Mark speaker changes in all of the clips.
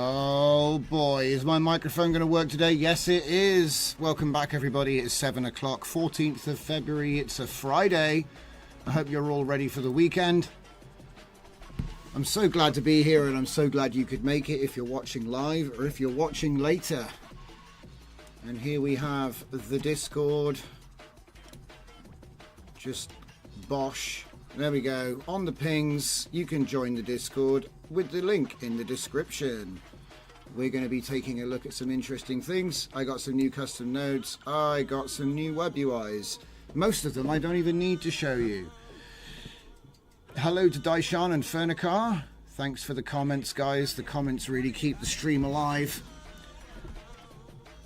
Speaker 1: Oh boy, is my microphone going to work today? Yes, it is. Welcome back, everybody. It's 7 o'clock, 14th of February. It's a Friday. I hope you're all ready for the weekend. I'm so glad to be here, and I'm so glad you could make it if you're watching live or if you're watching later. And here we have the Discord. Just bosh. There we go. On the pings, you can join the Discord with the link in the description. We're going to be taking a look at some interesting things. I got some new custom nodes. I got some new web UIs. Most of them I don't even need to show you. Hello to Daishan and Fernicar. Thanks for the comments, guys. The comments really keep the stream alive.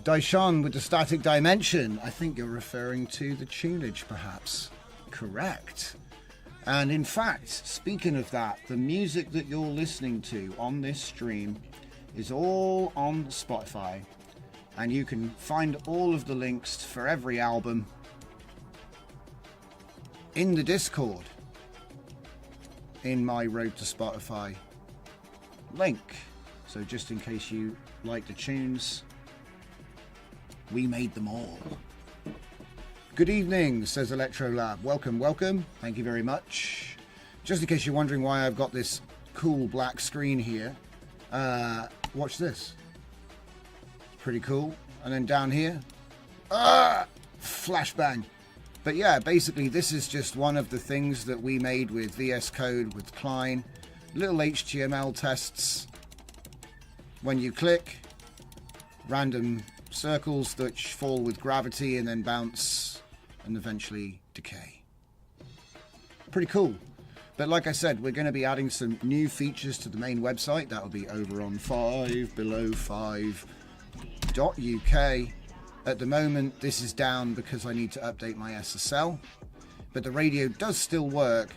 Speaker 1: Daishan with the static dimension. I think you're referring to the tunage, perhaps. Correct. And in fact, speaking of that, the music that you're listening to on this stream is all on Spotify. And you can find all of the links for every album in the Discord in my Road to Spotify link. So just in case you like the tunes, we made them all. Good evening, says Electrolab. Welcome, welcome. Thank you very much. Just in case you're wondering why I've got this cool black screen here, watch this. Pretty cool. And then down here, flashbang. But yeah, basically this is just one of the things that we made with VS Code, with Klein. Little HTML tests. When you click, random circles that fall with gravity and then bounce and eventually decay. Pretty cool. But like I said, we're going to be adding some new features to the main website. That'll be over on 5below5.uk. At the moment, this is down because I need to update my SSL. But the radio does still work.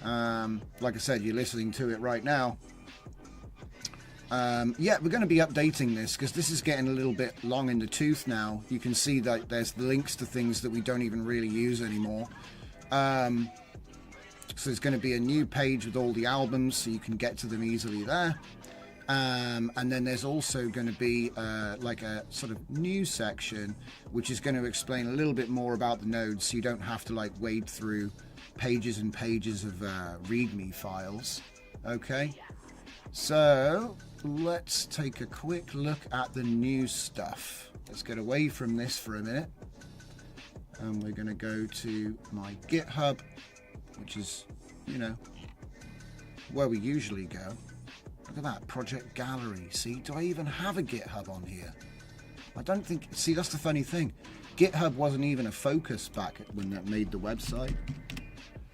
Speaker 1: Like I said, you're listening to it right now. Yeah, we're going to be updating this because this is getting a little bit long in the tooth now. You can see that there's the links to things that we don't even really use anymore. So there's going to be a new page with all the albums so you can get to them easily there. And then there's also going to be like a sort of new section which is going to explain a little bit more about the nodes so you don't have to like wade through pages and pages of README files. Okay, so let's take a quick look at the new stuff. Let's get away from this for a minute. And we're going to go to my GitHub, which is, you know, where we usually go. Look at that, project gallery. See, do I even have a GitHub on here? I don't think, see, that's the funny thing. GitHub wasn't even a focus back when that made the website.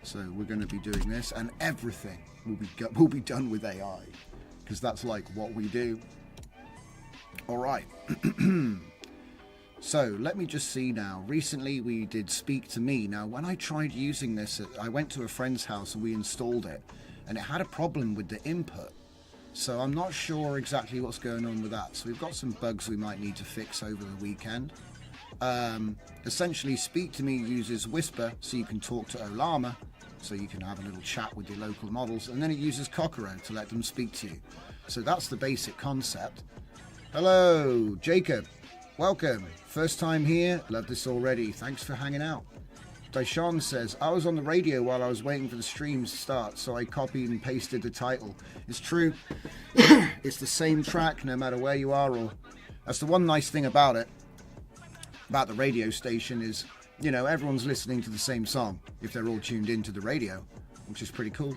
Speaker 1: So we're going to be doing this, and everything will be done with AI. Because that's like what we do. All right. So let me just see now. Recently we did Speak to Me. Now when I tried using this, I went to a friend's house and we installed it, and it had a problem with the input. So I'm not sure exactly what's going on with that. So we've got some bugs we might need to fix over the weekend. Essentially, Speak to Me uses Whisper, so you can talk to Olama, so you can have a little chat with your local models, and then it uses Kokoro to let them speak to you. So that's the basic concept. Hello, Jacob. Welcome. First time here. Love this already. Thanks for hanging out. Daishan says, I was on the radio while I was waiting for the stream to start, so I copied and pasted the title. It's true. It's the same track no matter where you are. Or that's the one nice thing about it, about the radio station, is, you know, everyone's listening to the same song if they're all tuned into the radio, which is pretty cool.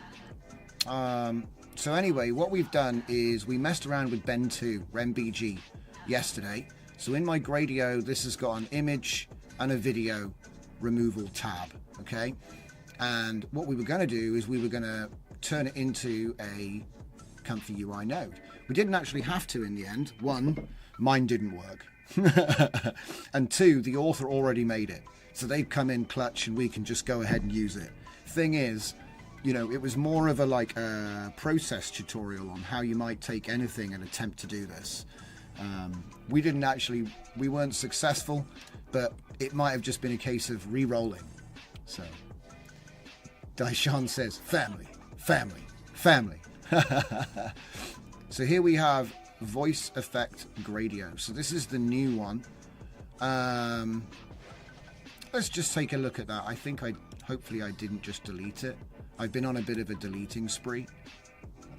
Speaker 1: So anyway, what we've done is we messed around with Ben 2, RemBG, yesterday. So in my Gradio, this has got an image and a video removal tab, okay? And what we were going to do is we were going to turn it into a Comfy UI node. We didn't actually have to in the end. One, mine didn't work. And two, the author already made it. So they've come in clutch and we can just go ahead and use it. Thing is, you know, it was more of a like a process tutorial on how you might take anything and attempt to do this. We weren't successful, but it might have just been a case of re-rolling. So Daishan says, family, family, family. So here we have voice effect Gradio. So this is the new one. Let's just take a look at that. Hopefully I didn't just delete it. I've been on a bit of a deleting spree.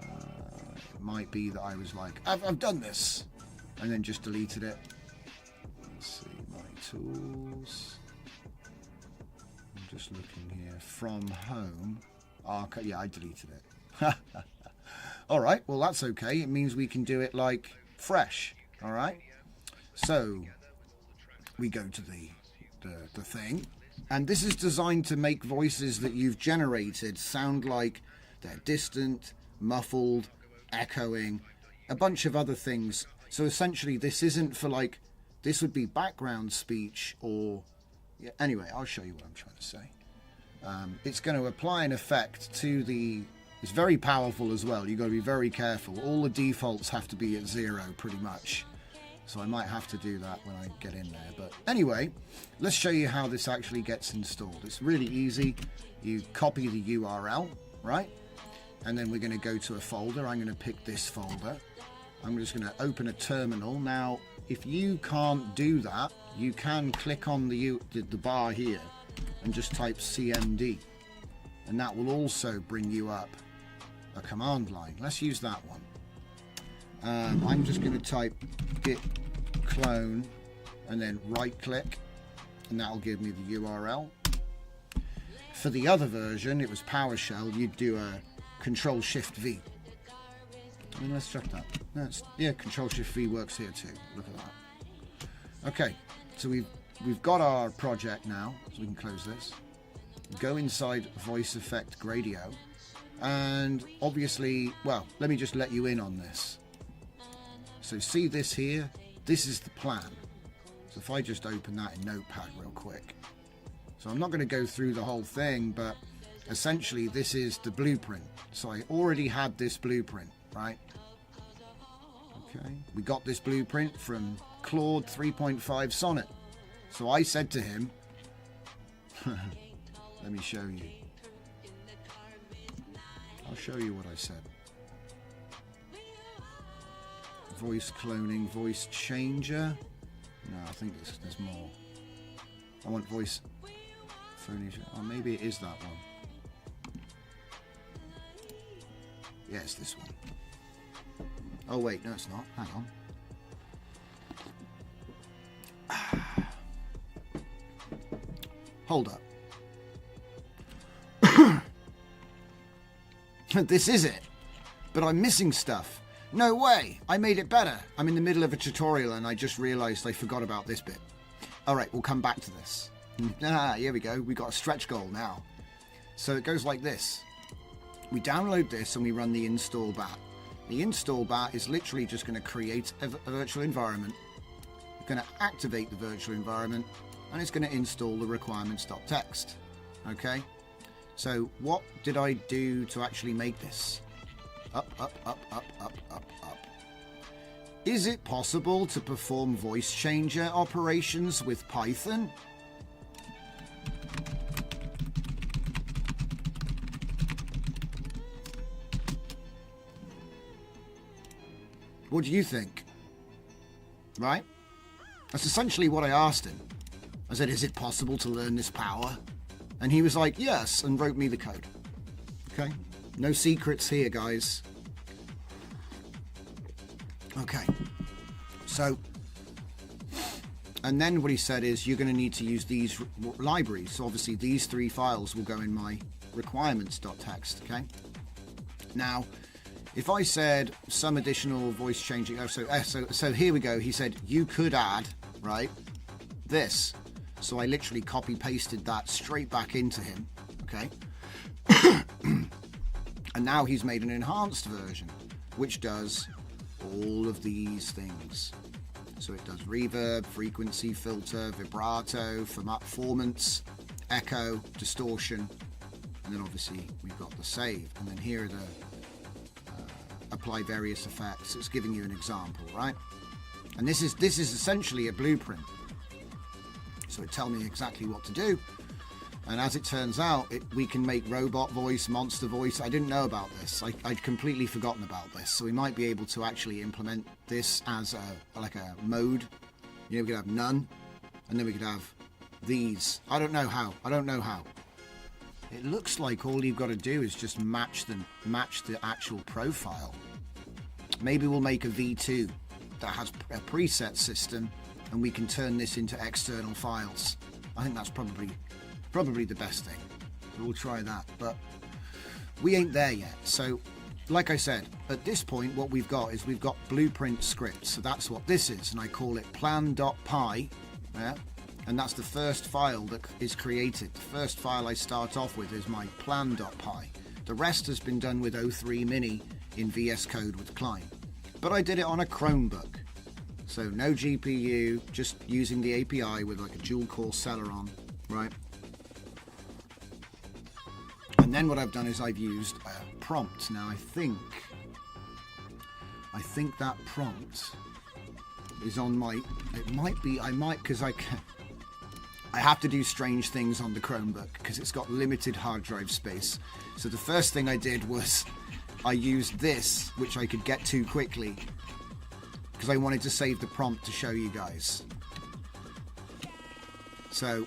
Speaker 1: It might be that I was like, I've done this, and then just deleted it. Let's see, my tools. I'm just looking here. From home. Yeah, I deleted it. All right, well, that's okay. It means we can do it like fresh. All right. So we go to the thing, and this is designed to make voices that you've generated sound like they're distant, muffled, echoing, a bunch of other things. So essentially, this isn't for like, this would be background speech or, yeah, anyway, I'll show you what I'm trying to say. It's going to apply an effect to the, it's very powerful as well. You've got to be very careful. All the defaults have to be at 0 pretty much. So I might have to do that when I get in there. But anyway, let's show you how this actually gets installed. It's really easy. You copy the URL, right? And then we're going to go to a folder. I'm going to pick this folder. I'm just going to open a terminal. Now, if you can't do that, you can click on the bar here and just type CMD. And that will also bring you up a command line. Let's use that one. I'm just going to type git clone and then right click, and that will give me the URL. For the other version, it was PowerShell, you'd do a Control Shift V. I mean, let's check that. Yeah, Control Shift V works here too. Look at that. Okay, so we've got our project now, so we can close this. Go inside Voice Effect Gradio, and obviously, well, let me just let you in on this. So see this here? This is the plan. So if I just open that in Notepad real quick. So I'm not going to go through the whole thing, but essentially this is the blueprint. So I already had this blueprint, right? Okay. We got this blueprint from Claude 3.5 Sonnet. So I said to him, let me show you. I'll show you what I said. Voice cloning, voice changer. No, I think there's more. I want voice phonation. Oh, maybe it is that one. Yeah, it's this one. Oh wait, no, it's not. Hang on. Hold up. This is it. But I'm missing stuff. No way! I made it better. I'm in the middle of a tutorial and I just realised I forgot about this bit. Alright, we'll come back to this. Here we go. We got a stretch goal now. So it goes like this. We download this and we run the install bat. The install bat is literally just going to create a virtual environment. It's going to activate the virtual environment and it's going to install the requirements.txt. Okay? So what did I do to actually make this? Up, up, up, up, up, up, up. Is it possible to perform voice changer operations with Python? What do you think? Right? That's essentially what I asked him. I said, is it possible to learn this power? And he was like, yes, and wrote me the code. Okay? No secrets here, guys. Okay. So, and then what he said is you're going to need to use these libraries. So obviously these 3 files will go in my requirements.txt, okay? Now, if I said some additional voice changing, so here we go. He said you could add, right, this. So I literally copy pasted that straight back into him, okay? And now he's made an enhanced version, which does all of these things. So it does reverb, frequency, filter, vibrato, performance, echo, distortion, and then obviously we've got the save. And then here are the apply various effects. It's giving you an example, right? And this is essentially a blueprint. So it tells me exactly what to do. And as it turns out, we can make robot voice, monster voice. I didn't know about this. I'd completely forgotten about this. So we might be able to actually implement this as like a mode. You know, we could have none, and then we could have these. I don't know how. It looks like all you've got to do is just match the actual profile. Maybe we'll make a V2 that has a preset system, and we can turn this into external files. I think that's probably the best thing. So we'll try that, but we ain't there yet. So like I said, at this point what we've got is we've got blueprint scripts. So that's what this is, and I call it plan.py, yeah? And that's the first file that is created. The first file I start off with is my plan.py. The rest has been done with O3 Mini in VS Code with Climb, but I did it on a Chromebook, so no GPU, just using the API with like a dual core Celeron, right? And then what I've done is I've used a prompt. Now I think that prompt is on my, it might be, I might, because I have to do strange things on the Chromebook because it's got limited hard drive space. So the first thing I did was I used this, which I could get to quickly because I wanted to save the prompt to show you guys. So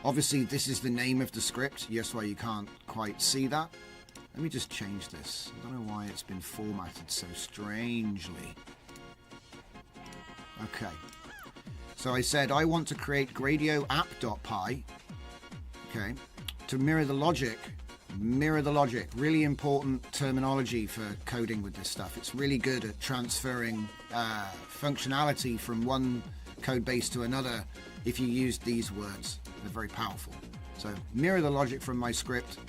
Speaker 1: obviously this is the name of the script. Yes, why you can't quite see that. Let me just change this. I don't know why it's been formatted so strangely. Okay. So I said I want to create Gradio app.py, okay, to mirror the logic. Really important terminology for coding with this stuff. It's really good at transferring functionality from one code base to another if you use these words. They're very powerful. So mirror the logic from my script,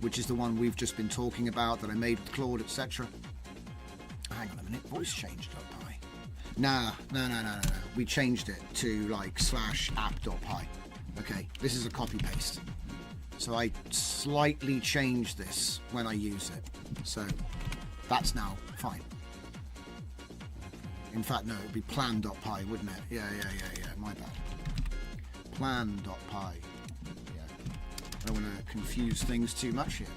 Speaker 1: which is the one we've just been talking about that I made with Claude, etc. Hang on a minute, voice change.py. Nah. We changed it to like /app.py. Okay, this is a copy paste. So I slightly changed this when I use it. So that's now fine. In fact, no, it would be plan.py, wouldn't it? Yeah, my bad. Plan.py. Yeah. I don't want to confuse things too much here.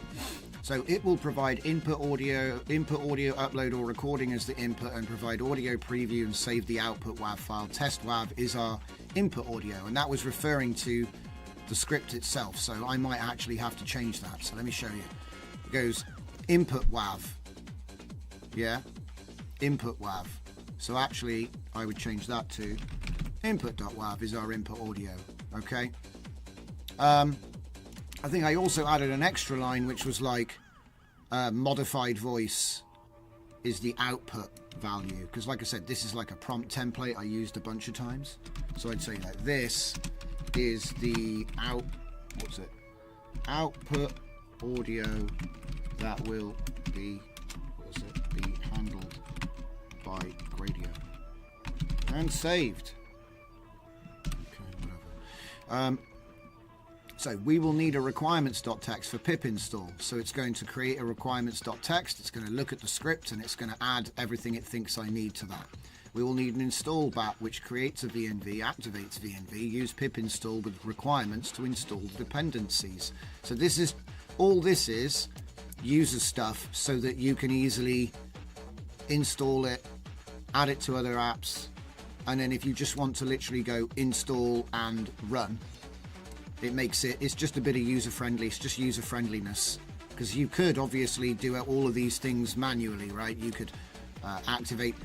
Speaker 1: So it will provide input audio, upload or recording as the input, and provide audio preview and save the output WAV file. Test WAV is our input audio, and that was referring to the script itself. So I might actually have to change that. So let me show you. It goes input WAV. Yeah, input WAV. So actually I would change that to input.wav is our input audio. Okay. I think I also added an extra line which was like modified voice is the output value, because like I said, this is like a prompt template I used a bunch of times. So I'd say that this is the output audio that will be be handled by Gradio and saved. Okay, whatever. So we will need a requirements.txt for pip install. So it's going to create a requirements.txt. It's going to look at the script and it's going to add everything it thinks I need to that. We will need an install bat which creates a VNV, activates VNV, use pip install with requirements to install the dependencies. So this is all this is user stuff so that you can easily install it, add it to other apps, and then if you just want to literally go install and run, it makes it's just a bit of user friendly. It's just user friendliness, because you could obviously do all of these things manually, right? You could activate.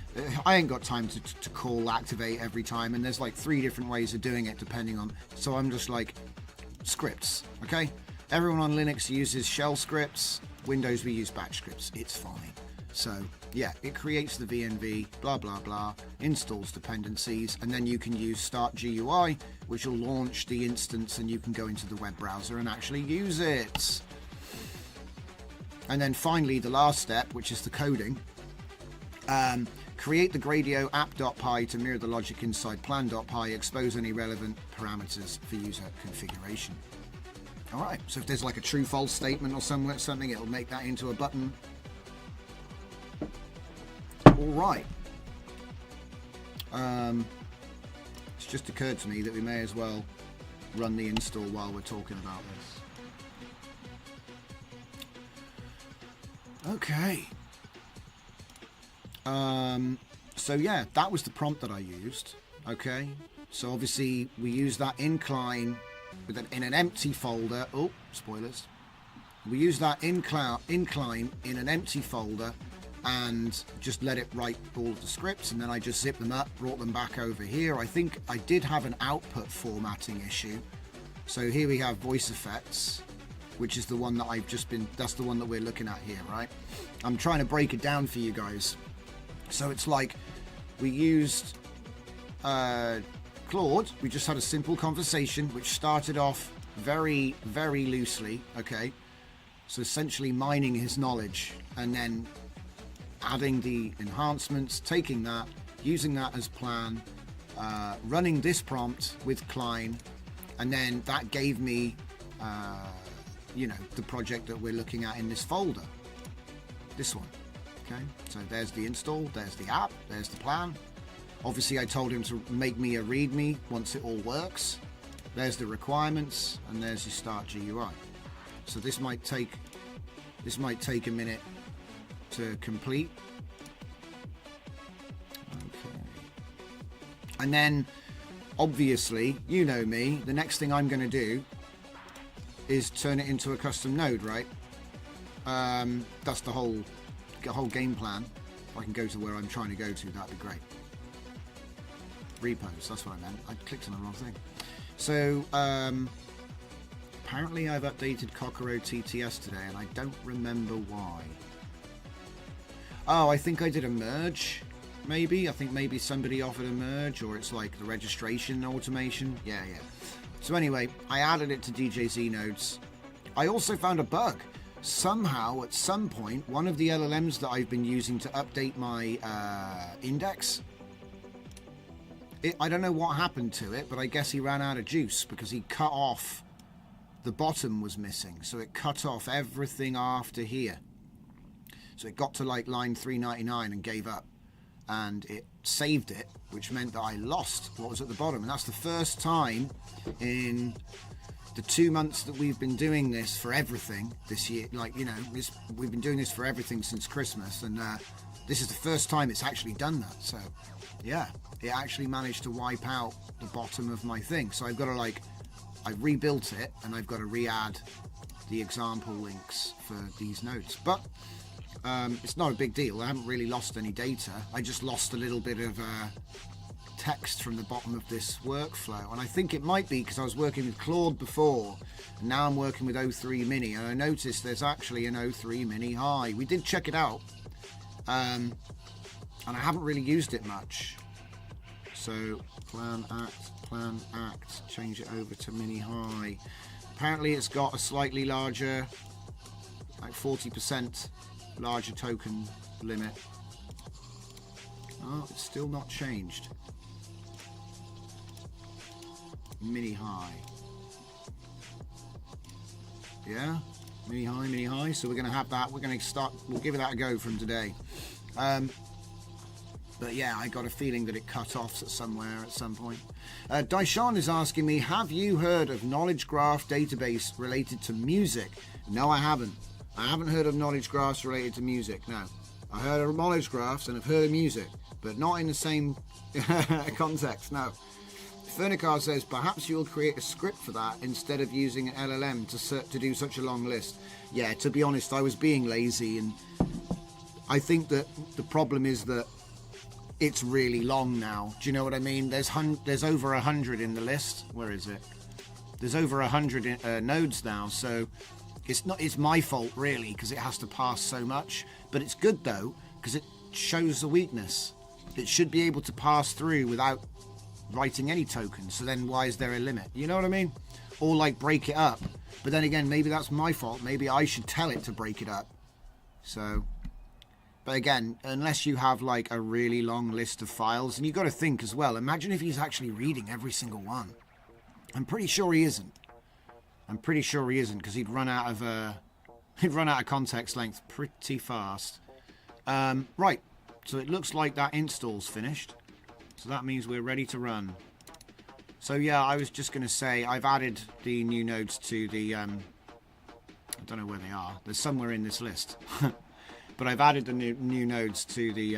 Speaker 1: I ain't got time to call activate every time, and there's like 3 different ways of doing it depending on. So I'm just like scripts, okay? Everyone on Linux uses shell scripts. Windows we use batch scripts. It's fine. So yeah, it creates the VNV, blah blah blah, installs dependencies, and then you can use start GUI, which will launch the instance, and you can go into the web browser and actually use it. And then finally, the last step, which is the coding. Create the Gradio app.py to mirror the logic inside plan.py, expose any relevant parameters for user configuration. All right, so if there's like a true false statement or something, it'll make that into a button. All right. It's just occurred to me that we may as well run the install while we're talking about this. Okay. So yeah, that was the prompt that I used. Okay. So obviously we use that incline in an empty folder. Oh, spoilers. We use that incline in an empty folder and just let it write all of the scripts, and then I just zipped them up, brought them back over here. I think I did have an output formatting issue. So here we have voice effects, which is the one that that's the one that we're looking at here, right? I'm trying to break it down for you guys. So it's like we used Claude. We just had a simple conversation which started off very, very loosely, okay? So essentially mining his knowledge and then adding the enhancements, taking that, using that as plan, running this prompt with Klein, and then that gave me, the project that we're looking at in this folder. This one, okay? So there's the install, there's the app, there's the plan. Obviously, I told him to make me a README once it all works. There's the requirements, and there's your start GUI. So this might take a minute to complete. Okay. And then, obviously, you know me, the next thing I'm going to do is turn it into a custom node, right? That's the whole game plan. If I can go to where I'm trying to go to, that'd be great. Repos, that's what I meant. I clicked on the wrong thing. So, apparently I've updated Kokoro TTS today, and I don't remember why. Oh, I think I did a merge, maybe. I think maybe somebody offered a merge, or it's like the registration automation. Yeah. So anyway, I added it to DJZ nodes. I also found a bug. Somehow, at some point, one of the LLMs that I've been using to update my index, I don't know what happened to it, but I guess he ran out of juice because he cut off, the bottom was missing. So it cut off everything after here. So it got to like line 399 and gave up. And it saved it, which meant that I lost what was at the bottom. And that's the first time in the 2 months that we've been doing this for everything this year. Like, we've been doing this for everything since Christmas. And this is the first time it's actually done that. So, yeah, it actually managed to wipe out the bottom of my thing. So I've got to I've rebuilt it, and I've got to re-add the example links for these nodes. But it's not a big deal. I haven't really lost any data. I just lost a little bit of text from the bottom of this workflow. And I think it might be because I was working with Claude before, and now I'm working with O3 Mini. And I noticed there's actually an O3 Mini High. We did check it out. And I haven't really used it much. So plan act, change it over to Mini High. Apparently it's got a slightly larger, like 40% larger token limit. Oh, it's still not changed. Mini High. Yeah, Mini High. So we're going to have that. We'll give that a go from today. But yeah, I got a feeling that it cut off somewhere at some point. Daishan is asking me, have you heard of knowledge graph database related to music? No, I haven't. I haven't heard of knowledge graphs related to music. No, I heard of knowledge graphs and I've heard of music, but not in the same context. No. Fernicar says, perhaps you'll create a script for that instead of using an LLM to do such a long list. Yeah, to be honest, I was being lazy, and I think that the problem is that it's really long now. Do you know what I mean? There's over 100 in the list. Where is it? There's over 100 nodes now, so it's my fault really, because it has to pass so much. But it's good though, because it shows the weakness. It should be able to pass through without writing any tokens. So then why is there a limit? You know what I mean? Or like break it up. But then again, maybe that's my fault. Maybe I should tell it to break it up. So, but again, unless you have like a really long list of files, and you've got to think as well, imagine if he's actually reading every single one. I'm pretty sure he isn't. Because he'd run out of context length pretty fast. Right, so it looks like that install's finished. So that means we're ready to run. So yeah, I was just going to say I've added the new nodes to the, I don't know where they are. They're somewhere in this list. But I've added the new nodes to the,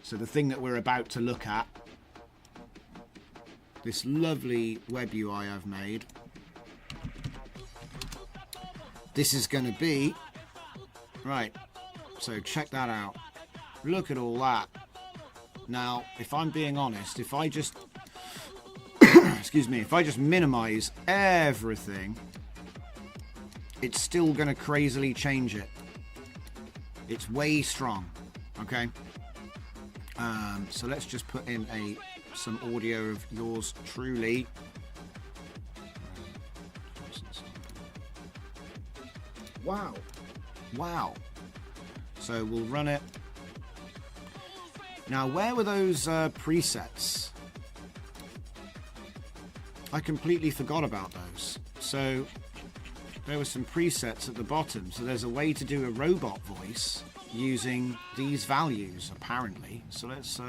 Speaker 1: so the thing that we're about to look at. This lovely web UI I've made. This is going to be, right, so check that out. Look at all that. Now, if I'm being honest, if I just, excuse me, if I just minimize everything, it's still going to crazily change it. It's way strong, okay? So let's just put in some audio of yours truly. Wow. Wow. So we'll run it. Now, where were those presets? I completely forgot about those. So there were some presets at the bottom. So there's a way to do a robot voice using these values, apparently. So let's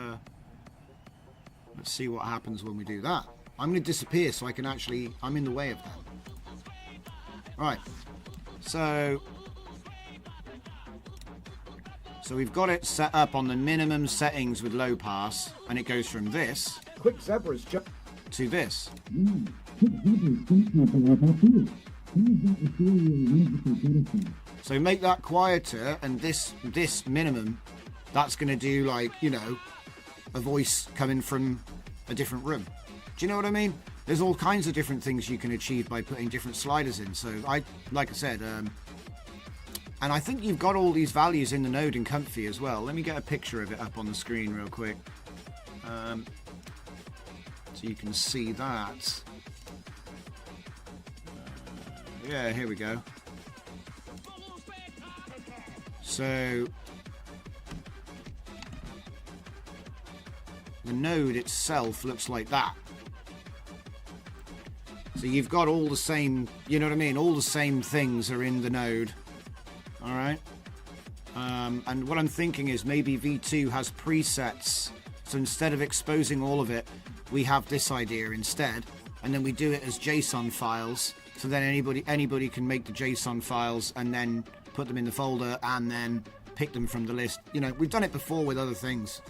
Speaker 1: see what happens when we do that. I'm going to disappear so I can actually, I'm in the way of them. Right. So we've got it set up on the minimum settings with low pass, and it goes from this
Speaker 2: Quick zebras
Speaker 1: to this. So make that quieter, and this minimum, that's going to do, like, you know, a voice coming from a different room. Do you know what I mean? There's all kinds of different things you can achieve by putting different sliders in. So like I said, and I think you've got all these values in the node in Comfy as well. Let me get a picture of it up on the screen real quick. So you can see that. Yeah, here we go. So the node itself looks like that. So you've got all the same, you know what I mean? All the same things are in the node. All right. And what I'm thinking is maybe V2 has presets. So instead of exposing all of it, we have this idea instead. And then we do it as JSON files. So then anybody can make the JSON files and then put them in the folder and then pick them from the list. You know, we've done it before with other things.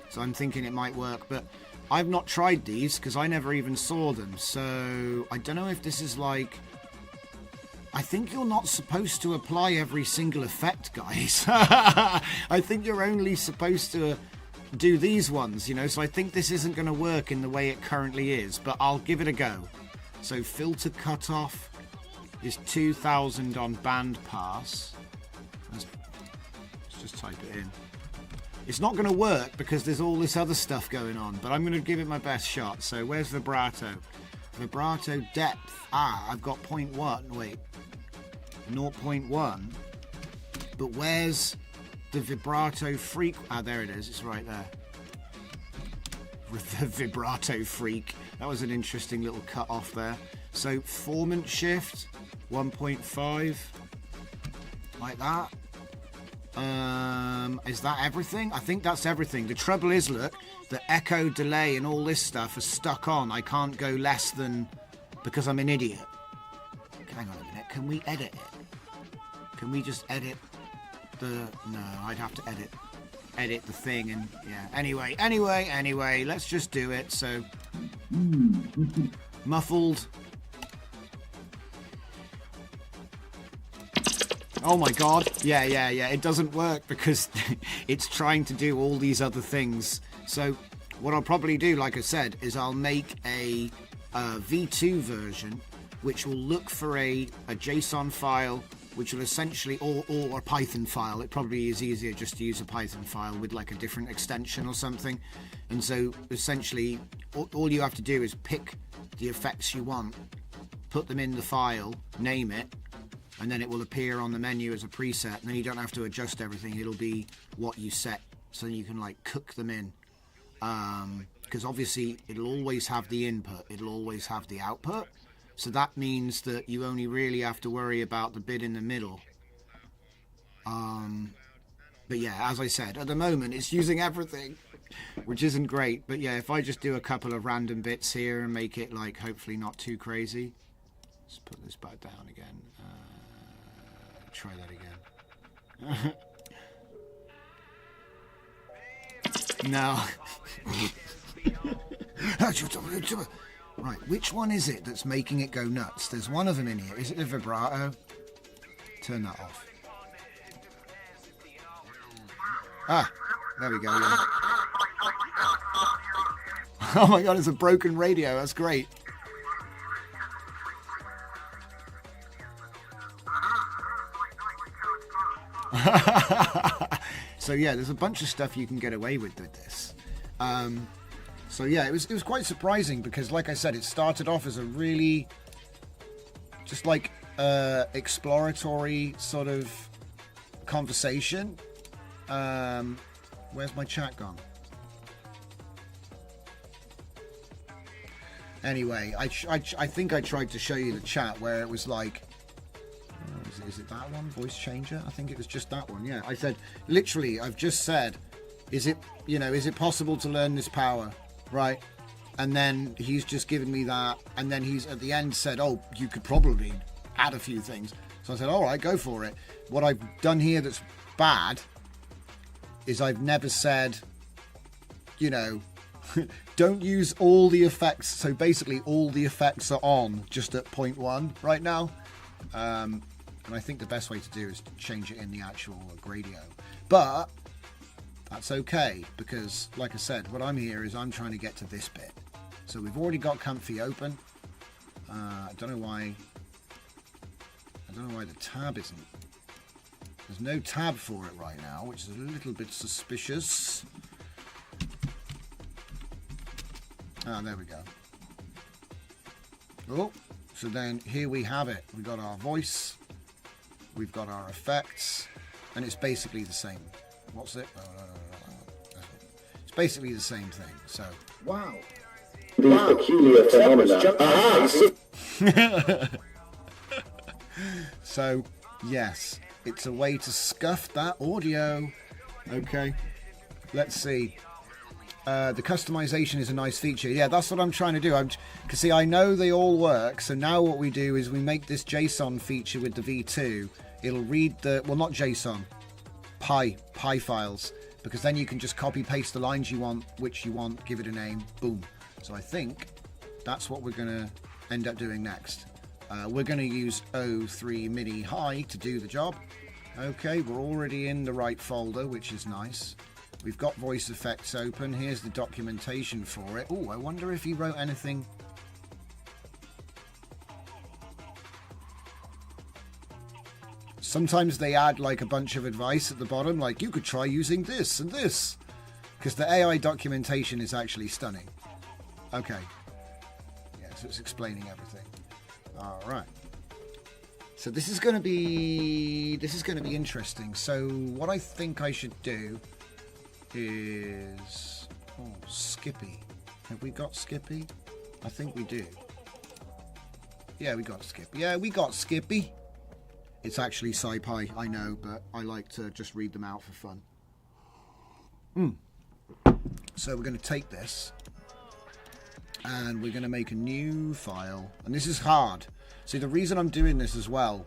Speaker 1: So I'm thinking it might work. But I've not tried these because I never even saw them. So I don't know if this is like... I think you're not supposed to apply every single effect, guys. I think you're only supposed to do these ones, you know. So I think this isn't going to work in the way it currently is. But I'll give it a go. So filter cutoff is 2000 on band pass. Let's just type it in. It's not going to work because there's all this other stuff going on, but I'm going to give it my best shot. So where's vibrato? Vibrato depth. I've got 0.1. Wait. 0.1. But where's the vibrato freak? There it is. It's right there. With the vibrato freak. That was an interesting little cut off there. So formant shift 1.5. Like that. Is that everything? I think that's everything. The trouble is, look, the echo, delay, and all this stuff is stuck on. I can't go less than, because I'm an idiot. Hang on a minute. Can we edit it? Can we just edit the... No, I'd have to edit the thing, and yeah. Anyway, let's just do it. So, muffled. Oh my god. Yeah. It doesn't work because it's trying to do all these other things. So what I'll probably do, like I said, is I'll make a V2 version which will look for a JSON file, which will essentially, or a Python file. It probably is easier just to use a Python file with like a different extension or something. And so essentially all you have to do is pick the effects you want, put them in the file, name it, and then it will appear on the menu as a preset, and then you don't have to adjust everything. It'll be what you set, so you can like cook them in. Because obviously it'll always have the input, it'll always have the output. So that means that you only really have to worry about the bit in the middle. But yeah, as I said, at the moment it's using everything. which isn't great. But yeah, if I just do a couple of random bits here and make it like hopefully not too crazy. Let's put this back down again. Try that again. No. Right, which one is it that's making it go nuts? There's one of them in here. Is it the vibrato? Turn that off. Ah, there we go. Yeah. Oh my god, it's a broken radio. That's great. So yeah, there's a bunch of stuff you can get away with this. So yeah, it was quite surprising because, like I said, it started off as a really just like exploratory sort of conversation. Where's my chat gone? Anyway, I think I tried to show you the chat where it was like, is it that one, voice changer? I think it was just that one. Yeah, I said literally, I've just said, is it possible to learn this power, right? And then he's just given me that, and then he's at the end said, oh, you could probably add a few things. So I said, all right, go for it. What I've done here that's bad is I've never said, don't use all the effects. So basically all the effects are on just at 0.1 right now. And I think the best way to do is to change it in the actual Gradio. But that's okay, because like I said, what I'm here is I'm trying to get to this bit. So we've already got Comfy open. I don't know why the tab isn't. There's no tab for it right now, which is a little bit suspicious. Ah, there we go. Oh, so then here we have it. We've got our voice. We've got our effects, and it's basically the same. What's it? It's basically the same thing. So, wow.
Speaker 2: These peculiar phenomena.
Speaker 1: So, yes, it's a way to scuff that audio. Okay, let's see. The customization is a nice feature. Yeah, that's what I'm trying to do. Because see, I know they all work. So now what we do is we make this JSON feature with the V2. It'll read the, well, not JSON, Pi files, because then you can just copy paste the lines you want, which you want, give it a name, boom. So I think that's what we're going to end up doing next. We're going to use O3 Mini High to do the job. Okay, we're already in the right folder, which is nice. We've got voice effects open. Here's the documentation for it. Oh, I wonder if he wrote anything. Sometimes they add like a bunch of advice at the bottom, like you could try using this and this, because the AI documentation is actually stunning. Okay. Yeah, so it's explaining everything. All right. So this is going to be interesting. So what I think I should do is Skippy. Have we got Skippy? I think we do. Yeah, we got Skippy. Yeah, we got Skippy. It's actually SciPy, I know, but I like to just read them out for fun. So we're going to take this and we're going to make a new file. And this is hard. See, the reason I'm doing this as well,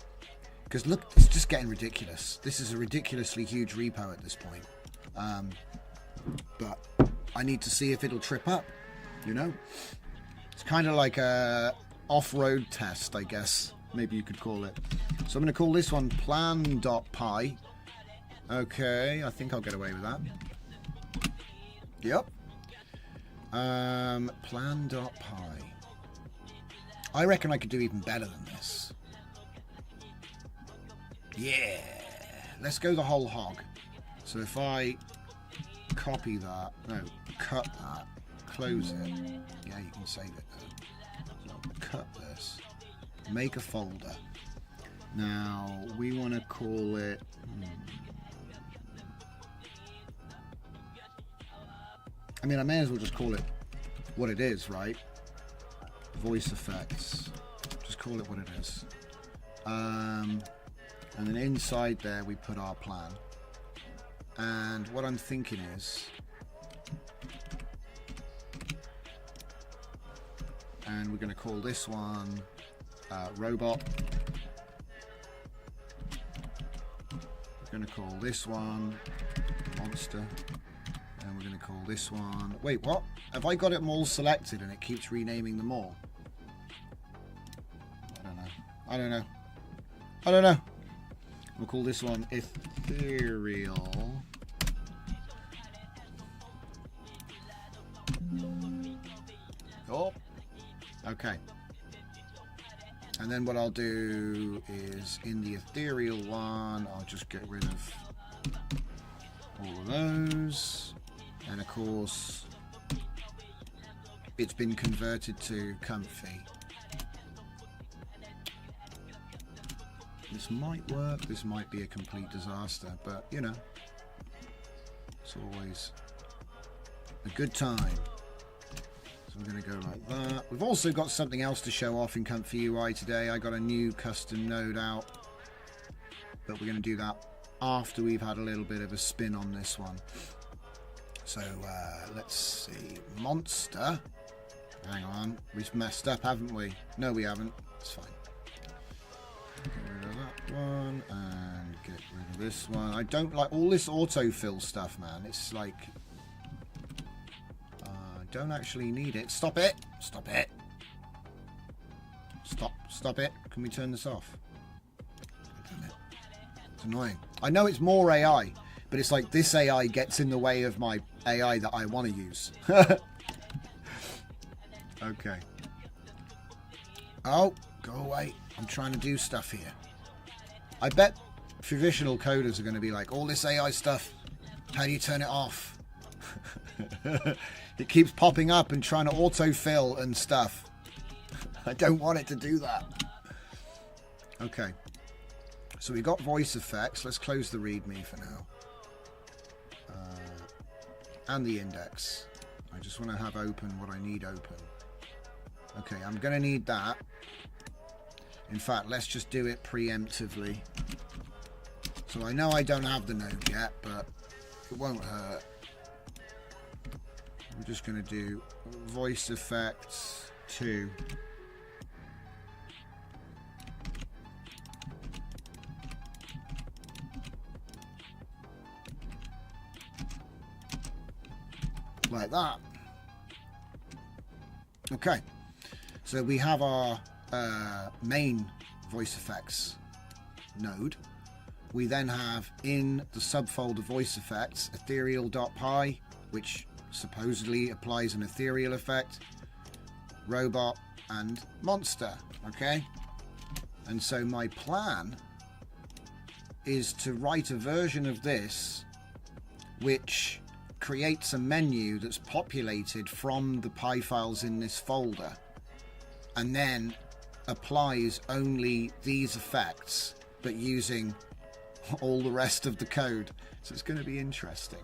Speaker 1: because look, it's just getting ridiculous. This is a ridiculously huge repo at this point. But I need to see if it'll trip up, It's kind of like a off-road test, I guess. Maybe you could call it. So I'm going to call this one plan.py. Okay, I think I'll get away with that. Yep. Plan.py. I reckon I could do even better than this. Yeah. Let's go the whole hog. So if I copy that, no, cut that, close it. Yeah, you can save it though. So I'll cut this. Make a folder. Now we want to call it I mean, I may as well just call it what it is, right? Voice effects. Just call it what it is. And then inside there we put our plan. And what I'm thinking is And we're going to call this one robot. We're going to call this one monster. And we're going to call this one... Wait, what? Have I got them all selected and it keeps renaming them all? I don't know. I don't know. We'll call this one Ethereal. Oh. Okay. And then what I'll do is in the Ethereal one, I'll just get rid of all of those. And of course, it's been converted to comfy. This might work, this might be a complete disaster, but you know, it's always a good time. So we're going to go like that. We've also got something else to show off in Comfy UI today. I got a new custom node out, but we're going to do that after we've had a little bit of a spin on this one. So let's see, monster. Hang on, we've messed up, haven't we? No, we haven't. It's fine. Get rid of that one and get rid of this one. I don't like all this autofill stuff, man. It's like don't actually need it. Stop it! Stop it! Stop it. Can we turn this off? It's annoying. I know it's more AI, but it's like this AI gets in the way of my AI that I want to use. Okay. Oh, go away. I'm trying to do stuff here. I bet traditional coders are going to be like, all this AI stuff, how do you turn it off? It keeps popping up and trying to autofill and stuff. I don't want it to do that. Okay. So we've got voice effects. Let's close the README for now. And the index. I just want to have open what I need open. Okay, I'm going to need that. In fact, let's just do it preemptively. So I know I don't have the node yet, but it won't hurt. I'm just going to do voice effects 2. Like that. Okay. So we have our main voice effects node. We then have in the subfolder voice effects ethereal.py, which supposedly applies an ethereal effect, robot, and monster. Okay, and so my plan is to write a version of this which creates a menu that's populated from the py files in this folder and then applies only these effects but using all the rest of the code. So it's going to be interesting.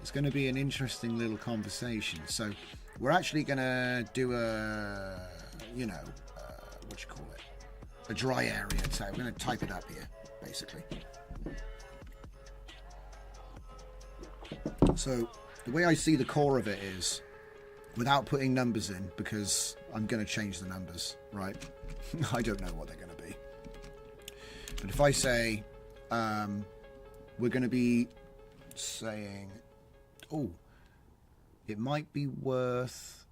Speaker 1: It's going to be an interesting little conversation. So we're actually going to do a, you know, what you call it, a dry area. So we're going to type it up here, basically. So the way I see the core of it is, without putting numbers in, because I'm going to change the numbers, right? I don't know what they're going to be. But if I say, we're going to be saying, oh, it might be worth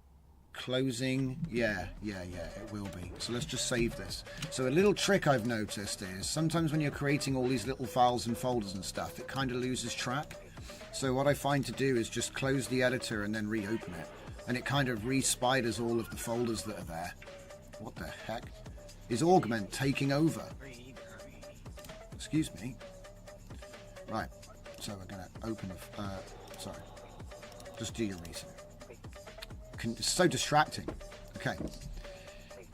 Speaker 1: closing. Yeah, it will be. So let's just save this. So a little trick I've noticed is sometimes when you're creating all these little files and folders and stuff, it kind of loses track. So what I find to do is just close the editor and then reopen it. And it kind of re-spiders all of the folders that are there. What the heck? Is Augment taking over? Excuse me. Right. So we're going to open a... sorry. Just do your reset. It's so distracting. Okay.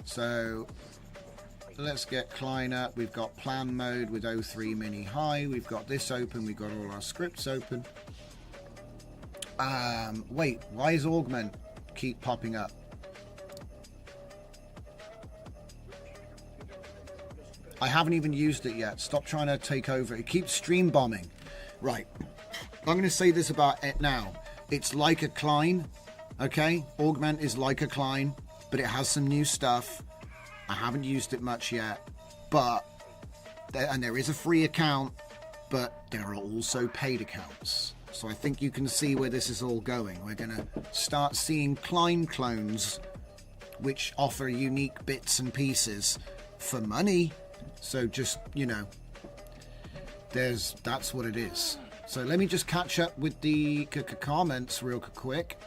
Speaker 1: So let's get Klein up. We've got plan mode with 03 mini high. We've got this open. We've got all our scripts open. Wait, why is Augment keep popping up? I haven't even used it yet. Stop trying to take over. It keeps stream bombing. Right. I'm going to say this about it now. It's like a Klein. Okay? Augment is like a Klein, but it has some new stuff. I haven't used it much yet, but there is a free account, but there are also paid accounts. So I think you can see where this is all going. We're going to start seeing Climb clones, which offer unique bits and pieces for money. So just, you know, that's what it is. So let me just catch up with the comments real quick.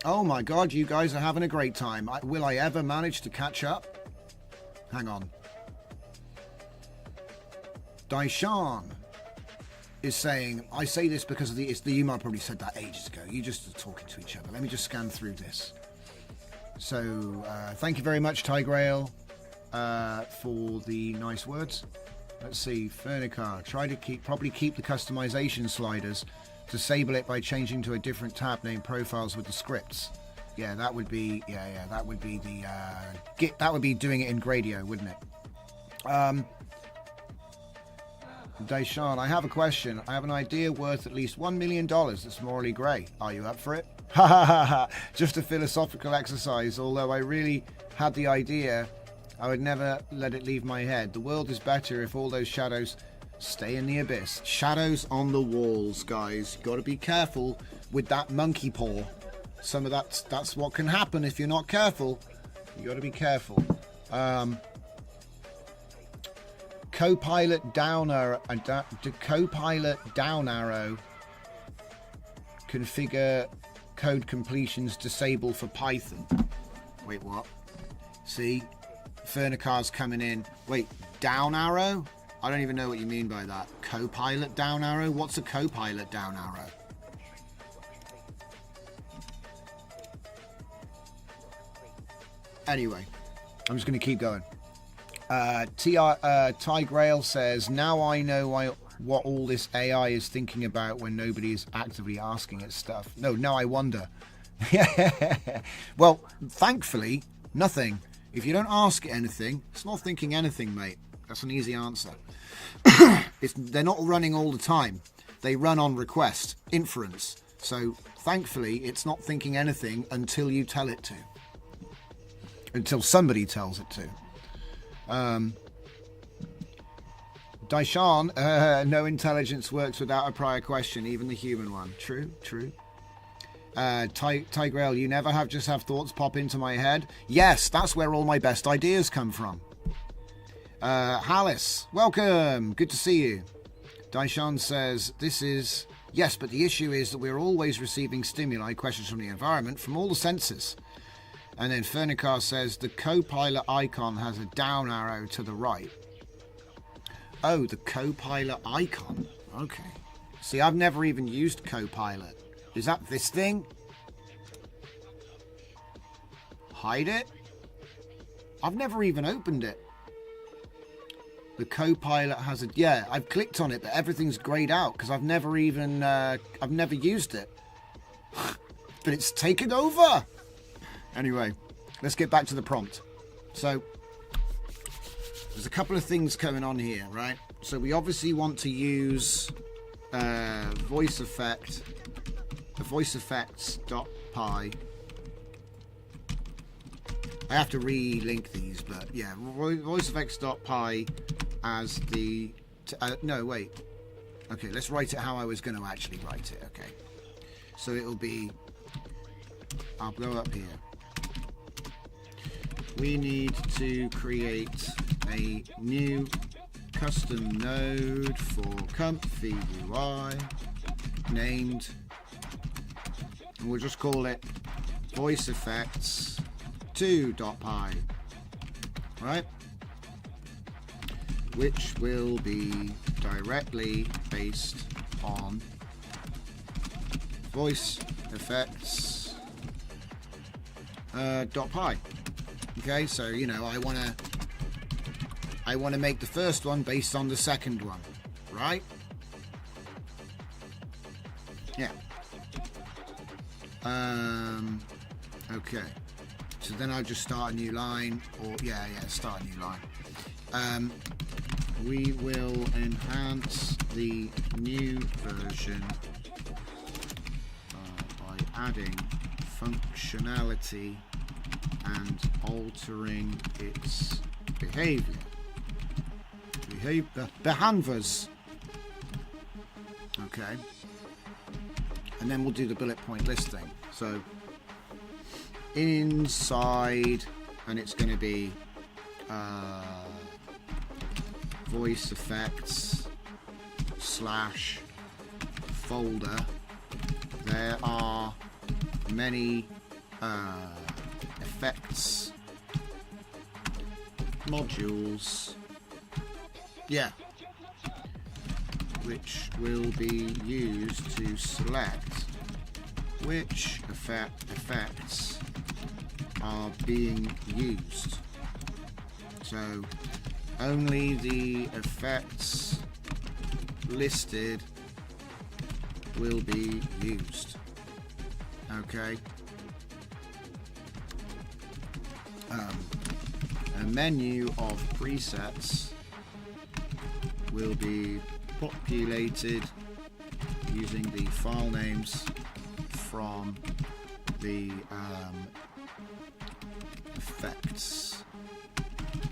Speaker 1: Oh my God, you guys are having a great time. Will I ever manage to catch up? Hang on. Daishan is saying, I say this because of the email. I probably said that ages ago. You just are talking to each other. Let me just scan through this. So thank you very much, Tigrail, for the nice words. Let's see, Fernicar, try to probably keep the customization sliders. Disable it by changing to a different tab named Profiles with the scripts. Yeah, that would be that would be the that would be doing it in Gradio, wouldn't it? Daishan, I have a question. I have an idea worth at least $1 million that's morally grey. Are you up for it? Ha ha ha ha. Just a philosophical exercise. Although I really had the idea, I would never let it leave my head. The world is better if all those shadows stay in the abyss. Shadows on the walls, guys. You've got to be careful with that monkey paw. Some of that's what can happen if you're not careful. You got to be careful. Copilot down arrow. Copilot down arrow. Configure code completions disable for Python. Wait, what? See, Fernicar's coming in. Wait, down arrow? I don't even know what you mean by that. Copilot down arrow? What's a copilot down arrow? Anyway, I'm just going to keep going. Ty Grail says, now I know what all this AI is thinking about when nobody is actively asking it stuff. No, I wonder. Well, thankfully, nothing. If you don't ask it anything, it's not thinking anything, mate. That's an easy answer. They're not running all the time. They run on request, inference. So, thankfully, it's not thinking anything until you tell it to. Until somebody tells it to. Daishan, no intelligence works without a prior question, even the human one. True. Tigrail, you never have thoughts pop into my head. Yes, that's where all my best ideas come from. Hallis, welcome. Good to see you. Daishan says, yes, but the issue is that we're always receiving stimuli, questions from the environment, from all the senses. And then Fernicar says, the Copilot icon has a down arrow to the right. Oh, the Copilot icon. Okay. See, I've never even used Copilot. Is that this thing? Hide it? I've never even opened it. The Copilot has a... Yeah, I've clicked on it, but everything's grayed out because I've never even... I've never used it. But it's taken over! Anyway, let's get back to the prompt. So, there's a couple of things going on here, right? So we obviously want to use voice effect, the voice effects.py. I have to re-link these, but yeah, voice effects.py as the... no, wait. Okay, let's write it how I was going to actually write it, okay. So it'll be... I'll go up here. We need to create a new custom node for Comfy UI named, and we'll just call it voice effects 2.py, right? Which will be directly based on voice effects .py. Okay, so you know I want to make the first one based on the second one, right? Yeah. Okay. So then I'll just start a new line, or start a new line. We will enhance the new version by adding functionality and altering its behavior. Behaviors. Okay. And then we'll do the bullet point listing. So inside, and it's going to be voice effects / folder. There are many effects modules, yeah, which will be used to select which effects are being used. So only the effects listed will be used. Okay. A menu of presets will be populated using the file names from the effects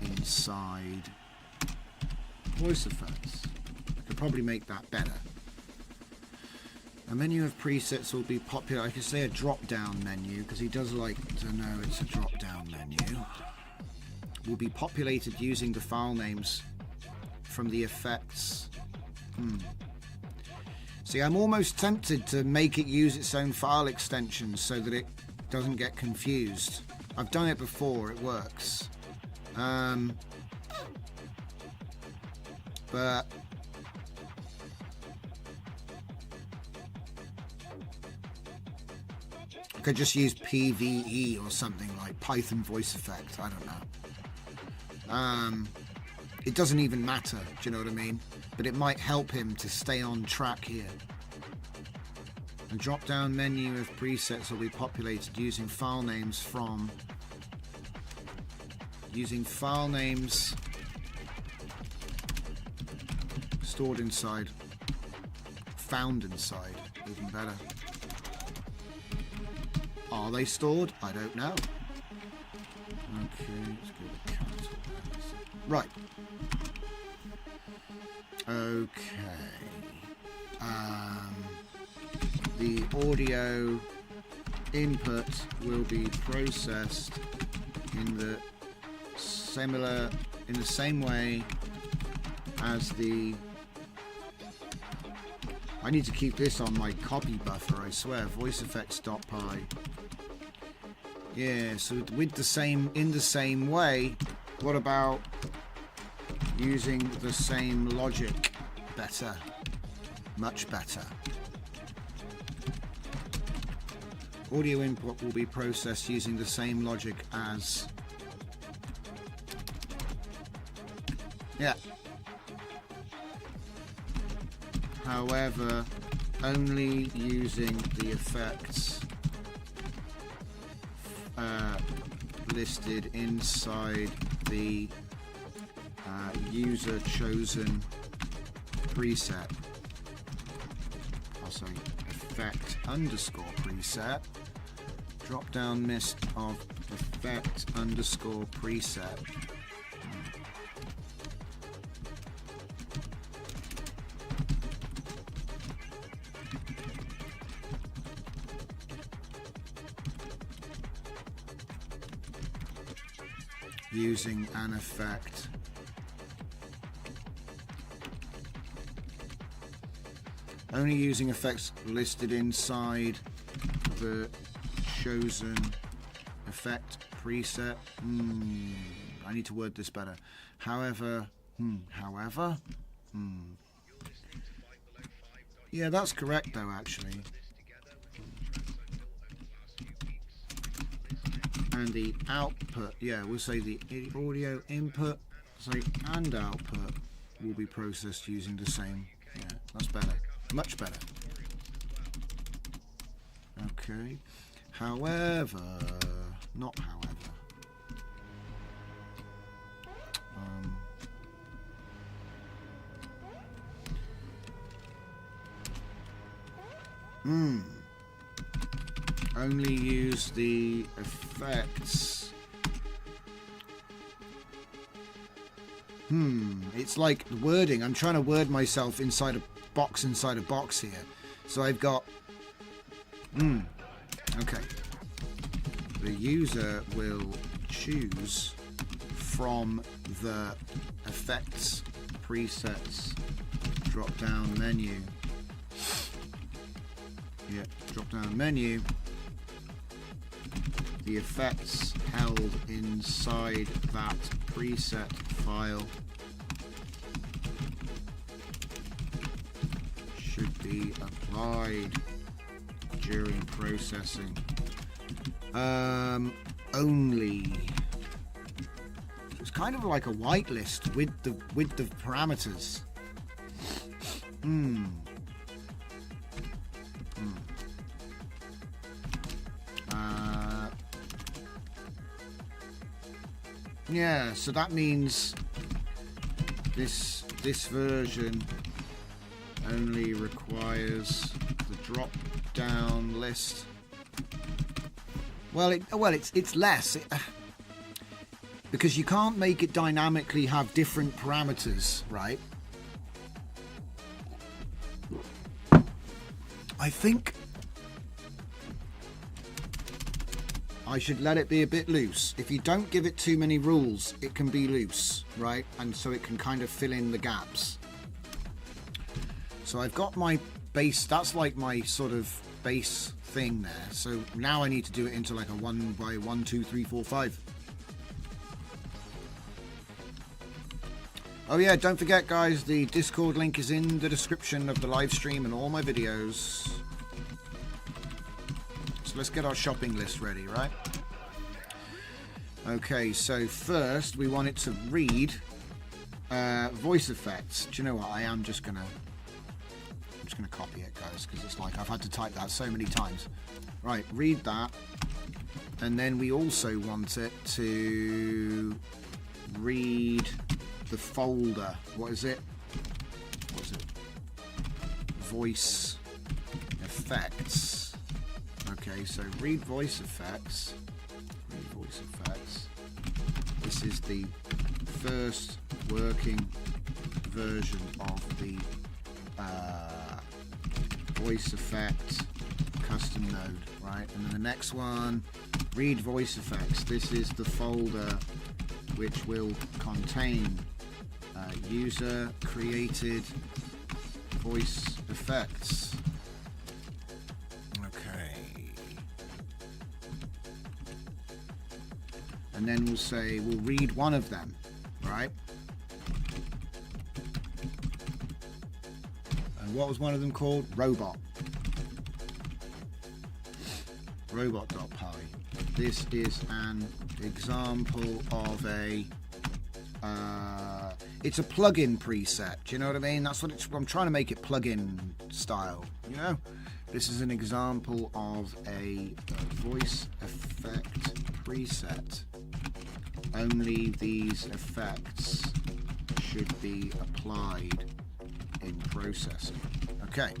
Speaker 1: inside voice effects. I could probably make that better. A menu of presets will be popular. I could say a drop-down menu, because he does like to know it's a drop-down menu. Will be populated using the file names from the effects. See, I'm almost tempted to make it use its own file extensions so that it doesn't get confused. I've done it before, it works. But I could just use PVE or something like Python voice effect. I don't know. It doesn't even matter, do you know what I mean? But it might help him to stay on track here. A drop-down menu of presets will be populated using file names from... stored inside, found inside, even better. Are they stored? I don't know. Okay, let's go to cancel. Right. Okay. The audio input will be processed in the same way as the... I need to keep this on my copy buffer, I swear. VoiceEffects.py. Yeah, so in the same way, what about using the same logic better? Much better. Audio input will be processed using the same logic as... Yeah. However, only using the effects listed inside the user chosen preset. I'll say effect underscore preset. Drop down list of effect underscore preset. Using an effect. Only using effects listed inside the chosen effect preset. I need to word this better. However, yeah, that's correct though, actually. And the output, yeah, we'll say the audio input, say, and output will be processed using the same. Yeah, that's better. Much better. Okay. However, not however. only use the effects. It's like wording. I'm trying to word myself inside a box here. So I've got okay. The user will choose from the effects presets drop down menu. Yeah, drop down menu. The effects held inside that preset file should be applied during processing. Only. It's kind of like a whitelist with the parameters. Yeah, so that means this version only requires the drop down list. Well, it's less because you can't make it dynamically have different parameters, right? I think I should let it be a bit loose. If you don't give it too many rules, it can be loose, right? And so it can kind of fill in the gaps. So I've got my base, that's like my sort of base thing there. So now I need to do it into like a 1 by 1, 2, 3, 4, 5. Oh yeah, don't forget guys, the Discord link is in the description of the live stream and all my videos. So let's get our shopping list ready, right? Okay, so first we want it to read voice effects. Do you know what? I'm just gonna copy it, guys, because it's like I've had to type that so many times. Right, read that, and then we also want it to read the folder. What is it? What's it? Voice effects. Okay, so read voice effects. Read voice effects. This is the first working version of the voice effect custom node, right? And then the next one, read voice effects. This is the folder which will contain user created voice effects. Okay. And then we'll say we'll read one of them, right? And what was one of them called? Robot. Robot.py. This is an example of a it's a plugin preset. Do you know what I mean? That's what I'm trying to make it plugin style, you know? This is an example of a voice effect preset. Only these effects should be applied in processing. Okay.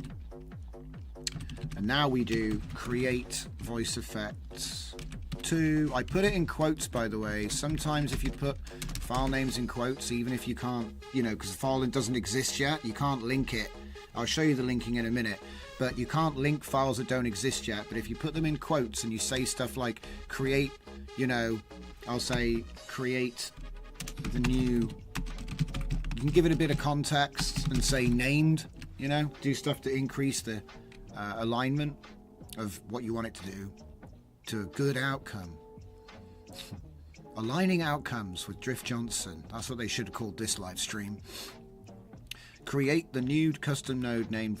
Speaker 1: And now we do create voice effects to, I put it in quotes, by the way. Sometimes if you put file names in quotes, even if you can't, you know, because the file doesn't exist yet, you can't link it. I'll show you the linking in a minute, but you can't link files that don't exist yet. But if you put them in quotes and you say stuff like create, you know, I'll say create the new, you can give it a bit of context and say named, you know, do stuff to increase the alignment of what you want it to do to a good outcome. Aligning outcomes with Drift Johnson. That's what they should have called this live stream. Create the new custom node name.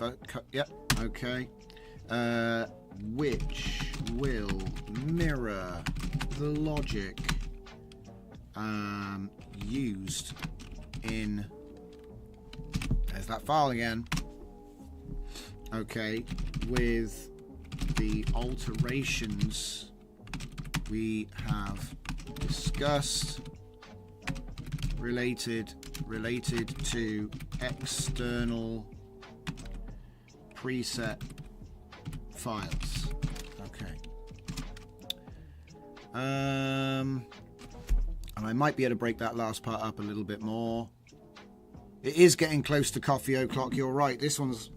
Speaker 1: Yep, okay. Which will mirror the logic used in. There's that file again. Okay, with the alterations we have discussed related to external preset files. Okay. And I might be able to break that last part up a little bit more. It is getting close to coffee o'clock. You're right. This one's...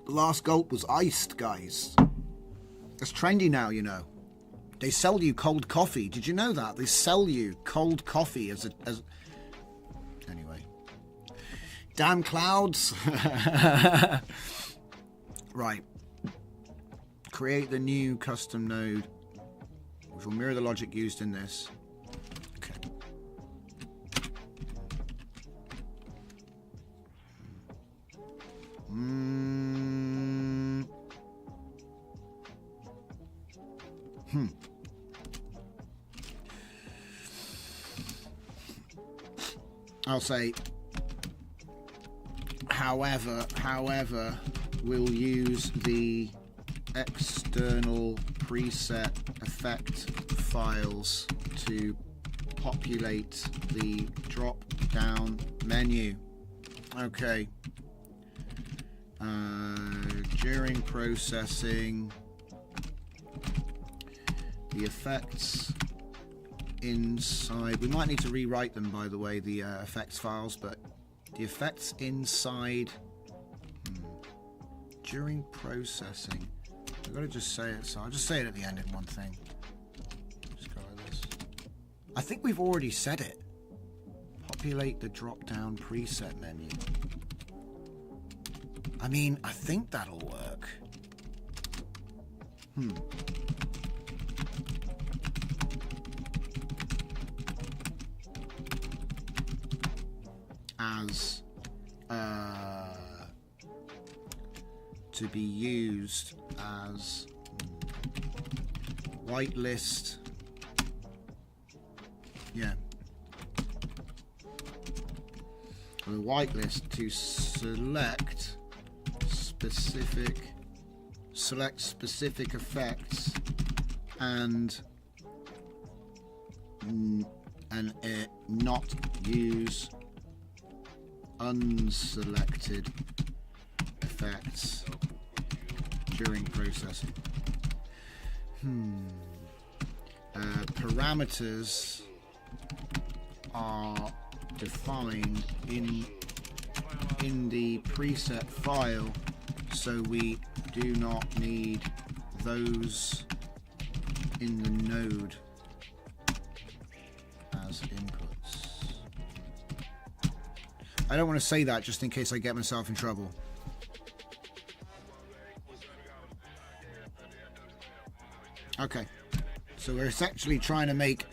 Speaker 1: Last gulp was iced, guys. It's trendy now, you know. They sell you cold coffee. Did you know that? They sell you cold coffee as... Anyway. Damn clouds. Right. Create the new custom node, which will mirror the logic used in this. Okay. I'll say, however, we'll use the external preset effect files to populate the drop down menu. Okay. During processing, the effects inside, we might need to rewrite them, by the way, the effects files, but the effects inside during processing, I've got to just say it, so I'll just say it at the end in one thing. Just go like this. I think we've already said it. Populate the drop down preset menu. I mean, I think that'll work. As to be used as whitelist. Yeah. The whitelist to select specific effects and not use unselected effects during processing. Parameters are defined in the preset file, so we do not need those in the node as inputs. I don't want to say that just in case I get myself in trouble. Okay, so we're essentially trying to make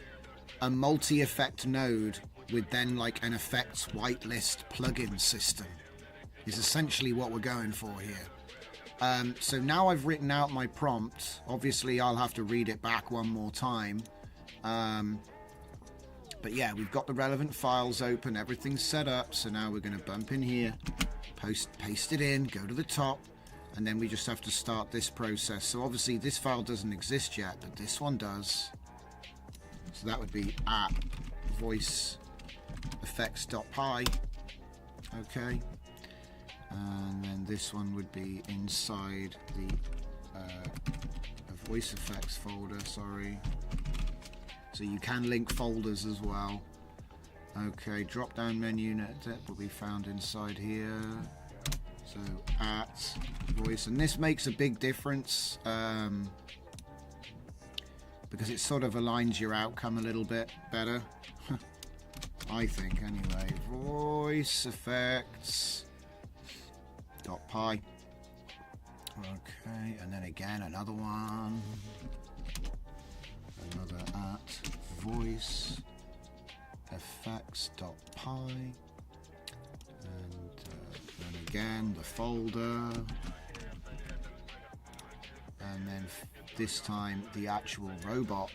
Speaker 1: a multi-effect node with then like an effects whitelist plugin system is essentially what we're going for here. So now I've written out my prompt. Obviously I'll have to read it back one more time. But yeah, we've got the relevant files open, everything's set up. So now we're going to bump in here, paste it in, go to the top, and then we just have to start this process. So obviously this file doesn't exist yet, but this one does. So that would be at voice effects.py. Okay. And then this one would be inside the voice effects folder, sorry. So you can link folders as well. Okay, drop down menu that will be found inside here. So at voice, and this makes a big difference because it sort of aligns your outcome a little bit better. I think anyway. Voice effects .py. Okay, and then again another one. Another at voice effects.py. And then again the folder. And then this time the actual robot.py.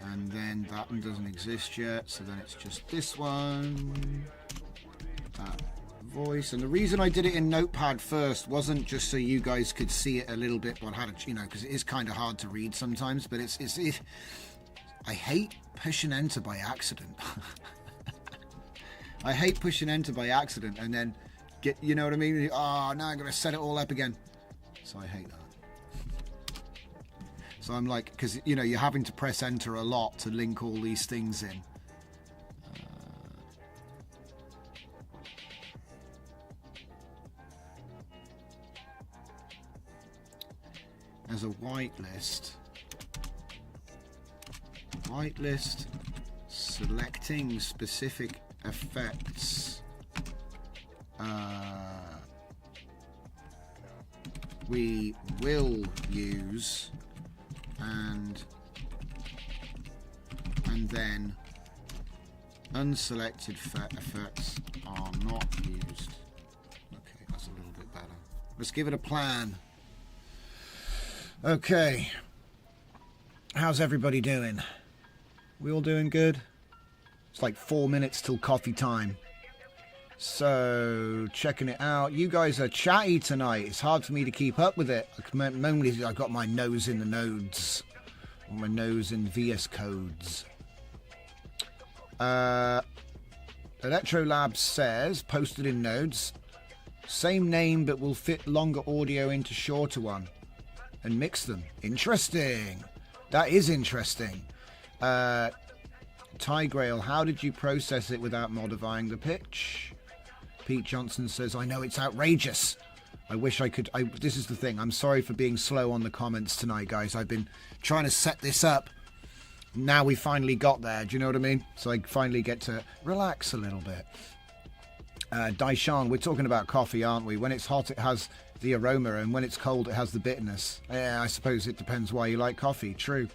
Speaker 1: And then that one doesn't exist yet, so then it's just this one, that voice. And the reason I did it in Notepad first wasn't just so you guys could see it a little bit, but how to, you know, because it is kind of hard to read sometimes. But it's I hate pushing enter by accident. I hate pushing enter by accident and then you know what I mean? Oh, now I'm going to set it all up again. So I hate that. So I'm like, because, you know, you're having to press enter a lot to link all these things in. As a whitelist, selecting specific effects we will use, and then unselected effects are not used. Okay, that's a little bit better. Let's give it a plan. Okay, how's everybody doing? We all doing good? It's like 4 minutes till coffee time. So, checking it out. You guys are chatty tonight. It's hard for me to keep up with it. Normally I've got my nose in the nodes. Or my nose in VS codes. Electrolab says, posted in nodes, same name but will fit longer audio into shorter one. And mix them. Interesting. That is interesting. Tigrail, how did you process it without modifying the pitch? Pete Johnson says, I know it's outrageous. I wish I could. This is the thing. I'm sorry for being slow on the comments tonight, guys. I've been trying to set this up. Now we finally got there. Do you know what I mean? So I finally get to relax a little bit. Daishan, we're talking about coffee, aren't we? When it's hot, it has the aroma, and when it's cold, it has the bitterness. Yeah, I suppose it depends why you like coffee. True.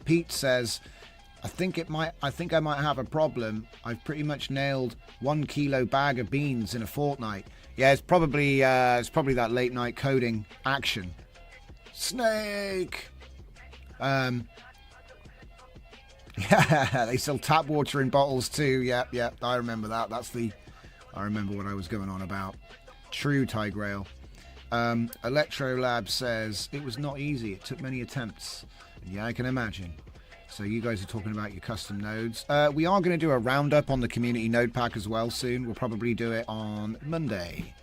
Speaker 1: Pete says, I think I might have a problem. I've pretty much nailed 1 kilo bag of beans in a fortnight. Yeah, it's probably that late night coding action. Snake. Yeah, they sell tap water in bottles too. Yeah, I remember that. I remember what I was going on about. True, Tigrail. Electrolab says, it was not easy. It took many attempts. Yeah, I can imagine. So you guys are talking about your custom nodes. We are going to do a roundup on the community node pack as well soon. We'll probably do it on Monday.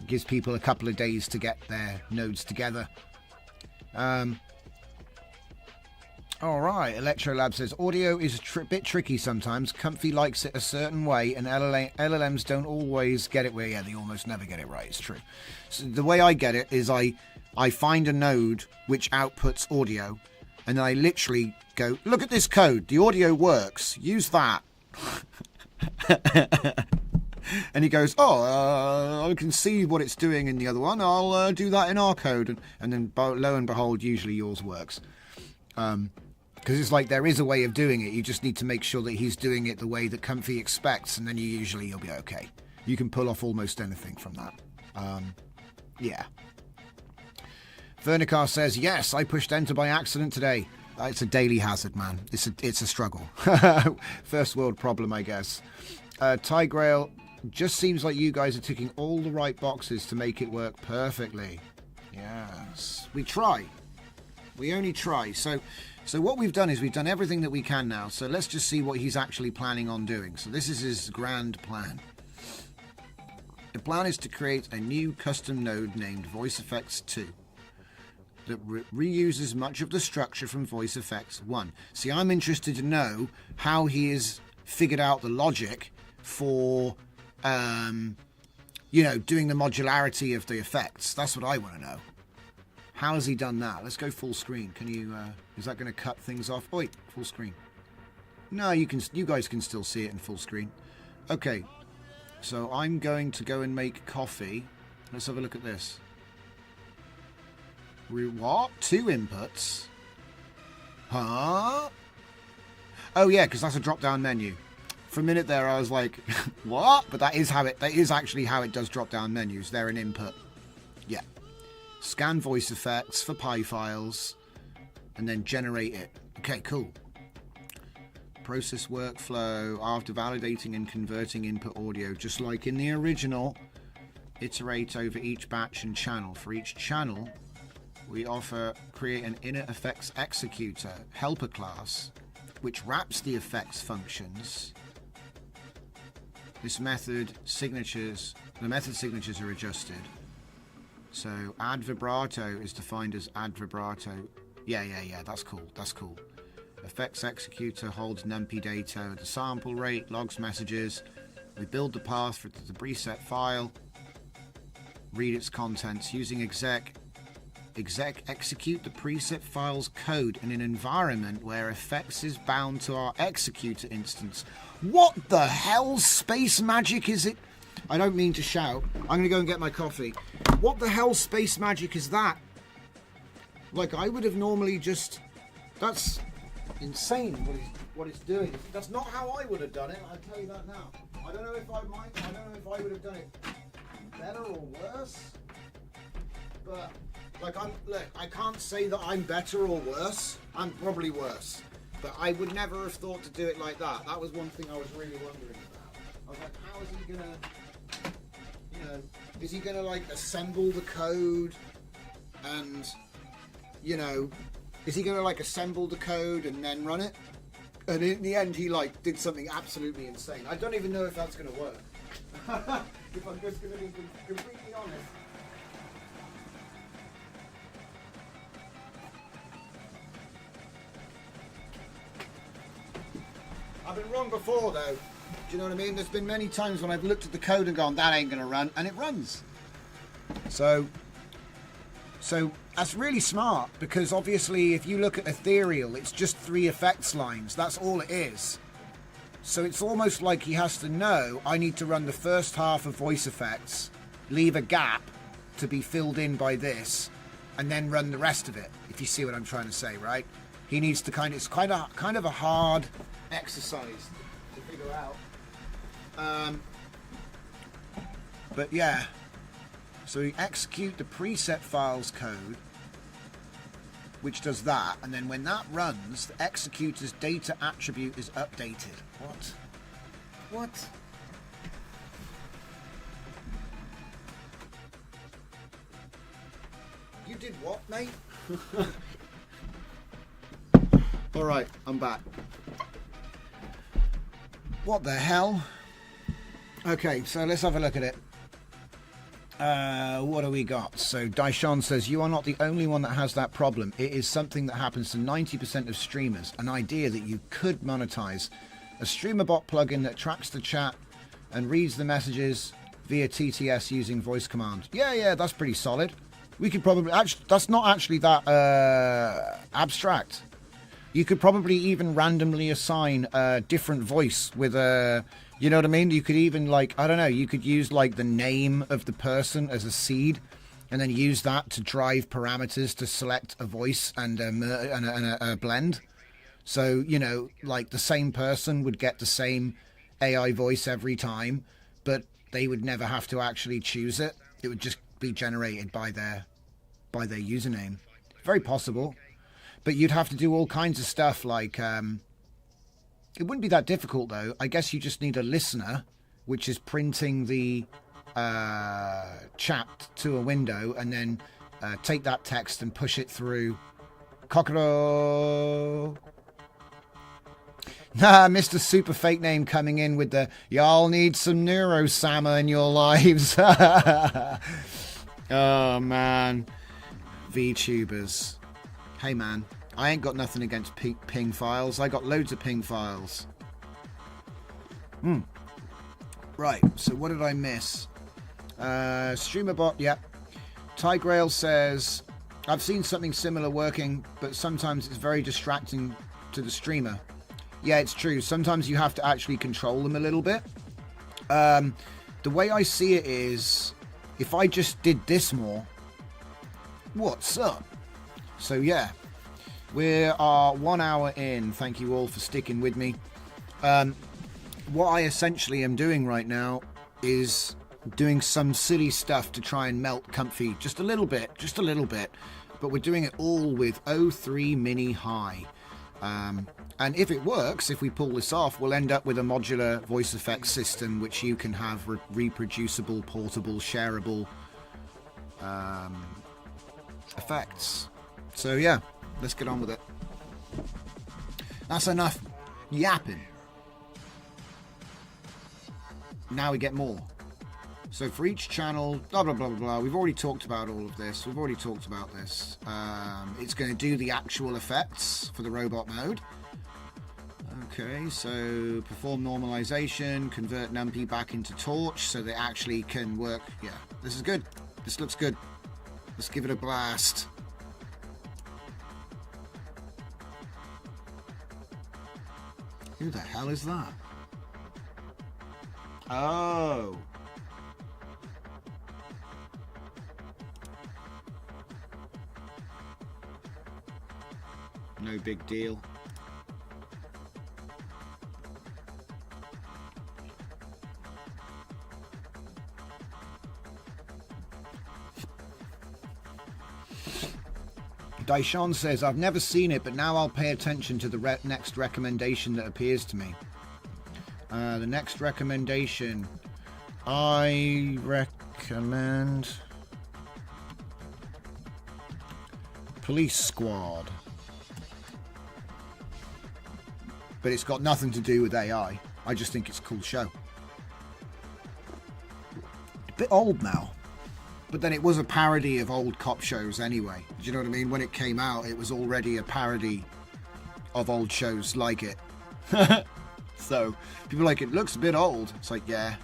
Speaker 1: It gives people a couple of days to get their nodes together. All right, Electrolab says, audio is a bit tricky sometimes. Comfy likes it a certain way, and LLMs don't always get it. Well, yeah, they almost never get it right. It's true. So the way I get it is I find a node which outputs audio, and then I literally go, look at this code. The audio works. Use that. And he goes, I can see what it's doing in the other one. I'll do that in our code. And then lo and behold, usually yours works. Because it's like there is a way of doing it. You just need to make sure that he's doing it the way that Comfy expects, and then you'll be okay. You can pull off almost anything from that. Yeah. Vernicar says, yes, I pushed enter by accident today. It's a daily hazard, man. It's a struggle. First world problem, I guess. Tigrail, just seems like you guys are ticking all the right boxes to make it work perfectly. Yes. We try. We only try. So what we've done is we've done everything that we can now. So let's just see what he's actually planning on doing. So this is his grand plan. The plan is to create a new custom node named Voice Effects 2 that reuses much of the structure from Voice Effects 1. See, I'm interested to know how he has figured out the logic for, doing the modularity of the effects. That's what I want to know. How has he done that? Let's go full screen. Can you, is that going to cut things off? Oh, wait, full screen. No, you guys can still see it in full screen. Okay, so I'm going to go and make coffee. Let's have a look at this. What? 2 inputs? Huh? Oh yeah, because that's a drop-down menu. For a minute there, I was like, what? But that is actually how it does drop-down menus. They're an input. Yeah. Scan voice effects for PI files, and then generate it. Okay, cool. Process workflow after validating and converting input audio, just like in the original. Iterate over each batch and channel. For each channel, we create an inner effects executor helper class, which wraps the effects functions. This method signatures The method signatures are adjusted. So add vibrato is defined as add vibrato. Yeah, that's cool. That's cool. Effects executor holds numpy data, the sample rate, logs messages. We build the path for the preset file. Read its contents using exec execute the preset file's code in an environment where effects is bound to our executor instance. What the hell space magic is it? I don't mean to shout. I'm going to go and get my coffee. What the hell space magic is that? Like, I would have normally just... That's insane what it's doing. That's not how I would have done it, I'll tell you that now. I don't know if I would have done it better or worse. But, like, I can't say that I'm better or worse. I'm probably worse. But I would never have thought to do it like that. That was one thing I was really wondering about. I was like, how is he gonna... is he gonna like assemble the code and, is he gonna like assemble the code and then run it? And in the end, he like did something absolutely insane. I don't even know if that's gonna work. If I'm just gonna be completely honest. I've been wrong before though. Do you know what I mean? There's been many times when I've looked at the code and gone, that ain't going to run, and it runs. So that's really smart, because obviously if you look at Ethereal, it's just 3 effects lines. That's all it is. So it's almost like he has to know, I need to run the first half of voice effects, leave a gap to be filled in by this, and then run the rest of it, if you see what I'm trying to say, right? He needs to it's kind of a hard exercise to figure out. But yeah, so we execute the preset files code, which does that, and then when that runs, the executor's data attribute is updated. What? You did what, mate? Alright, I'm back. What the hell? Okay, so let's have a look at it. What do we got? So Daishan says, you are not the only one that has that problem. It is something that happens to 90% of streamers. An idea that you could monetize. A streamer bot plugin that tracks the chat and reads the messages via TTS using voice command. Yeah, that's pretty solid. We could probably... Actually, that's not actually that abstract. You could probably even randomly assign a different voice with a... You know what I mean? You could even, like, I don't know, you could use, like, the name of the person as a seed and then use that to drive parameters to select a voice and a blend. So, like, the same person would get the same AI voice every time, but they would never have to actually choose it. It would just be generated by their username. Very possible. But you'd have to do all kinds of stuff like... it wouldn't be that difficult, though. I guess you just need a listener, which is printing the chat to a window, and then take that text and push it through. Kokoro! Nah, Mr. Super Fake Name coming in with the, y'all need some neurosama in your lives. Oh, man. VTubers. Hey, man. I ain't got nothing against ping files. I got loads of ping files. Right, so what did I miss? Streamerbot, yep. Tigrail says, I've seen something similar working, but sometimes it's very distracting to the streamer. Yeah, it's true. Sometimes you have to actually control them a little bit. The way I see it is, if I just did this more, what's up? So yeah. We are 1 hour in. Thank you all for sticking with me. What I essentially am doing right now is doing some silly stuff to try and melt Comfy just a little bit. But we're doing it all with O3 Mini High. And if it works, if we pull this off, we'll end up with a modular voice effects system which you can have reproducible, portable, shareable effects. So yeah. Let's get on with it. That's enough yapping. Now we get more. So for each channel, blah, blah, blah, blah, blah. We've already talked about all of this. It's going to do the actual effects for the robot mode. Okay, so perform normalization, convert numpy back into torch so they actually can work. Yeah, this is good. This looks good. Let's give it a blast. Who the hell is that? Oh. No big deal. Daishan says, I've never seen it, but now I'll pay attention to the next recommendation that appears to me. The next recommendation, I recommend Police Squad. But it's got nothing to do with AI. I just think it's a cool show. A bit old now. But then it was a parody of old cop shows anyway. Do you know what I mean? When it came out, it was already a parody of old shows like it. So, people are like, it looks a bit old. It's like, yeah.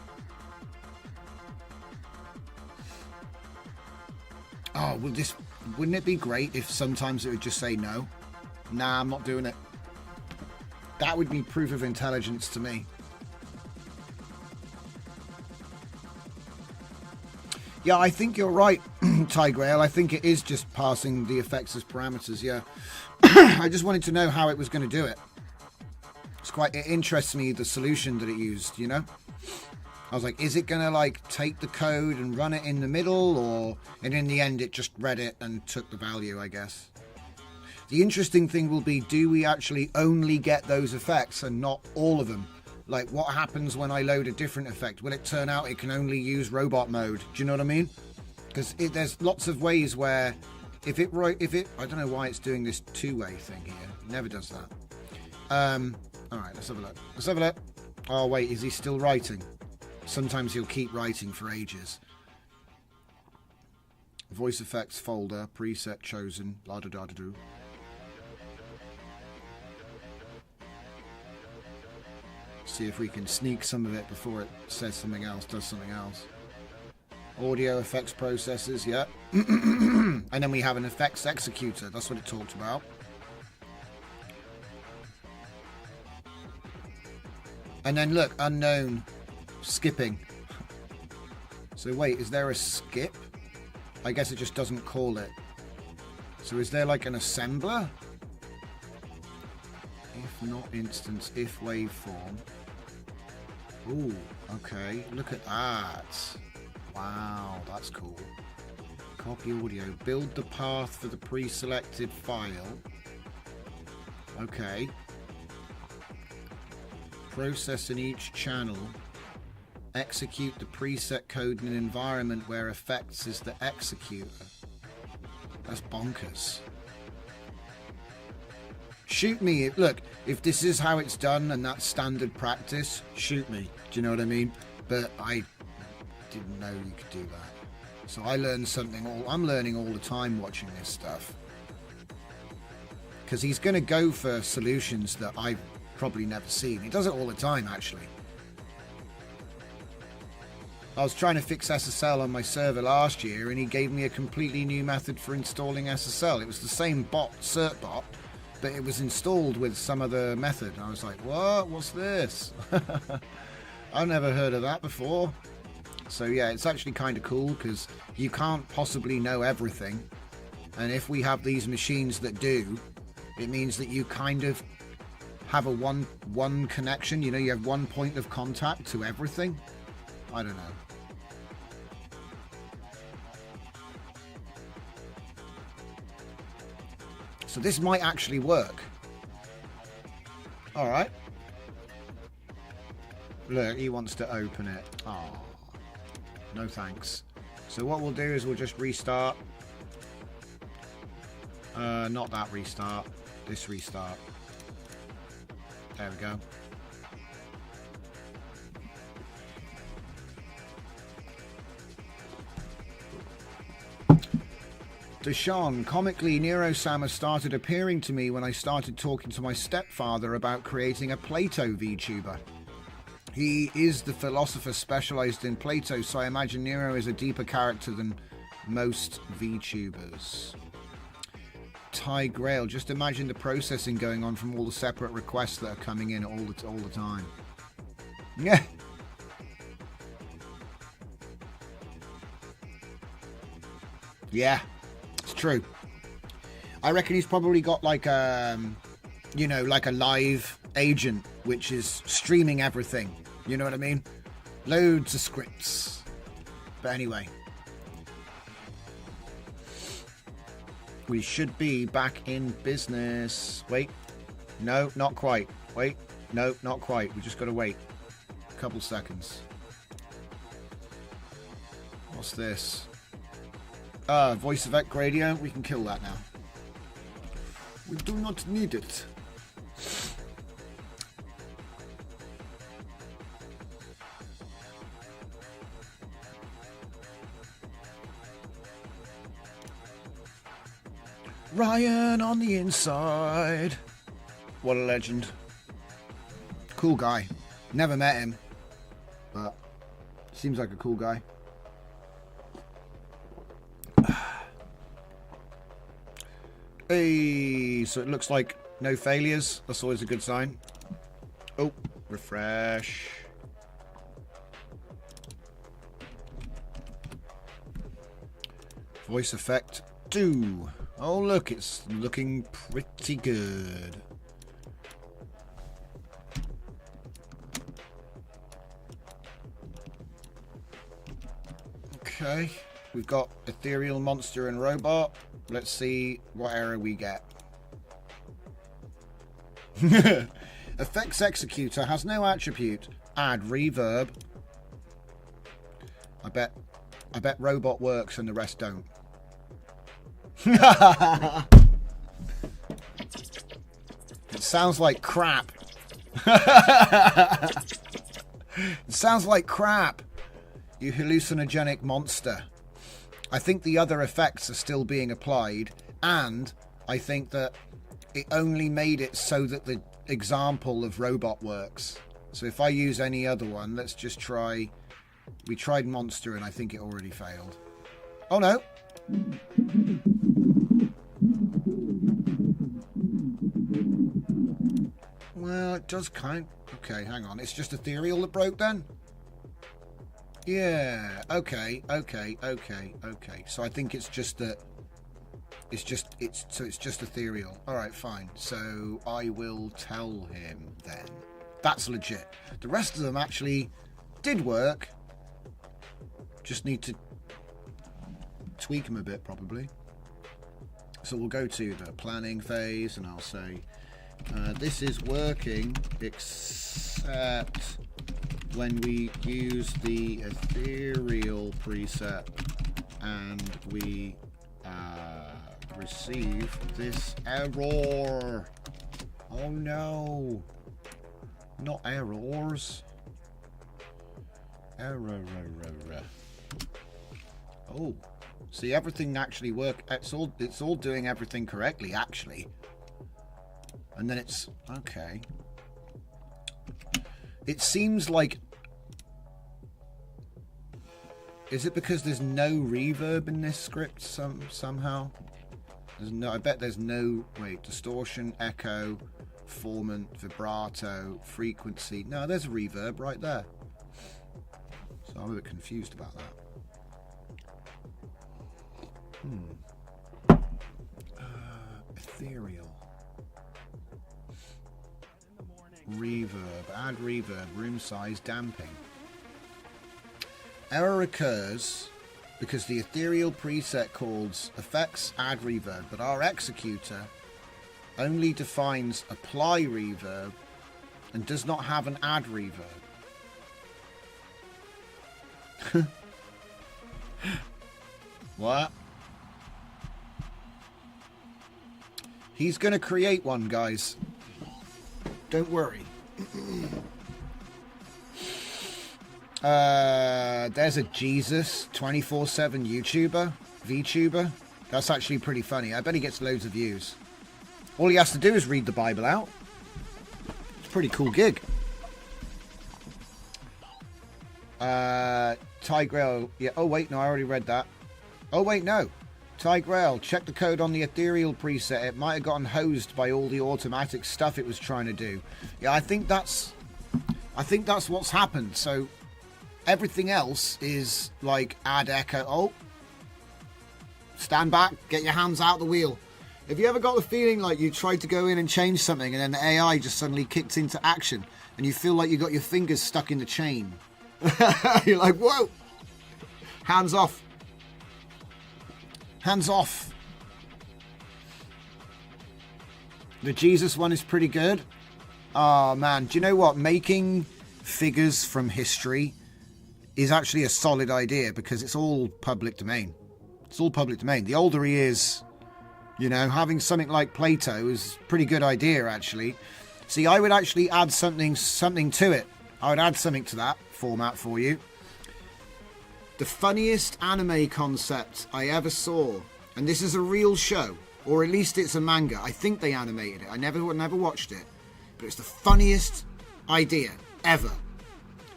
Speaker 1: Oh, well, wouldn't it be great if sometimes it would just say no? Nah, I'm not doing it. That would be proof of intelligence to me. Yeah, I think you're right, Ty Grail. I think it is just passing the effects as parameters, yeah. I just wanted to know how it was going to do it. It interests me, the solution that it used, you know? I was like, is it going to, like, take the code and run it in the middle? Or, and in the end, it just read it and took the value, I guess. The interesting thing will be, do we actually only get those effects and not all of them? Like, what happens when I load a different effect? Will it turn out it can only use robot mode? Do you know what I mean? Because there's lots of ways where if it I don't know why it's doing this two-way thing here. It never does that. All right, let's have a look. Oh wait, is he still writing? Sometimes he'll keep writing for ages. Voice effects folder, preset chosen, la da da da do. See if we can sneak some of it before it says something else, does something else. Audio effects processors, yeah. And then we have an effects executor. That's what it talked about. And then look, unknown, skipping. So wait, is there a skip? I guess it just doesn't call it. So is there like an assembler? If not instance, if waveform. Ooh, okay. Look at that. Wow, that's cool. Copy audio. Build the path for the pre-selected file. Okay. Process in each channel. Execute the preset code in an environment where effects is the executor. That's bonkers. Shoot me. Look, if this is how it's done and that's standard practice, shoot me. Do you know what I mean? But I didn't know you could do that. So I learned something. I'm learning all the time watching this stuff. Because he's going to go for solutions that I've probably never seen. He does it all the time, actually. I was trying to fix SSL on my server last year and he gave me a completely new method for installing SSL. It was the same bot, certbot, but it was installed with some other method. And I was like, what? What's this? I've never heard of that before. So yeah, it's actually kind of cool because you can't possibly know everything. And if we have these machines that do, it means that you kind of have a one connection. You know, you have one point of contact to everything. I don't know. So this might actually work. All right. Look, he wants to open it. Oh, no thanks. So what we'll do is we'll just restart. Not that restart. This restart. There we go. Deshaun, comically, Nero-sama started appearing to me when I started talking to my stepfather about creating a Plato VTuber. He is the philosopher specialized in Plato, so I imagine Nero is a deeper character than most VTubers. Ty Grail, just imagine the processing going on from all the separate requests that are coming in all the time. Yeah. Yeah, it's true. I reckon he's probably got like you know, like a live agent which is streaming everything. You know what I mean? Loads of scripts. But anyway, we should be back in business. Wait, no, not quite. Wait, no, not quite. We just got to wait a couple seconds. What's this? Voice effect gradient. We can kill that now. We do not need it. Ryan on the inside. What a legend. Cool guy. Never met him, but seems like a cool guy. Hey, so it looks like no failures. That's always a good sign. Oh, refresh. Voice effect 2. Oh, look, it's looking pretty good. Okay, we've got ethereal monster and robot. Let's see what error we get. Effects executor has no attribute. Add reverb. I bet robot works and the rest don't. It sounds like crap. It sounds like crap. You hallucinogenic monster. I think the other effects are still being applied, and I think that it only made it so that the example of robot works. So if I use any other one, let's just try. We tried monster and I think it already failed. Oh no. Well, it does kind. Okay, hang on. It's just ethereal that broke then? Yeah, okay. So I think it's just that it's just ethereal. Alright, fine. So I will tell him then. That's legit. The rest of them actually did work. Just need to tweak them a bit probably. So we'll go to the planning phase and I'll say this is working except when we use the ethereal preset and we receive this error. Oh no, not errors. Error. Oh, see, everything actually work. It's all doing everything correctly actually. And then it's okay. It seems like... Is it because there's no reverb in this script somehow? There's no. I bet there's no... Wait, distortion, echo, formant, vibrato, frequency. No, there's a reverb right there. So I'm a bit confused about that. Ethereal. Reverb, add reverb, room size, damping. Error occurs because the ethereal preset calls effects add reverb, but our executor only defines apply reverb and does not have an add reverb. What? He's going to create one, guys. Don't worry. There's a Jesus 24/7 YouTuber, VTuber. That's actually pretty funny. I bet he gets loads of views. All he has to do is read the Bible out. It's a pretty cool gig. Ty Grail. Yeah. Oh, wait. No, I already read that. Oh, wait. No. Ty Grail. Check the code on the ethereal preset. It might have gotten hosed by all the automatic stuff it was trying to do. Yeah, I think that's what's happened. So everything else is like add echo. Oh. Stand back. Get your hands out the wheel. Have you ever got the feeling like you tried to go in and change something and then the AI just suddenly kicked into action and you feel like you got your fingers stuck in the chain? You're like, whoa! Hands off. Hands off. The Jesus one is pretty good. Oh, man. Do you know what? Making figures from history is actually a solid idea because it's all public domain. It's all public domain. The older he is, you know, having something like Plato is a pretty good idea, actually. See, I would actually add something to it. I would add something to that format for you. The funniest anime concept I ever saw, and this is a real show, or at least it's a manga. I think they animated it. I never watched it, but it's the funniest idea ever.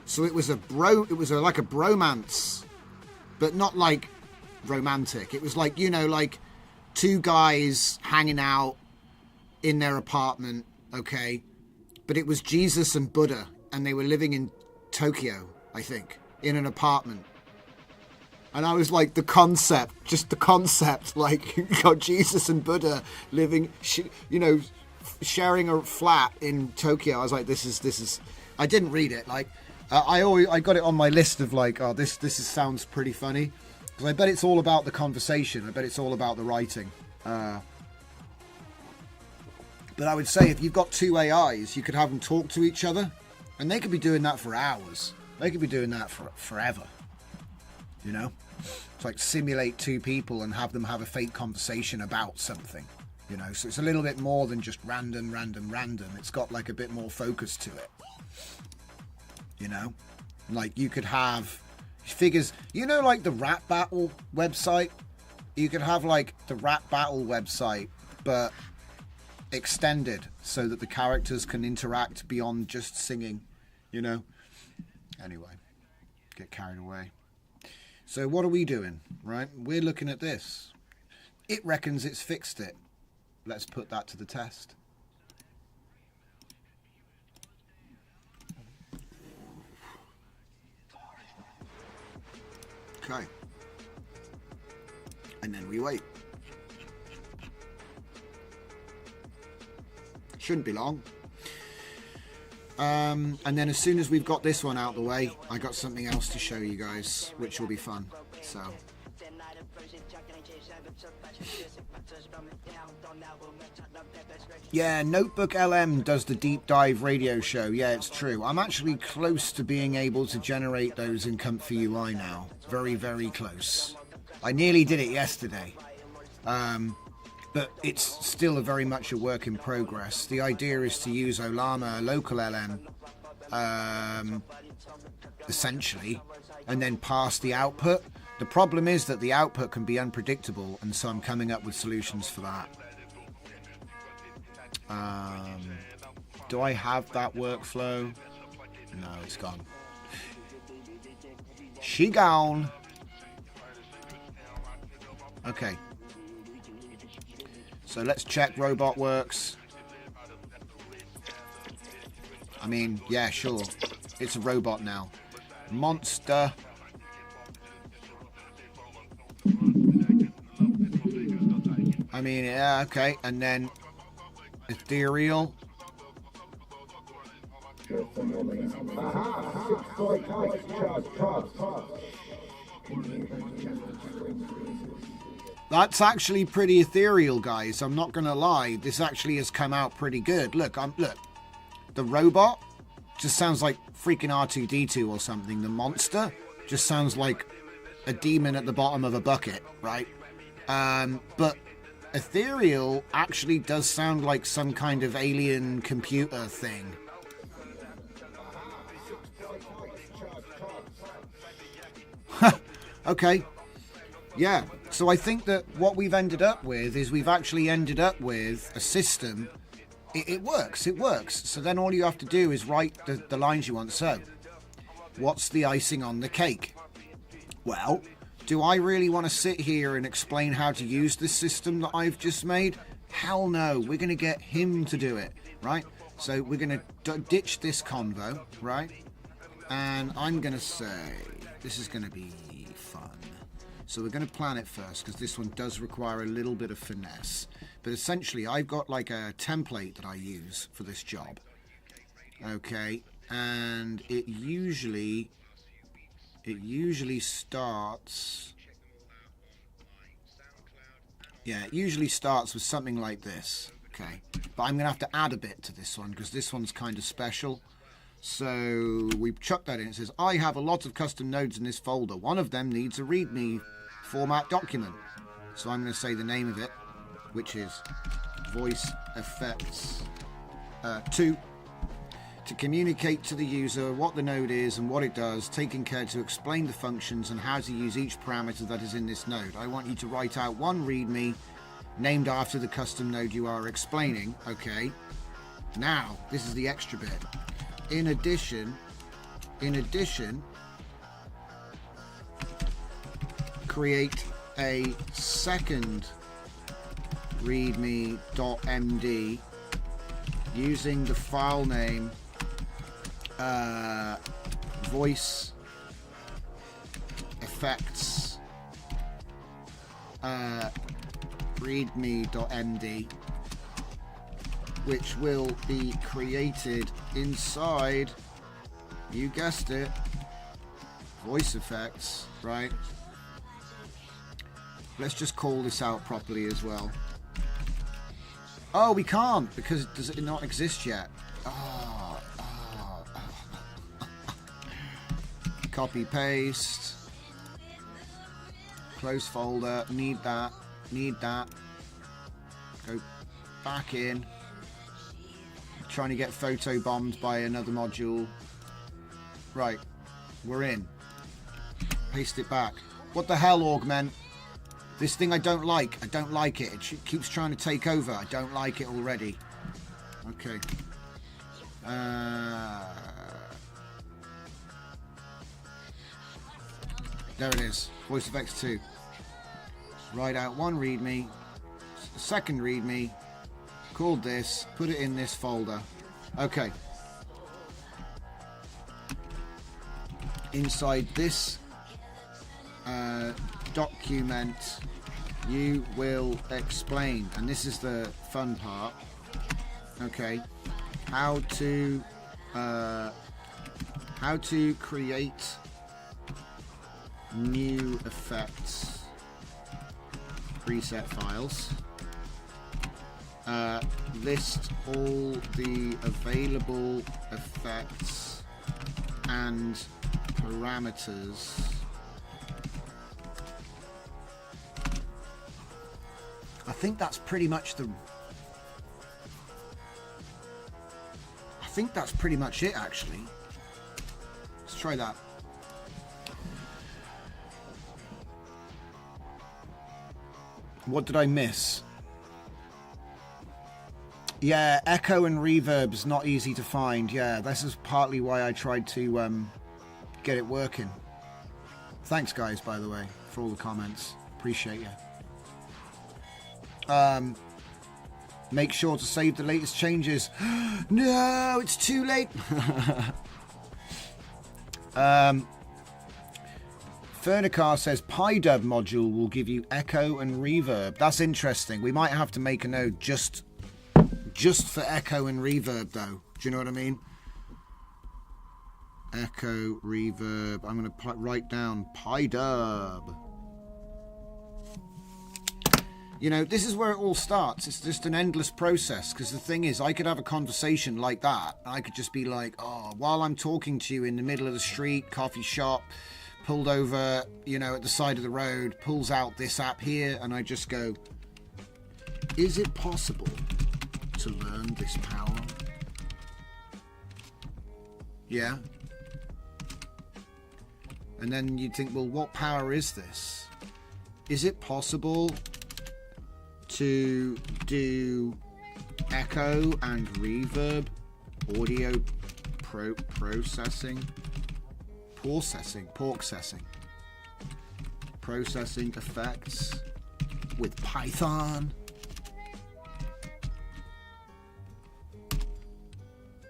Speaker 1: So it was like a bromance, but not like romantic. It was like, you know, like two guys hanging out in their apartment, okay? But it was Jesus and Buddha, and they were living in Tokyo, I think, in an apartment. And I was like, the concept, like, you got Jesus and Buddha living, you know, sharing a flat in Tokyo. I was like, this is. I didn't read it. Like, I got it on my list of like, oh, this sounds pretty funny. Because I bet it's all about the conversation. I bet it's all about the writing. But I would say if you've got two AIs, you could have them talk to each other. And they could be doing that for hours. They could be doing that for forever. You know? It's like simulate two people and have them have a fake conversation about something. You know? So it's a little bit more than just random. It's got like a bit more focus to it. You know? Like you could have figures, you know, like the Rap Battle website. You could have like the Rap Battle website, but extended so that the characters can interact beyond just singing, you know. Anyway, get carried away. So what are we doing, right? We're looking at this. It reckons it's fixed it. Let's put that to the test. Okay. And then we wait. Shouldn't be long. And then as soon as we've got this one out the way, I got something else to show you guys, which will be fun. So. Yeah, Notebook LM does the deep dive radio show. Yeah, it's true. I'm actually close to being able to generate those in Comfy UI now. Very, very close. I nearly did it yesterday. But it's still very much a work in progress. The idea is to use Olama, local LM, essentially, and then pass the output. The problem is that the output can be unpredictable, and so I'm coming up with solutions for that. Do I have that workflow? No, it's gone. She gone. Okay. So let's check robot works. I mean, yeah, sure. It's a robot now. Monster. I mean, yeah, okay. And then ethereal. That's actually pretty ethereal, guys. I'm not gonna lie. This actually has come out pretty good. Look, look. The robot just sounds like freaking R2-D2 or something. The monster just sounds like a demon at the bottom of a bucket, right? But ethereal actually does sound like some kind of alien computer thing. Okay. Yeah, so I think that what we've ended up with is we've actually ended up with a system. It works, it works. So then all you have to do is write the lines you want. So, what's the icing on the cake? Well, do I really want to sit here and explain how to use this system that I've just made? Hell no, we're going to get him to do it, right? So we're going to ditch this convo, right? And I'm going to say, this is going to be fun. So we're going to plan it first, because this one does require a little bit of finesse. But essentially, I've got like a template that I use for this job. Okay, and it usually starts... Yeah, it usually starts with something like this. Okay, but I'm going to have to add a bit to this one, because this one's kind of special. So we've chucked that in. It says, I have a lot of custom nodes in this folder. One of them needs a README format document. So I'm going to say the name of it, which is Voice Effects 2. To communicate to the user what the node is and what it does, taking care to explain the functions and how to use each parameter that is in this node. I want you to write out one README named after the custom node you are explaining. Okay. Now, this is the extra bit. In addition, create a second readme.md using the file name voice effects readme.md, which will be created inside, you guessed it, voice effects, right? Let's just call this out properly as well. Oh, we can't, because does it not exist yet? Oh. Copy paste, close folder, need that, go back in, trying to get photo bombed by another module. Right, we're in, paste it back. What the hell, augment? This thing I don't like it. It keeps trying to take over. I don't like it already. Okay. There it is. Voice Effects 2. Write out one README, second README, called this, put it in this folder. Okay. Inside this document, you will explain, and this is the fun part, okay, how to create new effects preset files, list all the available effects and parameters I think that's pretty much it, actually. Let's try that. What did I miss? Yeah, echo and reverb is not easy to find. Yeah, this is partly why I tried to get it working. Thanks, guys, by the way, for all the comments. Appreciate you. Make sure to save the latest changes. No, it's too late. Fernicar says PyDub module will give you echo and reverb. That's interesting. We might have to make a node just for echo and reverb, though. Do you know what I mean? Echo, reverb. I'm going to write down PyDub. You know, this is where it all starts. It's just an endless process, because the thing is, I could have a conversation like that. I could just be like, oh, while I'm talking to you in the middle of the street, coffee shop, pulled over, you know, at the side of the road, pulls out this app here, and I just go, is it possible to learn this power? Yeah. And then you'd think, well, what power is this? Is it possible to do echo and reverb audio processing effects with Python?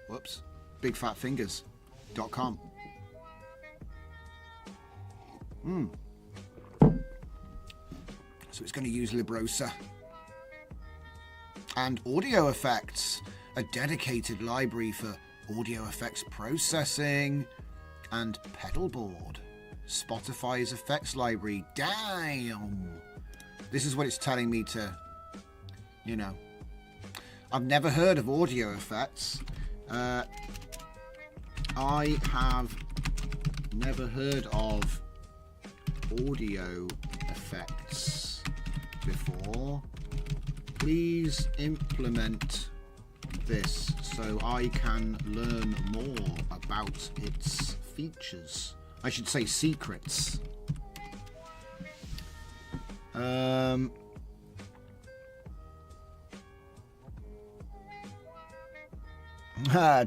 Speaker 1: Whoops. Bigfatfingers.com. So it's going to use Librosa. And audio effects, a dedicated library for audio effects processing, and pedalboard, Spotify's effects library. Damn! This is what it's telling me to, you know. I've never heard of audio effects. I have never heard of audio effects before. Please implement this so I can learn more about its features. I should say secrets.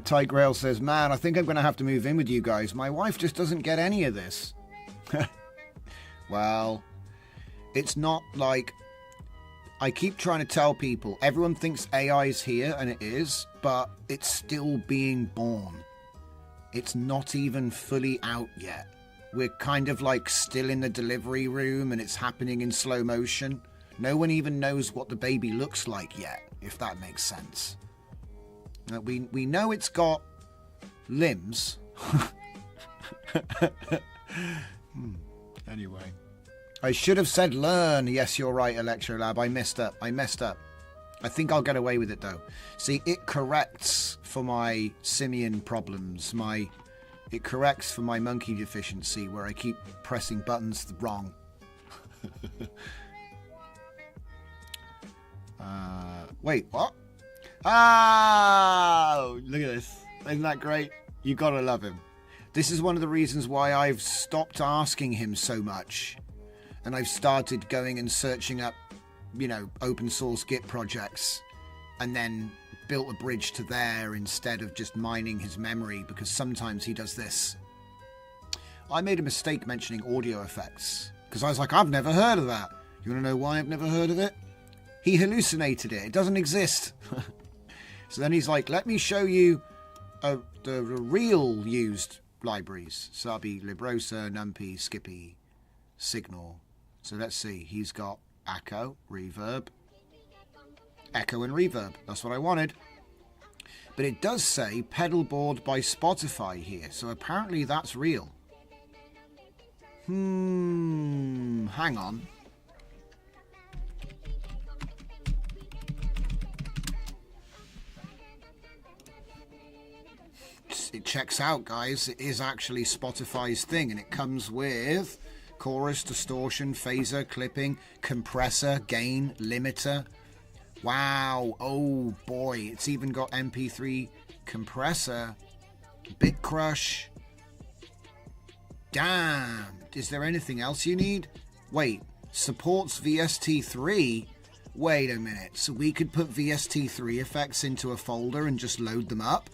Speaker 1: Ty Grail says, man, I think I'm going to have to move in with you guys. My wife just doesn't get any of this. Well, it's not like... I keep trying to tell people, everyone thinks AI is here, and it is, but it's still being born. It's not even fully out yet. We're kind of like still in the delivery room, and it's happening in slow motion. No one even knows what the baby looks like yet, if that makes sense. We know it's got limbs. Anyway. I should have said learn. Yes, you're right, Electrolab. I messed up. I think I'll get away with it, though. See, it corrects for my simian problems. It corrects for my monkey deficiency, where I keep pressing buttons wrong. Wait, what? Oh, look at this. Isn't that great? You gotta love him. This is one of the reasons why I've stopped asking him so much. And I've started going and searching up, open source Git projects, and then built a bridge to there instead of just mining his memory, because sometimes he does this. I made a mistake mentioning audio effects, because I was like, I've never heard of that. You want to know why I've never heard of it? He hallucinated it. It doesn't exist. So then he's like, let me show you the real used libraries. Sabi, Librosa, NumPy, Skippy, Signal. So let's see. He's got echo, reverb. Echo and reverb. That's what I wanted. But it does say pedalboard by Spotify here. So apparently that's real. Hang on. It checks out, guys. It is actually Spotify's thing, and it comes with chorus, distortion, phaser, clipping, compressor, gain, limiter. Wow. Oh boy, it's even got MP3 compressor, bit crush. Damn. Is there anything else you need? Wait, supports VST3? Wait a minute. So we could put VST3 effects into a folder and just load them up?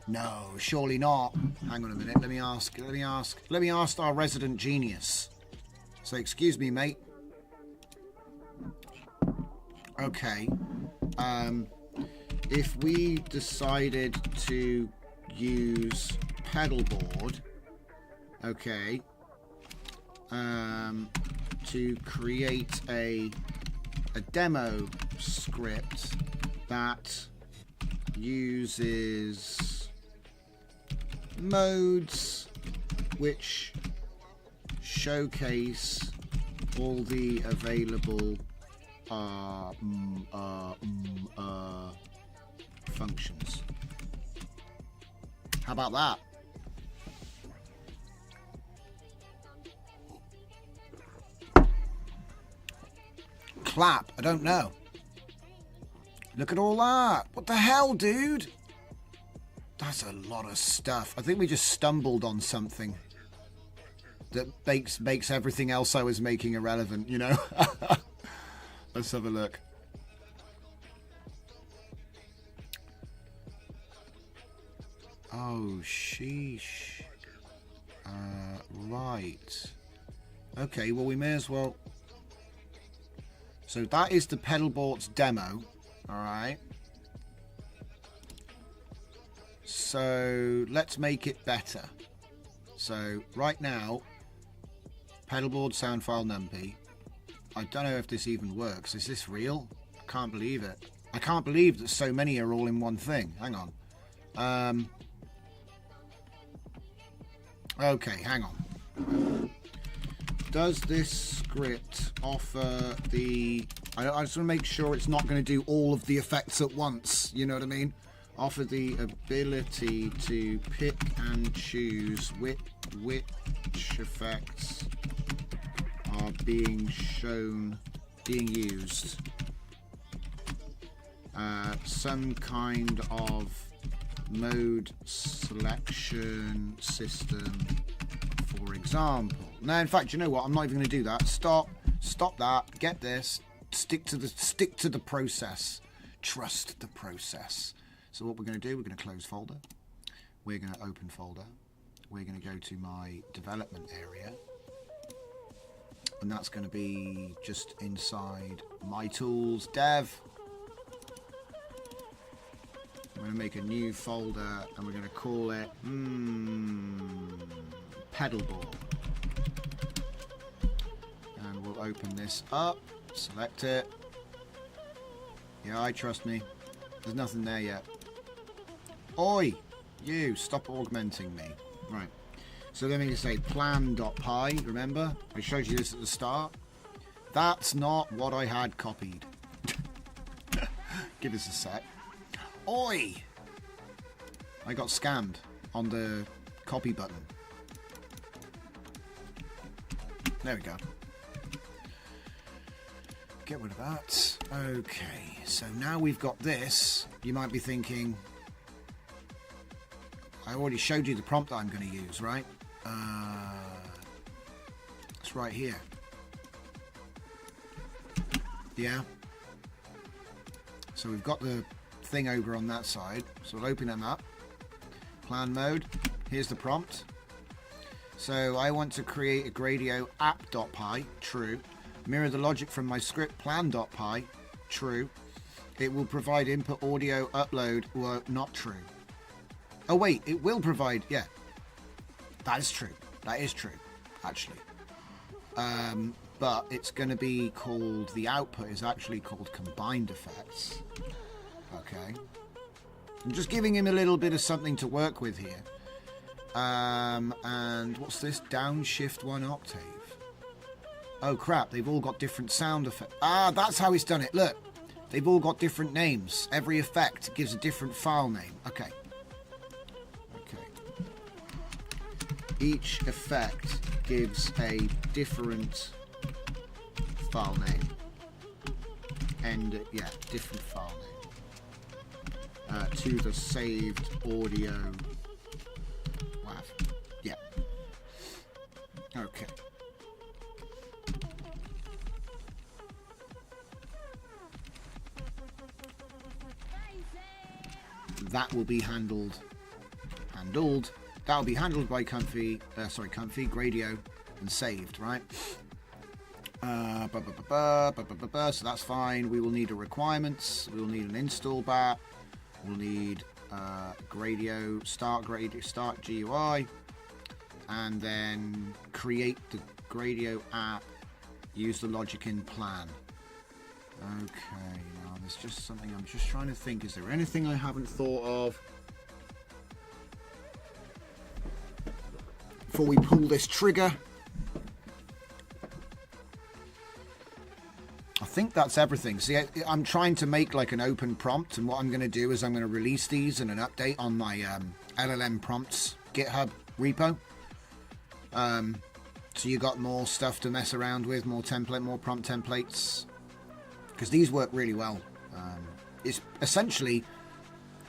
Speaker 1: No, surely not. Hang on a minute. Let me ask our resident genius. So, excuse me, mate. Okay. If we decided to use pedalboard, okay, to create a demo script that uses modes which showcase all the available functions. How about that? Clap, I don't know. Look at all that. What the hell, dude? That's a lot of stuff. I think we just stumbled on something. that makes everything else I was making irrelevant, you know? Let's have a look. Oh, sheesh. Right. Okay, well, we may as well... So that is the Pedalboard's demo. Alright. So let's make it better. So right now, Pedalboard sound file numpy. I don't know if this even works. Is this real? I can't believe it. I can't believe that so many are all in one thing. Hang on. Okay, hang on. Does this script offer the... I just want to make sure it's not going to do all of the effects at once. You know what I mean? Offer the ability to pick and choose which effects are being used. Some kind of mode selection system, for example. Now, in fact, you know what? I'm not even going to do that. Stop that. Get this. Stick to the process. Trust the process. So what we're going to do, we're going to close folder. We're going to open folder. We're going to go to my development area. And that's going to be just inside my tools, dev. I'm going to make a new folder and we're going to call it Pedalboard. And we'll open this up, select it. Yeah, trust me. There's nothing there yet. Oi! You, stop augmenting me. Right. So then we can say plan.py, remember? I showed you this at the start. That's not what I had copied. Give us a sec. Oi! I got scammed on the copy button. There we go. Get rid of that. Okay, so now we've got this. You might be thinking, I already showed you the prompt that I'm going to use, right? It's right here. Yeah. So we've got the thing over on that side. So we'll open them up. Plan mode. Here's the prompt. So I want to create a Gradio app.py. True. Mirror the logic from my script plan.py. True. It will provide input audio upload. Well, not true. Oh wait, it will provide. Yeah, that is true. That is true, actually. But it's going to be called, the output is actually called combined effects. Okay. I'm just giving him a little bit of something to work with here. And what's this? Downshift 1 octave. Oh crap, they've all got different sound effects. Ah, that's how he's done it. Look, they've all got different names. Every effect gives a different file name. Okay. Okay. Each effect gives a different file name. And, yeah, different file name. To the saved audio. Wow. Yeah. Okay. That will be handled. That will be handled by Comfy, Gradio, and saved, right? So that's fine. We will need a requirements. We will need an install bat. We'll need Gradio, start GUI, and then create the Gradio app. Use the logic in plan. Okay, now there's just something I'm just trying to think. Is there anything I haven't thought of before we pull this trigger? I think that's everything. See, I'm trying to make like an open prompt, and what I'm going to do is I'm going to release these in an update on my LLM prompts GitHub repo. So you got more stuff to mess around with, more prompt templates. Because these work really well. It's essentially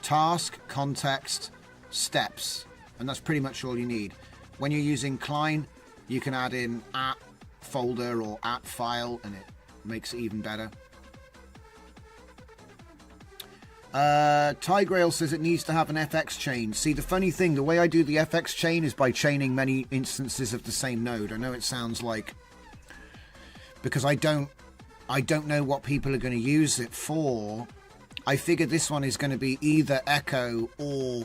Speaker 1: task, context, steps, and that's pretty much all you need. When you're using Klein, You can add in at folder or at file, and it makes it even better. Tigrail says it needs to have an FX chain. See, the funny thing, the way I do the FX chain is by chaining many instances of the same node. I know it sounds like, because I don't know what people are going to use it for. I figure this one is going to be either echo or,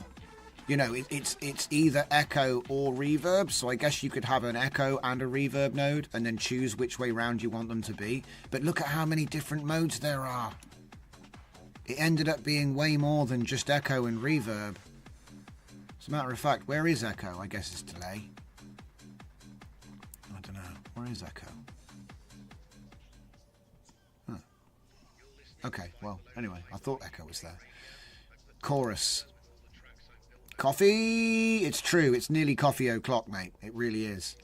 Speaker 1: you know, it's either echo or reverb. So I guess you could have an echo and a reverb node and then choose which way round you want them to be. But look at how many different modes there are. It ended up being way more than just echo and reverb. As a matter of fact, where is echo? I guess it's delay. I don't know. Where is echo? Huh. Okay, well, anyway, I thought echo was there. Chorus. Coffee! It's true. It's nearly coffee o'clock, mate. It really is.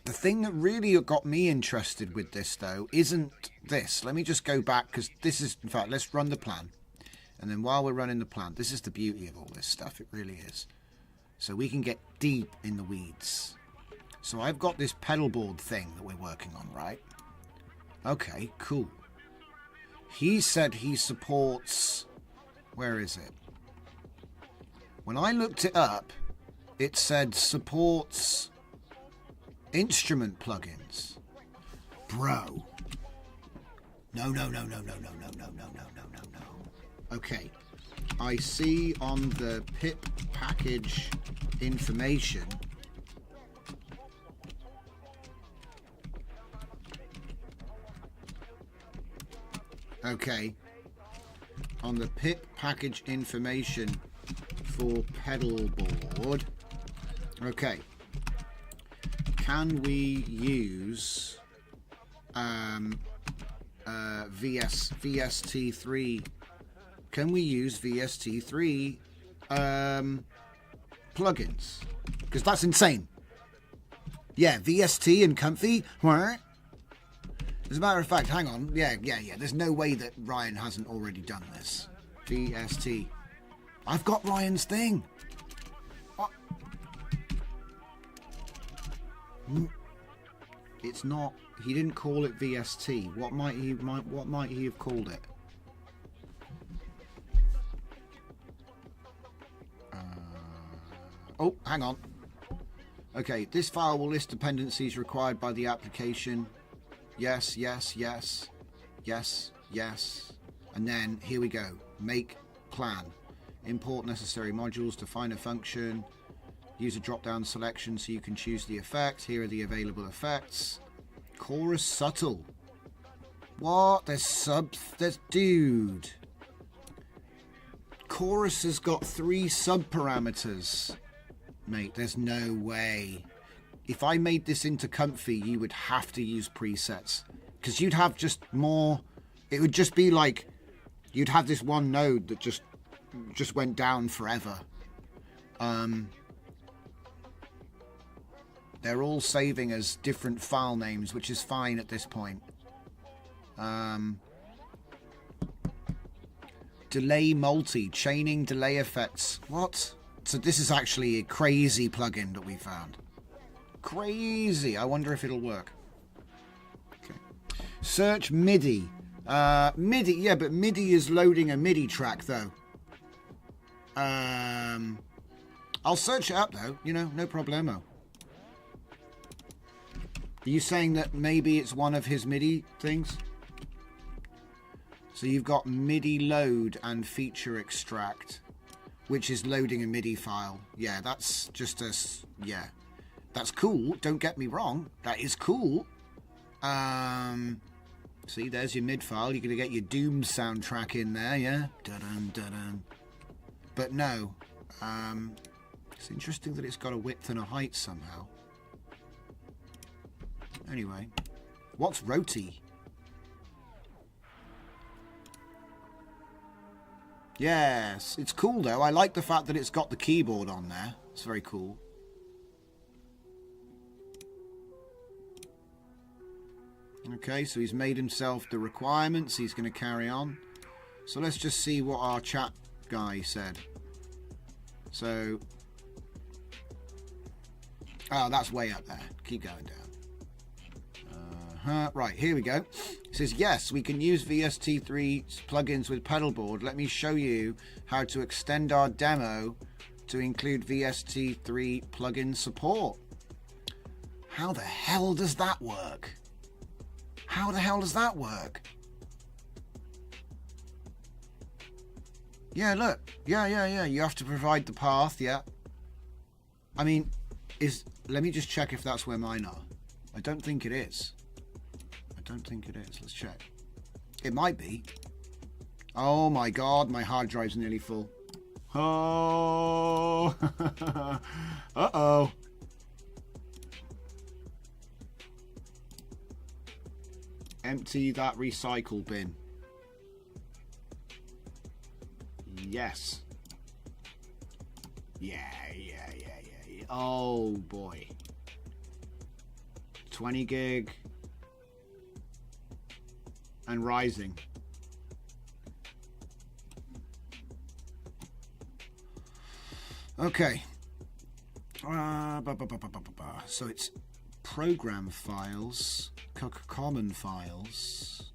Speaker 1: The thing that really got me interested with this, though, isn't this. Let me just go back, because this is, in fact, let's run the plan. And then while we're running the plan, this is the beauty of all this stuff. It really is. So we can get deep in the weeds. So I've got this pedal board thing that we're working on, right? Okay, cool. He said he supports... Where is it? When I looked it up, it said supports... instrument plugins. Bro. No. Okay. I see on the pip package information. Okay. On the pip package information for pedal board. Okay. Can we use VST3? Can we use VST3 plugins? Because that's insane. Yeah, VST and Comfy. What? As a matter of fact, hang on. Yeah. There's no way that Ryan hasn't already done this. VST. I've got Ryan's thing. What? It's not. He didn't call it VST. What might he have called it? Oh, hang on. Okay, this file will list dependencies required by the application. Yes. And then here we go. Make plan. Import necessary modules. Define a function. Use a drop-down selection so you can choose the effect. Here are the available effects. Chorus subtle. What? There's dude. Chorus has got 3 sub-parameters. Mate, there's no way. If I made this into Comfy, you would have to use presets. Because you'd have just more... It would just be like... You'd have this one node that just went down forever. They're all saving as different file names, which is fine at this point. Delay multi, chaining delay effects. What? So this is actually a crazy plugin that we found. Crazy. I wonder if it'll work. Okay. Search MIDI. MIDI, yeah, but MIDI is loading a MIDI track, though. I'll search it up, though. You know, no problemo. Are you saying that maybe it's one of his MIDI things? So you've got MIDI load and feature extract, which is loading a MIDI file. Yeah, that's just a... Yeah. That's cool. Don't get me wrong. That is cool. See, there's your mid file. You're going to get your Doom soundtrack in there, yeah? Dun-dun, dun-dun. But no. It's interesting that it's got a width and a height somehow. Anyway. What's Roti? Yes, it's cool though. I like the fact that it's got the keyboard on there. It's very cool. Okay, so he's made himself the requirements. He's going to carry on. So let's just see what our chat guy said. So, Oh, that's way up there. Keep going down. Right, here we go. It says, yes, we can use VST3 plugins with pedalboard. Let me show you how to extend our demo to include VST3 plugin support. How the hell does that work? How the hell does that work? Yeah, look. Yeah. You have to provide the path, yeah. I mean, let me just check if that's where mine are. I don't think it is. Let's check. It might be. Oh my god, my hard drive's nearly full. Oh. Uh-oh. Empty that recycle bin. Yes. Yeah. Oh boy. 20 gig. And rising. Okay. So it's program files, common files,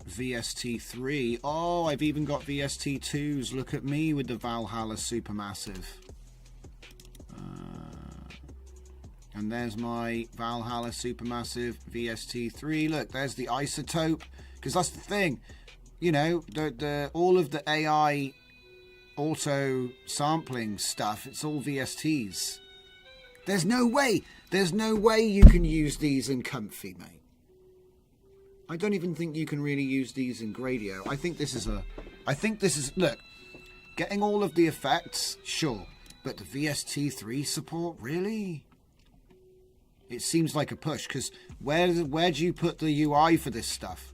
Speaker 1: VST3. Oh, I've even got VST2s. Look at me with the Valhalla Supermassive. And there's my Valhalla Supermassive VST3. Look, there's the isotope. Because that's the thing. You know, all of the AI auto sampling stuff, it's all VSTs. There's no way you can use these in Comfy, mate. I don't even think you can really use these in Gradio. I think this is look, getting all of the effects, sure. But the VST3 support, really? It seems like a push, because where do you put the UI for this stuff?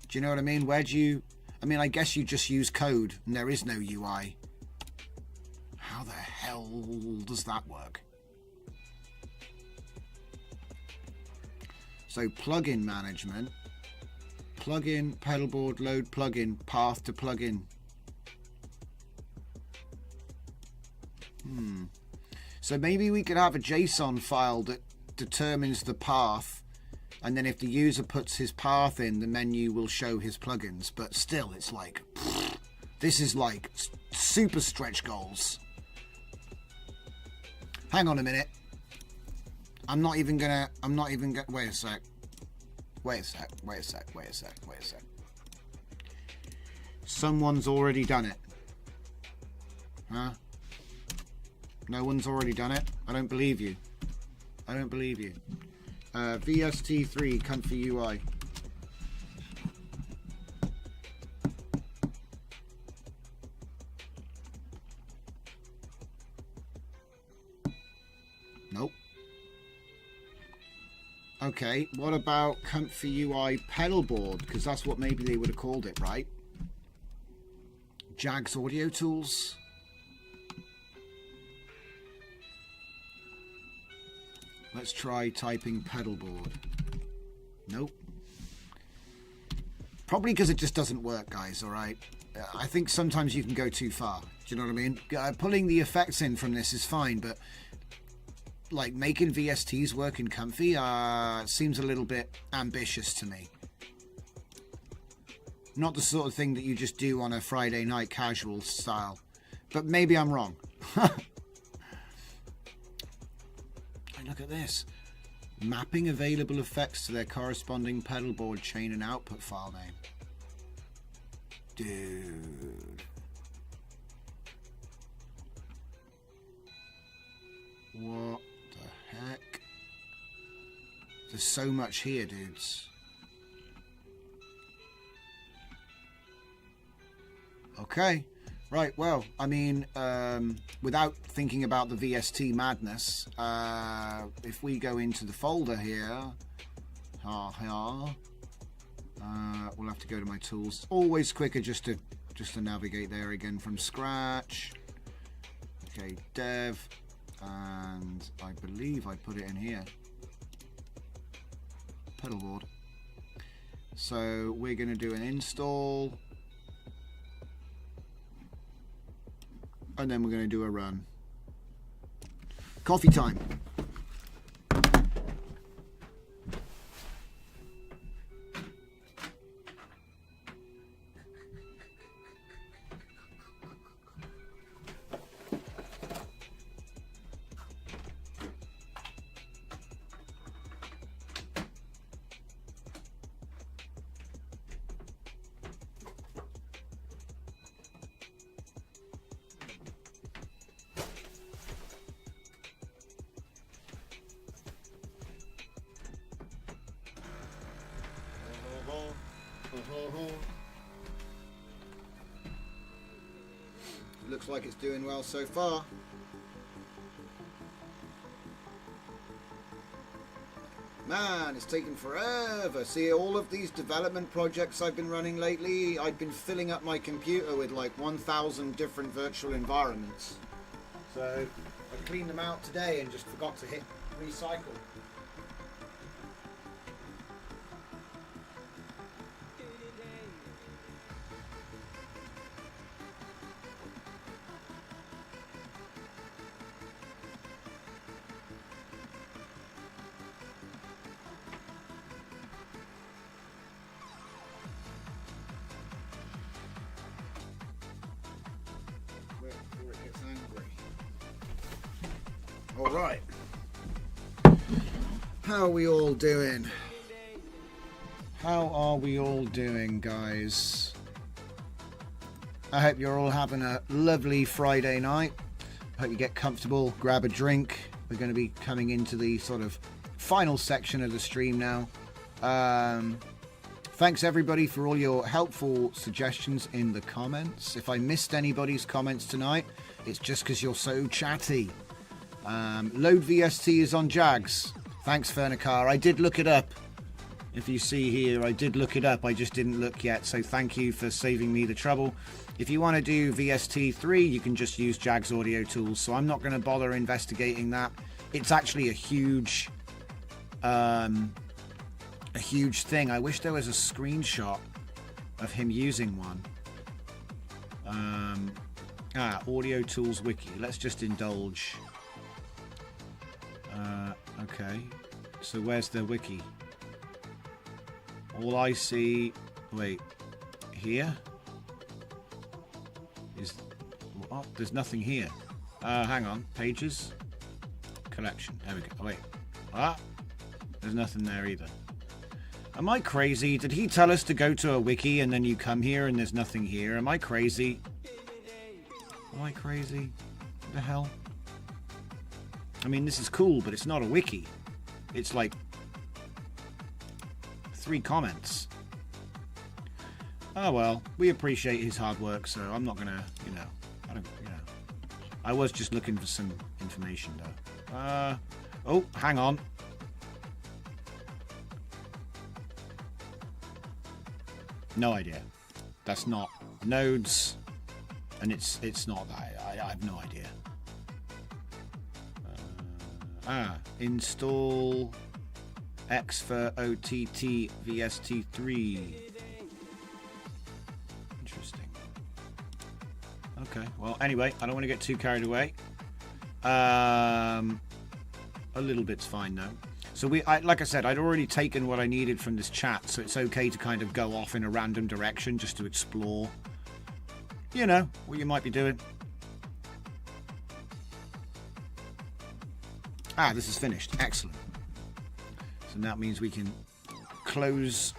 Speaker 1: Do you know what I mean? I guess you just use code and there is no UI. How the hell does that work? So plugin management, plugin, pedalboard, load plugin, path to plugin. So maybe we could have a JSON file that determines the path, and then if the user puts his path in, the menu will show his plugins. But still, it's like, this is like super stretch goals. Hang on a minute. I'm not even gonna, wait a sec. Someone's already done it. Huh? No one's already done it? I don't believe you. VST3 Comfy UI. Nope. Okay, what about Comfy UI pedalboard? Because that's what maybe they would have called it, right? Jags Audio Tools. Let's try typing pedalboard. Nope. Probably because it just doesn't work, guys, alright? I think sometimes you can go too far. Do you know what I mean? Pulling the effects in from this is fine, but like making VSTs work in Comfy seems a little bit ambitious to me. Not the sort of thing that you just do on a Friday night casual style. But maybe I'm wrong. Look at this. Mapping available effects to their corresponding pedalboard chain and output file name. Dude. What the heck? There's so much here, dudes. Okay. Right, well, I mean, without thinking about the VST madness, if we go into the folder here, we'll have to go to my tools. It's always quicker just to navigate there again from scratch. Okay, dev, and I believe I put it in here. Pedalboard. So we're going to do an install. And then we're going to do a run. Coffee time. Looks like it's doing well so far. Man, it's taken forever. See, all of these development projects I've been running lately, I've been filling up my computer with like 1,000 different virtual environments. So I cleaned them out today and just forgot to hit recycle. Before it gets angry. All right. How are we all doing? How are we all doing, guys? I hope you're all having a lovely Friday night. Hope you get comfortable, grab a drink. We're going to be coming into the sort of final section of the stream now. Thanks everybody for all your helpful suggestions in the comments. If I missed anybody's comments tonight, it's just because you're so chatty. Load VST is on Jags. Thanks, Fernicar. I did look it up. If you see here, I did look it up. I just didn't look yet. So thank you for saving me the trouble. If you want to do VST3, you can just use Jags Audio Tools. So I'm not going to bother investigating that. It's actually a huge thing. I wish there was a screenshot of him using one. Audio Tools Wiki. Let's just indulge. Okay. So where's the wiki? All I see... Wait. Here? Is... What? There's nothing here. Hang on. Pages? Collection. There we go. Oh, wait. There's nothing there either. Am I crazy? Did he tell us to go to a wiki and then you come here and there's nothing here? Am I crazy? Am I crazy? What the hell? I mean, this is cool, but it's not a wiki. It's like 3 comments. Oh well, we appreciate his hard work, so I'm not gonna, I was just looking for some information though. Oh, hang on. No idea. That's not nodes, and it's not that. I have no idea. Install X for OTT VST3. Interesting. Okay. Well, anyway, I don't want to get too carried away. A little bit's fine though. So like I said, I'd already taken what I needed from this chat, so it's okay to kind of go off in a random direction just to explore, what you might be doing. This is finished. Excellent. So that means we can close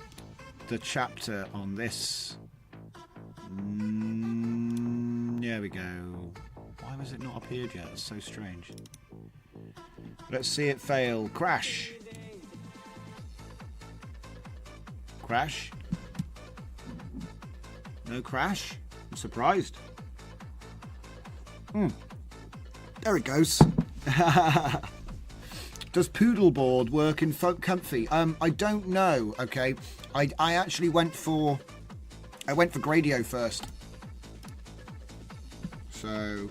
Speaker 1: the chapter on this. There we go. Why was it not appeared yet? It's so strange. Let's see it fail. Crash. Crash. No crash. I'm surprised. There it goes. Does Poodleboard work in Comfy? I don't know. Okay. I actually went for Gradio first. So...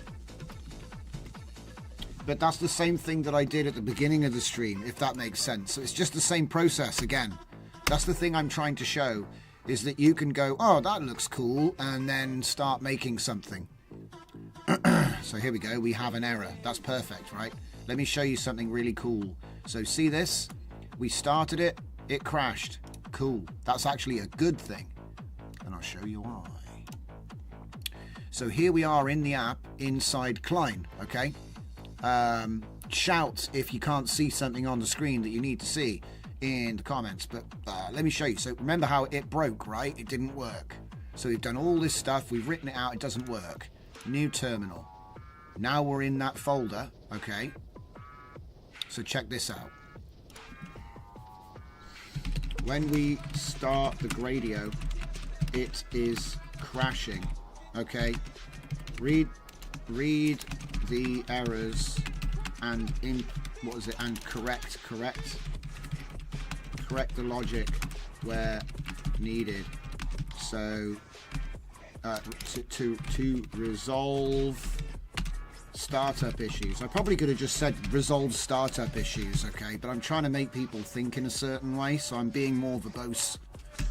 Speaker 1: But that's the same thing that I did at the beginning of the stream, if that makes sense. So it's just the same process again. That's the thing I'm trying to show, is that you can go, oh, that looks cool, and then start making something. So here we go. We have an error. That's perfect, right? Let me show you something really cool. So see this? We started it. It crashed. Cool. That's actually a good thing. And I'll show you why. So here we are in the app inside Klein, okay? Shout if you can't see something on the screen that you need to see in the comments, but let me show you. So remember how it broke, right? It didn't work. So we've done all this stuff, we've written it out, it doesn't work. New terminal. Now we're in that folder, okay? So check this out. When we start the Gradio it is crashing. Okay, read the errors and and correct the logic where needed. So to resolve startup issues. I probably could have just said resolve startup issues, okay, but I'm trying to make people think in a certain way, so I'm being more verbose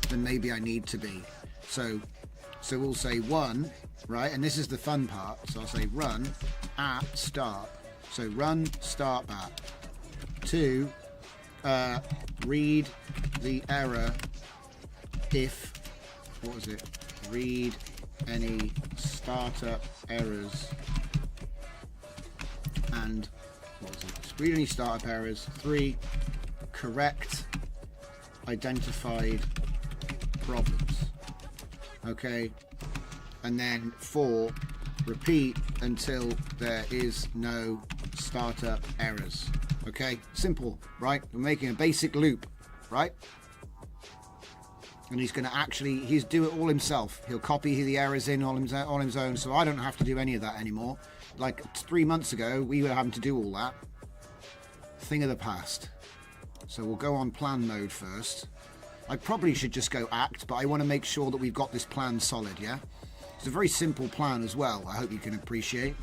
Speaker 1: than maybe I need to be. So we'll say 1, right, and this is the fun part. So I'll say run at start. So run start bat. 2, read the error if, what was it? Read any startup errors and, what was it? Read any startup errors. 3, correct identified problems. Okay, and then 4, repeat until there is no startup errors. Okay, simple, right? We're making a basic loop, right? And he's going to he's do it all himself. He'll copy the errors in on his own, so I don't have to do any of that anymore. Like 3 months ago, we were having to do all that. Thing of the past. So we'll go on plan mode first. I probably should just go act, but I want to make sure that we've got this plan solid, yeah? It's a very simple plan as well, I hope you can appreciate.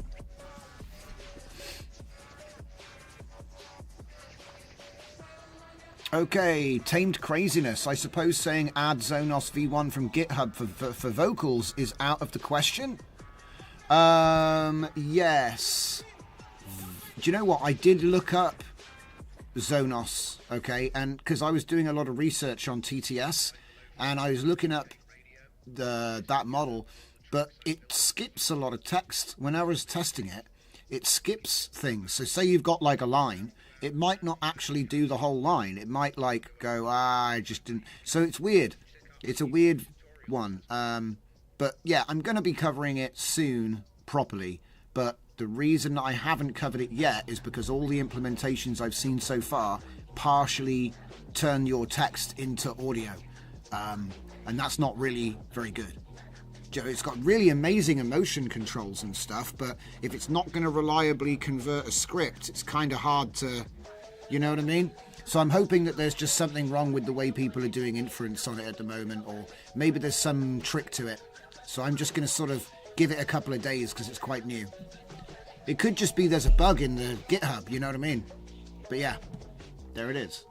Speaker 1: Okay, Tamed Craziness. I suppose saying add Zonos V1 from GitHub for vocals is out of the question? Yes. Do you know what? I did look up Zonos, okay, and because I was doing a lot of research on TTS, and I was looking up that model, but it skips a lot of text. When I was testing it, it skips things. So say you've got like a line, it might not actually do the whole line. It might like go, I just didn't. So it's weird. It's a weird one. But yeah, I'm going to be covering it soon properly. But the reason I haven't covered it yet is because all the implementations I've seen so far partially turn your text into audio. And that's not really very good. It's got really amazing emotion controls and stuff, but if it's not going to reliably convert a script, it's kind of hard to, you know what I mean? So I'm hoping that there's just something wrong with the way people are doing inference on it at the moment, or maybe there's some trick to it. So I'm just going to sort of give it a couple of days because it's quite new. It could just be there's a bug in the GitHub, you know what I mean? But yeah, there it is.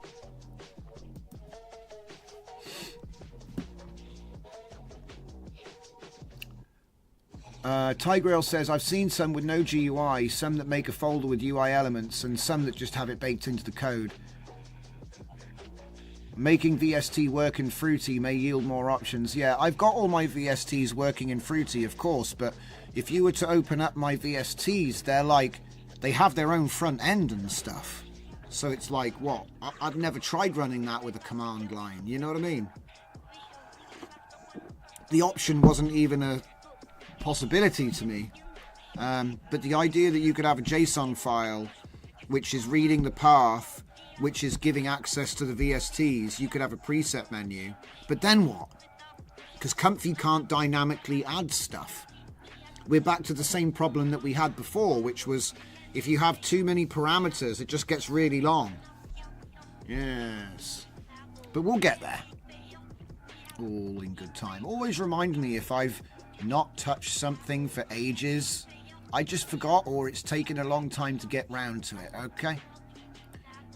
Speaker 1: Tigrail says, I've seen some with no GUI, some that make a folder with UI elements, and some that just have it baked into the code. Making VST work in Fruity may yield more options. Yeah, I've got all my VSTs working in Fruity, of course, but if you were to open up my VSTs, they're like, they have their own front end and stuff. So it's like, what? I've never tried running that with a command line, you know what I mean? The option wasn't even a possibility to me, but the idea that you could have a JSON file which is reading the path, which is giving access to the VSTs, you could have a preset menu, but then what? Because Comfy can't dynamically add stuff. We're back to the same problem that we had before, which was if you have too many parameters, it just gets really long. Yes, but we'll get there, all in good time. Always remind me if I've not touched something for ages, I just forgot, or it's taken a long time to get round to it. Okay.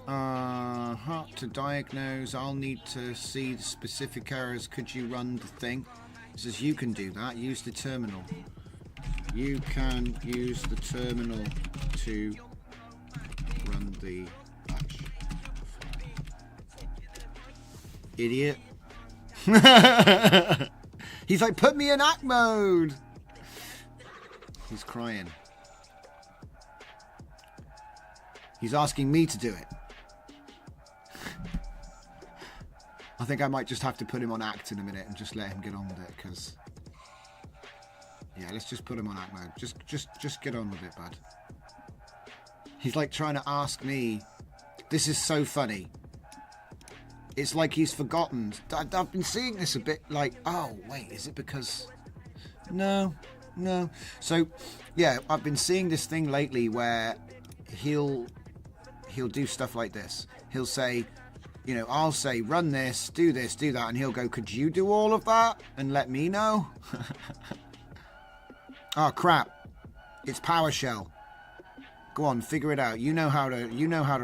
Speaker 1: To diagnose, I'll need to see the specific errors. Could you run the thing? It says you can do that. Use the terminal. You can use the terminal to run the batch. Idiot. He's like, put me in act mode. He's crying. He's asking me to do it. I think I might just have to put him on act in a minute and just let him get on with it, because yeah, let's just put him on act mode. Just get on with it, bud. He's like trying to ask me. This is so funny. It's like he's forgotten. I've been seeing this a bit like, oh, wait, is it because... No. So, yeah, I've been seeing this thing lately where he'll do stuff like this. He'll say, you know, I'll say, run this, do that, and he'll go, could you do all of that and let me know? Oh, crap. It's PowerShell. Go on, figure it out. You know how to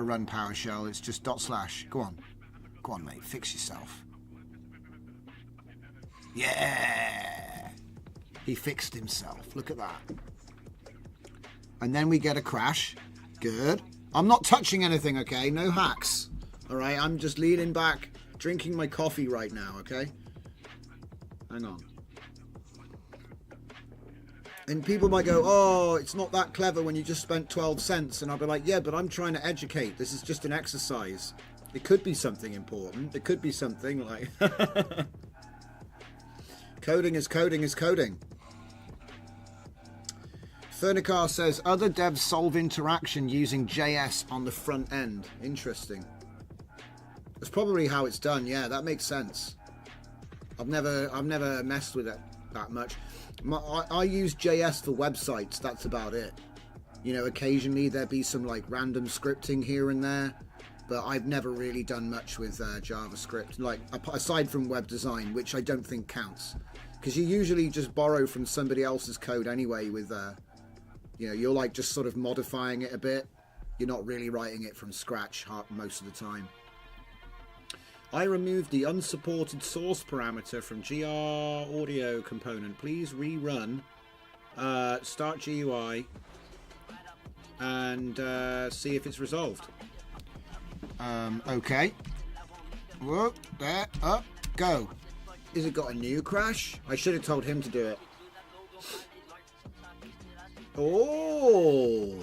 Speaker 1: run PowerShell. It's just /. Go on, mate. Fix yourself. Yeah. He fixed himself. Look at that. And then we get a crash. Good. I'm not touching anything, okay? No hacks. All right, I'm just leaning back, drinking my coffee right now, okay? Hang on. And people might go, oh, it's not that clever when you just spent 12 cents. And I'll be like, yeah, but I'm trying to educate. This is just an exercise. It could be something important. It could be something like... Coding is coding is coding. Fernicar says, other devs solve interaction using JS on the front end. Interesting. That's probably how it's done. Yeah, that makes sense. I've never messed with it that much. I use JS for websites. That's about it. You know, occasionally there'd be some like random scripting here and there, but I've never really done much with JavaScript, like aside from web design, which I don't think counts, because you usually just borrow from somebody else's code anyway. With you know, you're like just sort of modifying it a bit. You're not really writing it from scratch most of the time. I removed the unsupported source parameter from GR audio component. Please rerun start GUI and see if it's resolved. Okay. Whoop, there, up, go. Is it got a new crash? I should have told him to do it. Oh,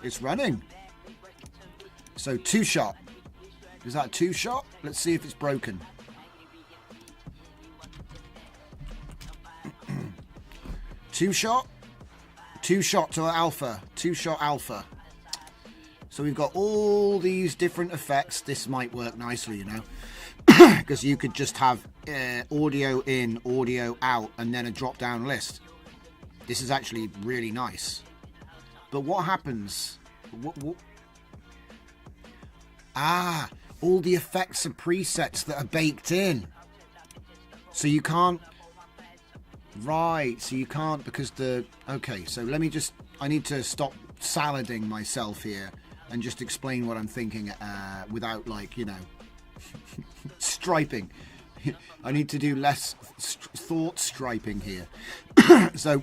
Speaker 1: it's running. So 2-shot. Is that a 2-shot? Let's see if it's broken. Two-shot to alpha. 2-shot alpha. So we've got all these different effects. This might work nicely, you know, because you could just have audio in, audio out, and then a drop-down list. This is actually really nice. But what happens? All the effects are presets that are baked in. So you can't... Right, so you can't because the... Okay, so let me just... I need to stop salading myself here and just explain what I'm thinking without, like, you know, striping. I need to do less thought striping here. So,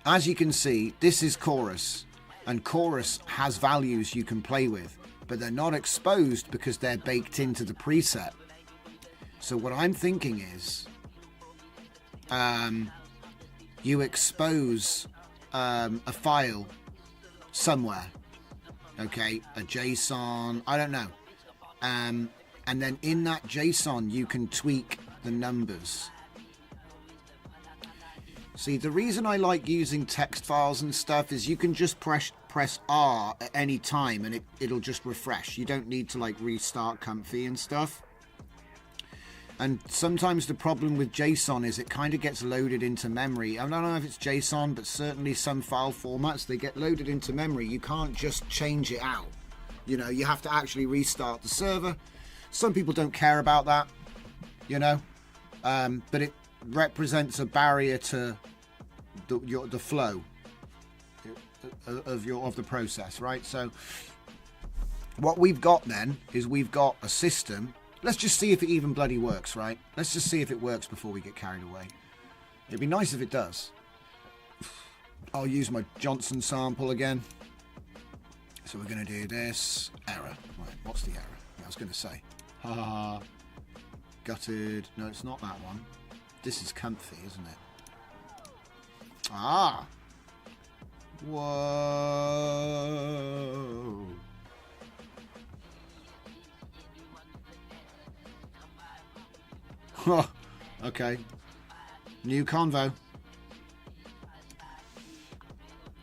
Speaker 1: as you can see, this is chorus. And chorus has values you can play with, but they're not exposed because they're baked into the preset. So what I'm thinking is you expose a file somewhere, okay, a JSON, I don't know, and then in that JSON you can tweak the numbers. See, the reason I like using text files and stuff is you can just press R at any time and it'll just refresh. You don't need to like restart Comfy and stuff. And sometimes the problem with JSON is it kind of gets loaded into memory. I don't know if it's JSON, but certainly some file formats, they get loaded into memory. You can't just change it out. You know, you have to actually restart the server. Some people don't care about that, you know, but it represents a barrier to the flow of the process, right? So what we've got then is we've got a system. Let's just see if it even bloody works, right? Let's just see if it works before we get carried away. It'd be nice if it does. I'll use my Johnson sample again. So we're going to do this. Error. Right, what's the error? Yeah, I was going to say. Ha ha ha. Gutted. No, it's not that one. This is Comfy, isn't it? Ah. Whoa. Huh. Okay. New convo.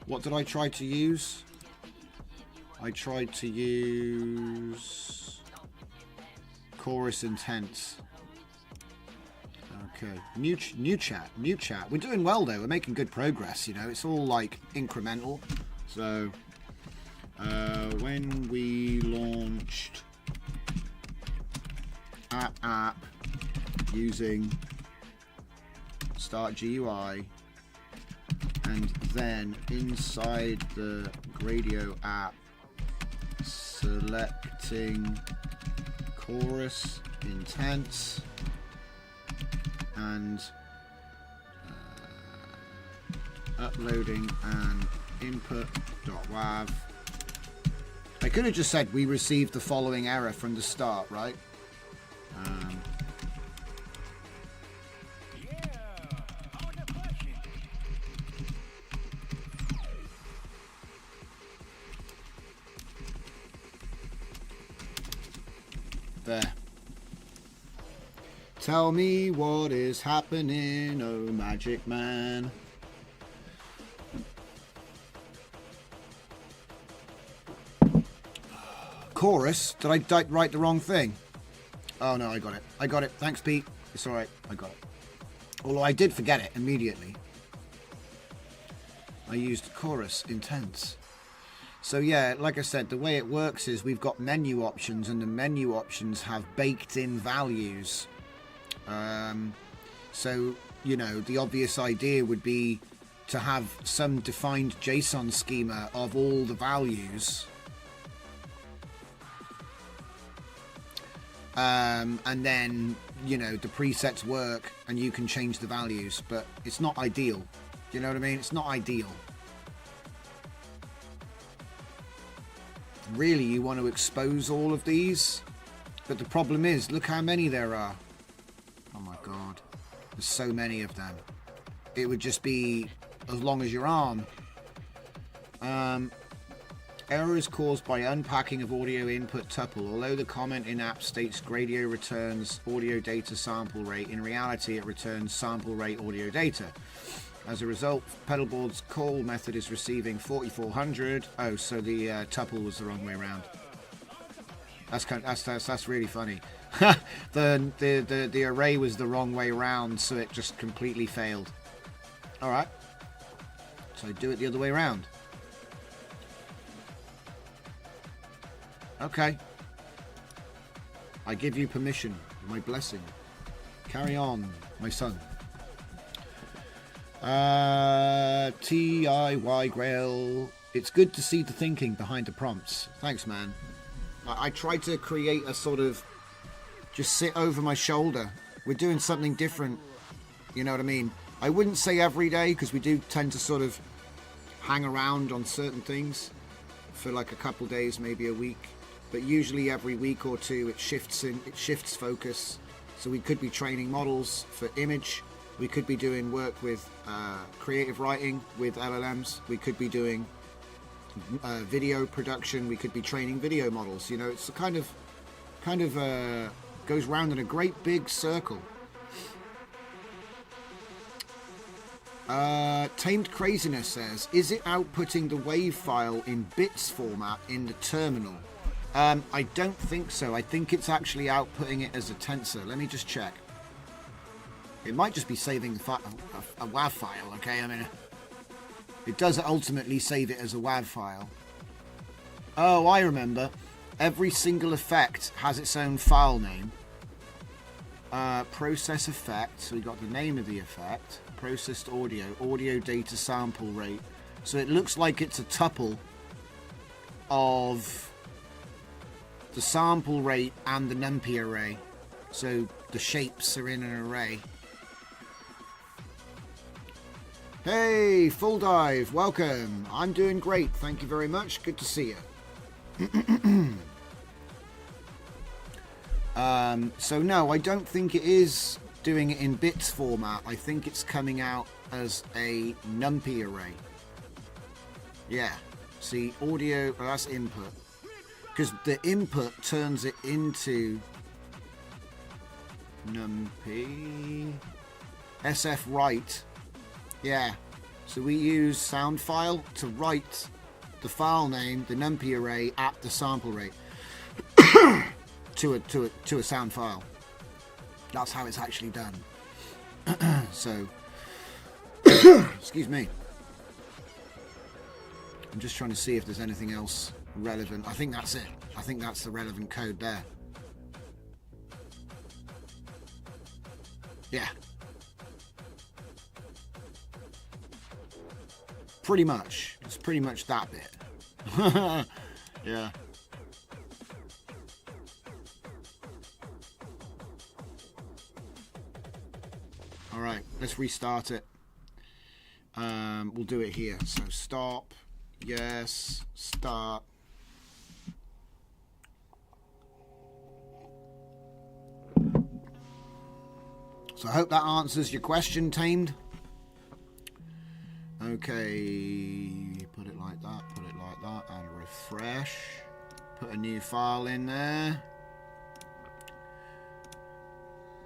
Speaker 1: What did I try to use? I tried to use Chorus intense. Okay, new chat. We're doing well though. We're making good progress. You know, it's all like incremental. So when we launched app using start GUI, and then inside the Gradio app selecting Chorus intense and uploading an input.wav. I could have just said we received the following error from the start, right? There. Tell me what is happening, oh magic man. Chorus? Did I write the wrong thing? Oh no, I got it. I got it. Thanks, Pete. It's alright. I got it. Although I did forget it immediately. I used Chorus intense. So yeah, like I said, the way it works is we've got menu options, and the menu options have baked in values. So, you know, the obvious idea would be to have some defined JSON schema of all the values. And then, you know, the presets work and you can change the values, but it's not ideal. You know what I mean? It's not ideal. Really, you want to expose all of these, but the problem is, look how many there are. Oh my god, there's so many of them. It would just be as long as your arm. Error is caused by unpacking of audio input tuple. Although the comment in app states Gradio returns audio data sample rate, in reality it returns sample rate audio data. As a result, pedalboard's call method is receiving 4400. Oh, so the tuple was the wrong way around. That's really funny. the array was the wrong way around, so it just completely failed. All right. So do it the other way around. Okay. I give you permission, my blessing. Carry on, my son. TIY Grail. It's good to see the thinking behind the prompts. Thanks, man. I try to create a sort of just sit over my shoulder. We're doing something different. You know what I mean? I wouldn't say every day, because we do tend to sort of hang around on certain things for like a couple days, maybe a week. But usually every week or two it shifts focus. So we could be training models for image. We could be doing work with creative writing with LLMs. We could be doing video production. We could be training video models. You know, it's a kind of goes round in a great big circle. Tamed Craziness says, is it outputting the WAV file in bits format in the terminal? I don't think so. I think it's actually outputting it as a tensor. Let me just check. It might just be saving a WAV file, okay? I mean, it does ultimately save it as a WAV file. Oh, I remember. Every single effect has its own file name. Process effect. So we got the name of the effect. Processed audio. Audio data sample rate. So it looks like it's a tuple of the sample rate and the numpy array. So the shapes are in an array. Hey, Full Dive, welcome. I'm doing great, thank you very much. Good to see you. So no, I don't think it is doing it in bits format. I think it's coming out as a numpy array. Yeah, see, audio, well, that's input. Because the input turns it into numpy. SF write. Yeah, so we use sound file to write the file name, the numpy array, at the sample rate. to a sound file. That's how it's actually done. So, excuse me. I'm just trying to see if there's anything else relevant. I think that's it. I think that's the relevant code there. Yeah. Pretty much. It's pretty much that bit. Yeah. Alright, let's restart it. We'll do it here. So stop. Yes. Start. So I hope that answers your question, Tamed. Okay, put it like that, and refresh. Put a new file in there.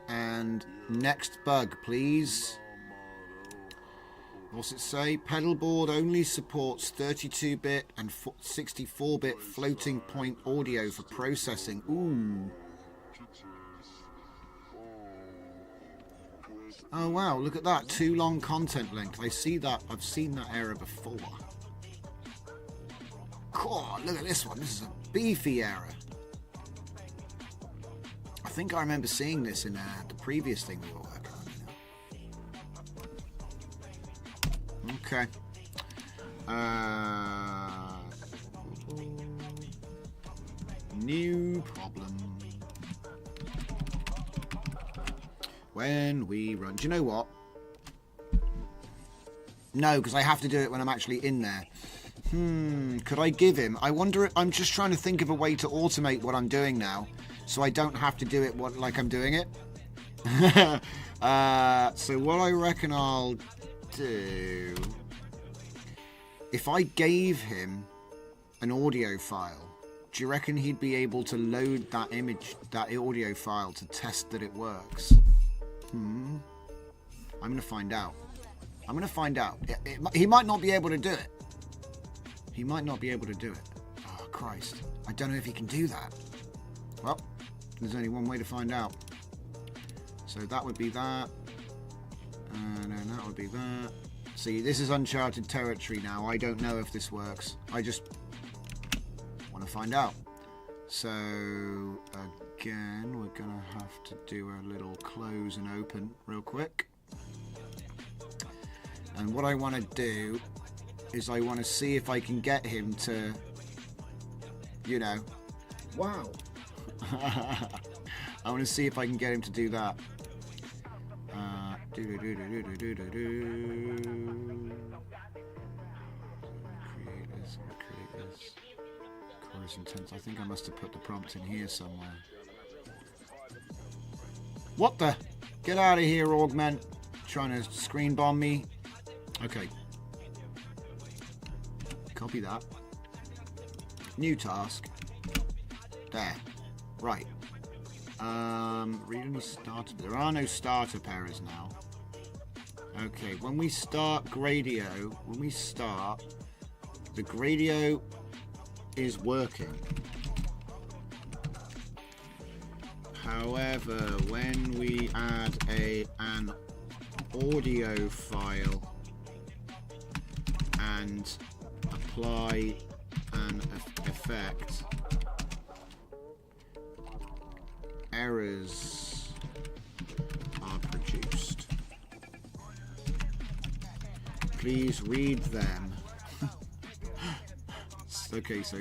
Speaker 1: And next bug, please. What's it say? Pedalboard only supports 32-bit and 64-bit floating point audio for processing. Ooh. Oh wow, look at that. Too long content length. I see that. I've seen that error before. God, look at this one. This is a beefy error. I think I remember seeing this in the previous thing we were working on. Okay. New problem. When we run... Do you know what? No, because I have to do it when I'm actually in there. Could I give him... I wonder... I'm just trying to think of a way to automate what I'm doing now, so I don't have to do it like I'm doing it. So what I reckon I'll do... If I gave him an audio file, do you reckon he'd be able to load that image, that audio file, to test that it works? I'm going to find out. I'm going to find out. He might not be able to do it. He might not be able to do it. Oh, Christ. I don't know if he can do that. Well, there's only one way to find out. So that would be that. And then that would be that. See, this is uncharted territory now. I don't know if this works. I just want to find out. So, again, we're going to have to do a little close and open real quick. And what I want to do is I want to see if I can get him to, you know, wow. I want to see if I can get him to do that. Create this. Chorus intense. I think I must have put the prompt in here somewhere. What the? Get out of here, Augment. Trying to screen bomb me. Okay. Copy that. New task. There. Right. Read any starter. There are no startup errors now. Okay, when we start Gradio, the Gradio is working. However, when we add an audio file and apply an effect, errors are produced. Please read them. Okay, so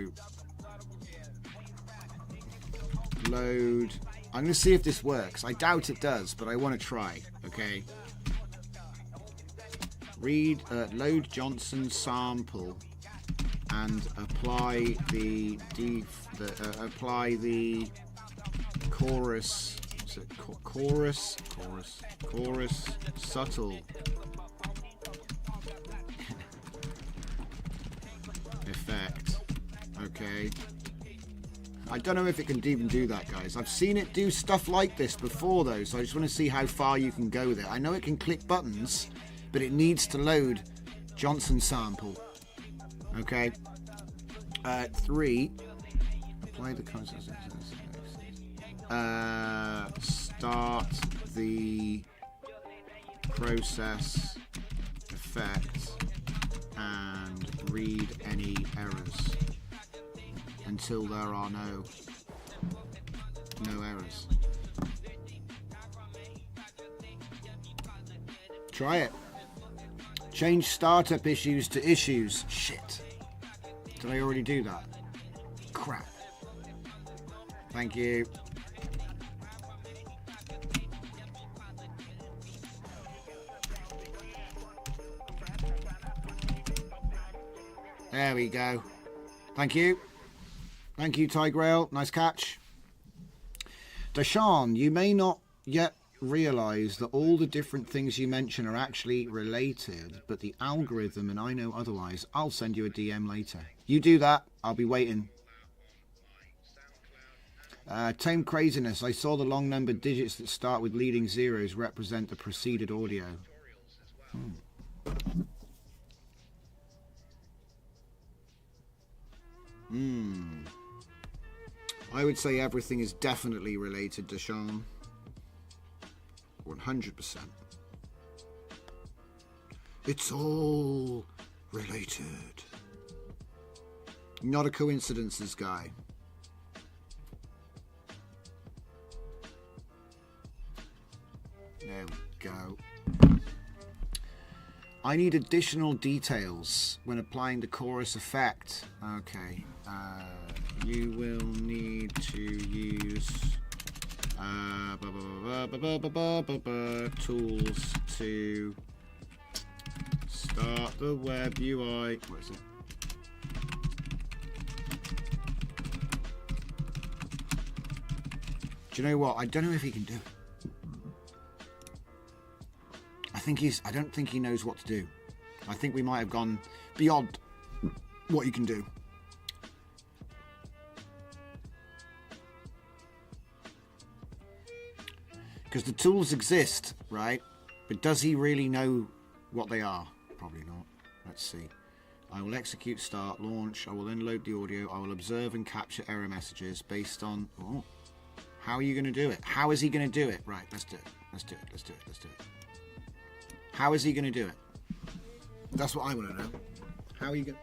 Speaker 1: load. I'm going to see if this works. I doubt it does, but I want to try. Okay. Load Johnson sample and apply the chorus. What's it? Chorus subtle effect. Okay. I don't know if it can even do that, guys. I've seen it do stuff like this before, though, so I just want to see how far you can go with it. I know it can click buttons, but it needs to load Johnson sample. Okay. 3. Apply the concept. Start the process effect and read any errors until there are no errors. Try it. Change startup issues to issues. Shit. Did I already do that? Crap. Thank you. There we go. Thank you. Thank you, Tigrail. Nice catch. Dashawn, you may not yet realise that all the different things you mention are actually related, but the algorithm, and I know otherwise, I'll send you a DM later. You do that, I'll be waiting. Tame Craziness, I saw the long numbered digits that start with leading zeros represent the preceded audio. I would say everything is definitely related to Sean. 100%. It's all related. Not a coincidence, this guy. There we go. I need additional details when applying the chorus effect. Okay. You will need to use tools to start the web UI. What is it? Do you know what? I don't know if he can do it. I don't think he knows what to do. I think we might have gone beyond what he can do. Because the tools exist, right? But does he really know what they are? Probably not. Let's see. I will execute start, launch. I will then load the audio. I will observe and capture error messages based on... Oh, how are you going to do it? How is he going to do it? Right, let's do it. Let's do it. Let's do it. Let's do it. How is he going to do it? That's what I want to know. How are you going to...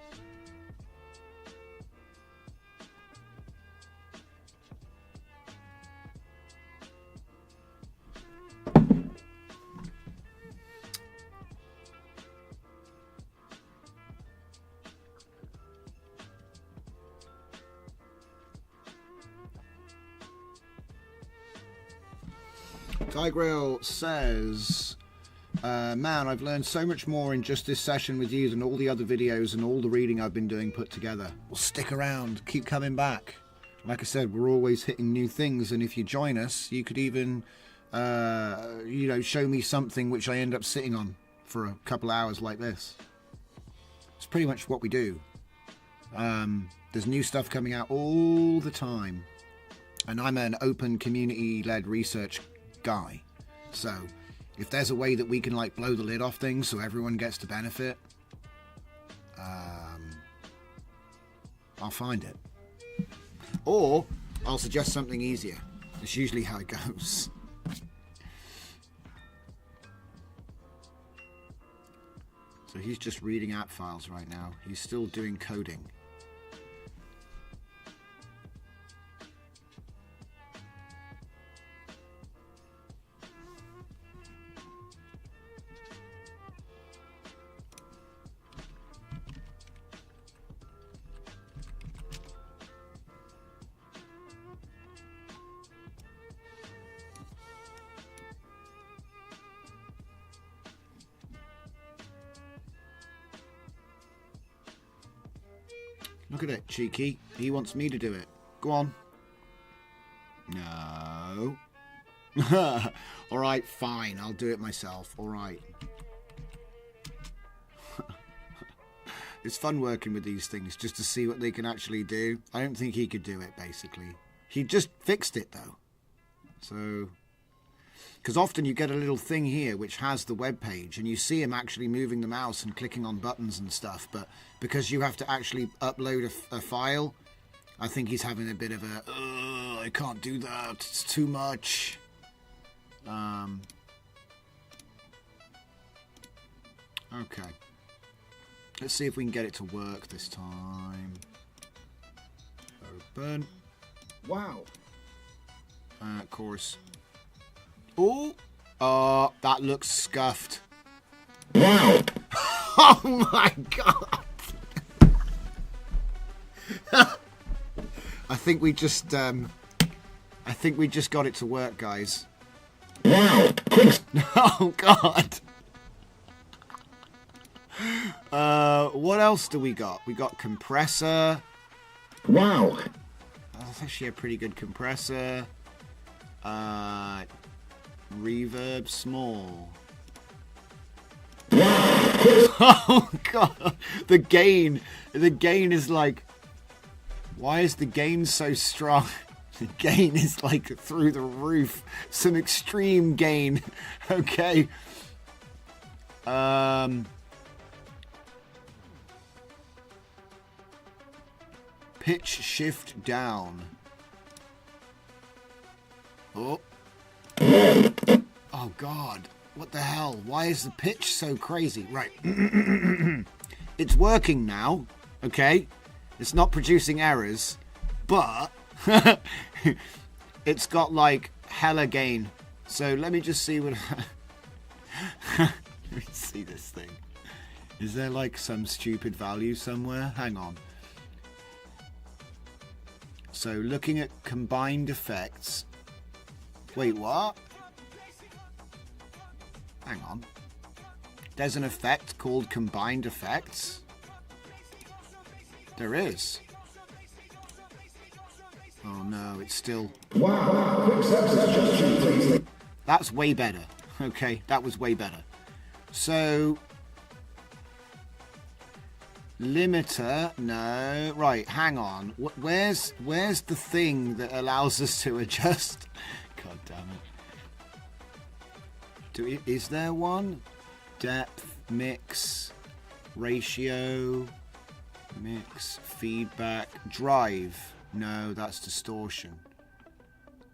Speaker 1: Tigrail says, man, I've learned so much more in just this session with you than all the other videos and all the reading I've been doing put together. Well, stick around. Keep coming back. Like I said, we're always hitting new things, and if you join us, you could even, show me something which I end up sitting on for a couple hours like this. It's pretty much what we do. There's new stuff coming out all the time, and I'm an open community-led research guy, so if there's a way that we can like blow the lid off things so everyone gets to benefit, I'll find it, or I'll suggest something easier. That's usually how it goes. So he's just reading app files right now. He's still doing coding. Look at it, cheeky. He wants me to do it. Go on. No. Alright, fine. I'll do it myself. Alright. It's fun working with these things just to see what they can actually do. I don't think he could do it, basically. He just fixed it, though. So... Because often you get a little thing here which has the web page, and you see him actually moving the mouse and clicking on buttons and stuff, but because you have to actually upload a file, I think he's having a bit of a, I can't do that. It's too much. Okay. Let's see if we can get it to work this time. Open.
Speaker 2: Wow.
Speaker 1: Of course. Oh! That looks scuffed.
Speaker 2: Wow.
Speaker 1: Oh my god! I think we just got it to work, guys.
Speaker 2: Wow.
Speaker 1: Oh god! What else do we got? We got compressor.
Speaker 2: Wow.
Speaker 1: That's actually a pretty good compressor. Reverb small. Oh god! The gain is like. Why is the gain so strong? The gain is like through the roof. Some extreme gain. Okay. Pitch shift down. Oh. Oh god. What the hell? Why is the pitch so crazy? Right. It's working now. Okay. It's not producing errors. But it's got like hella gain. So let me just see what let me see this thing. Is there like some stupid value somewhere? Hang on. So looking at combined effects. Wait, what? Hang on. There's an effect called combined effects. There is. Oh no, it's still.
Speaker 2: Wow. Quick steps is just too crazy.
Speaker 1: That's way better. Okay, that was way better. So. Limiter, no. Right, hang on. Where's the thing that allows us to adjust? God damn it. Is there one? Depth, mix, ratio, mix, feedback, drive. No, that's distortion.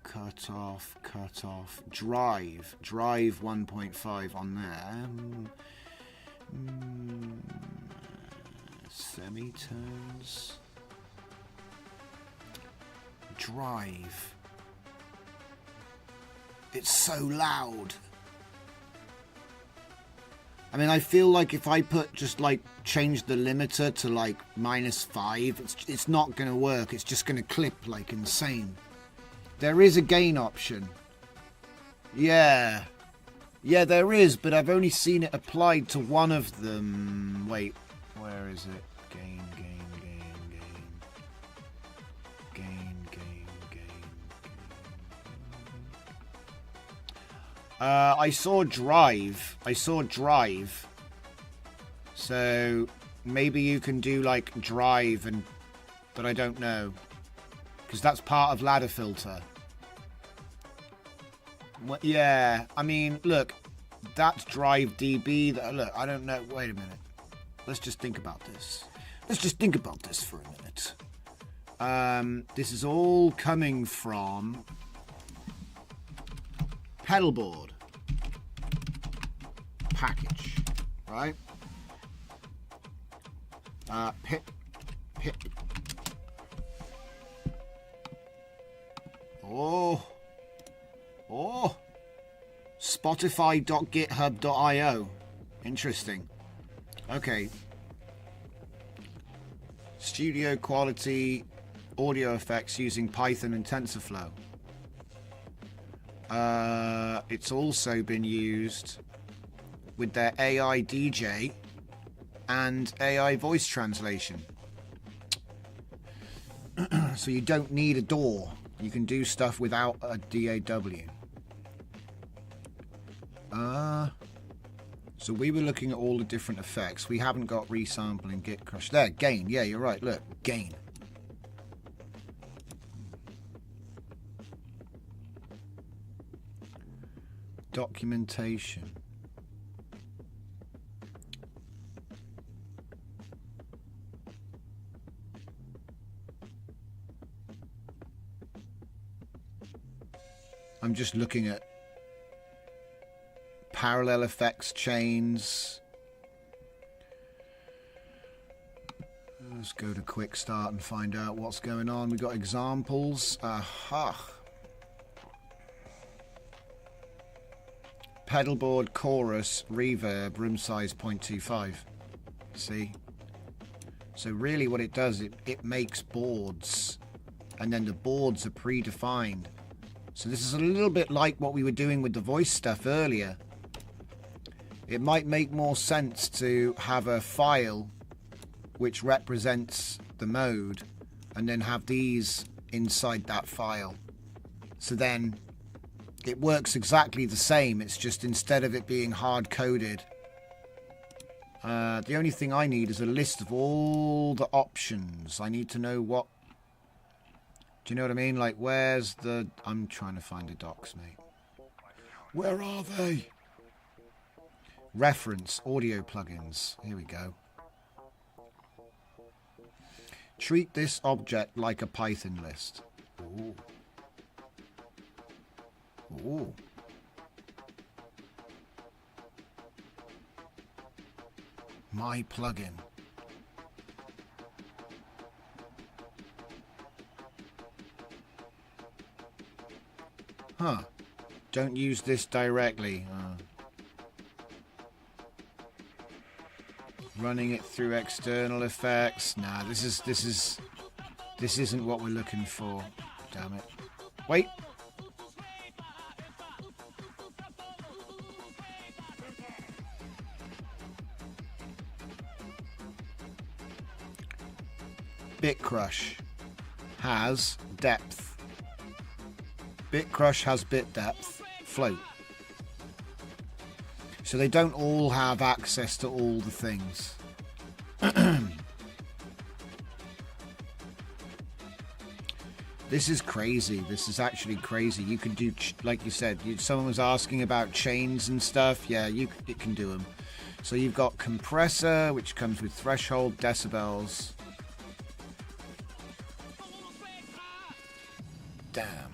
Speaker 1: Cut off, drive 1.5 on there. Semitones. Drive. It's so loud. I mean, I feel like if I put just like change the limiter to like -5, it's not going to work. It's just going to clip like insane. There is a gain option. Yeah. Yeah, there is, but I've only seen it applied to one of them. Wait, where is it? Gain. I saw drive. So maybe you can do like drive but I don't know. Because that's part of ladder filter. Well, yeah, I mean, look, that's drive DB. Look, I don't know. Wait a minute. Let's just think about this. For a minute. This is all coming from pedalboard package, right? Pip. Oh. Spotify.github.io. Interesting. Okay. Studio quality audio effects using Python and TensorFlow. It's also been used with their AI DJ and AI voice translation. So you don't need a DAW. You can do stuff without a DAW. So we were looking at all the different effects. We haven't got resampling, git crush. There, gain. Yeah, you're right. Look, gain. Documentation. I'm just looking at parallel effects chains. Let's go to quick start and find out what's going on. We've got examples. Aha. Pedalboard, chorus, reverb, room size 0.25. See? So really what it does, it makes boards. And then the boards are predefined. So this is a little bit like what we were doing with the voice stuff earlier. It might make more sense to have a file which represents the mode and then have these inside that file. So then it works exactly the same. It's just instead of it being hard-coded, the only thing I need is a list of all the options. I need to know what... Do you know what I mean? Like, where's the... I'm trying to find the docs, mate. Where are they? Reference, audio plugins. Here we go. Treat this object like a Python list. Ooh. Ooh. My plugin. Huh. Don't use this directly. Running it through external effects. Nah, this isn't what we're looking for. Damn it. Wait. Bitcrush has depth. Bitcrush has bit depth. Float. So they don't all have access to all the things. This is crazy. This is actually crazy. You can do, like you said, someone was asking about chains and stuff. Yeah, it can do them. So you've got compressor, which comes with threshold, decibels. Damn.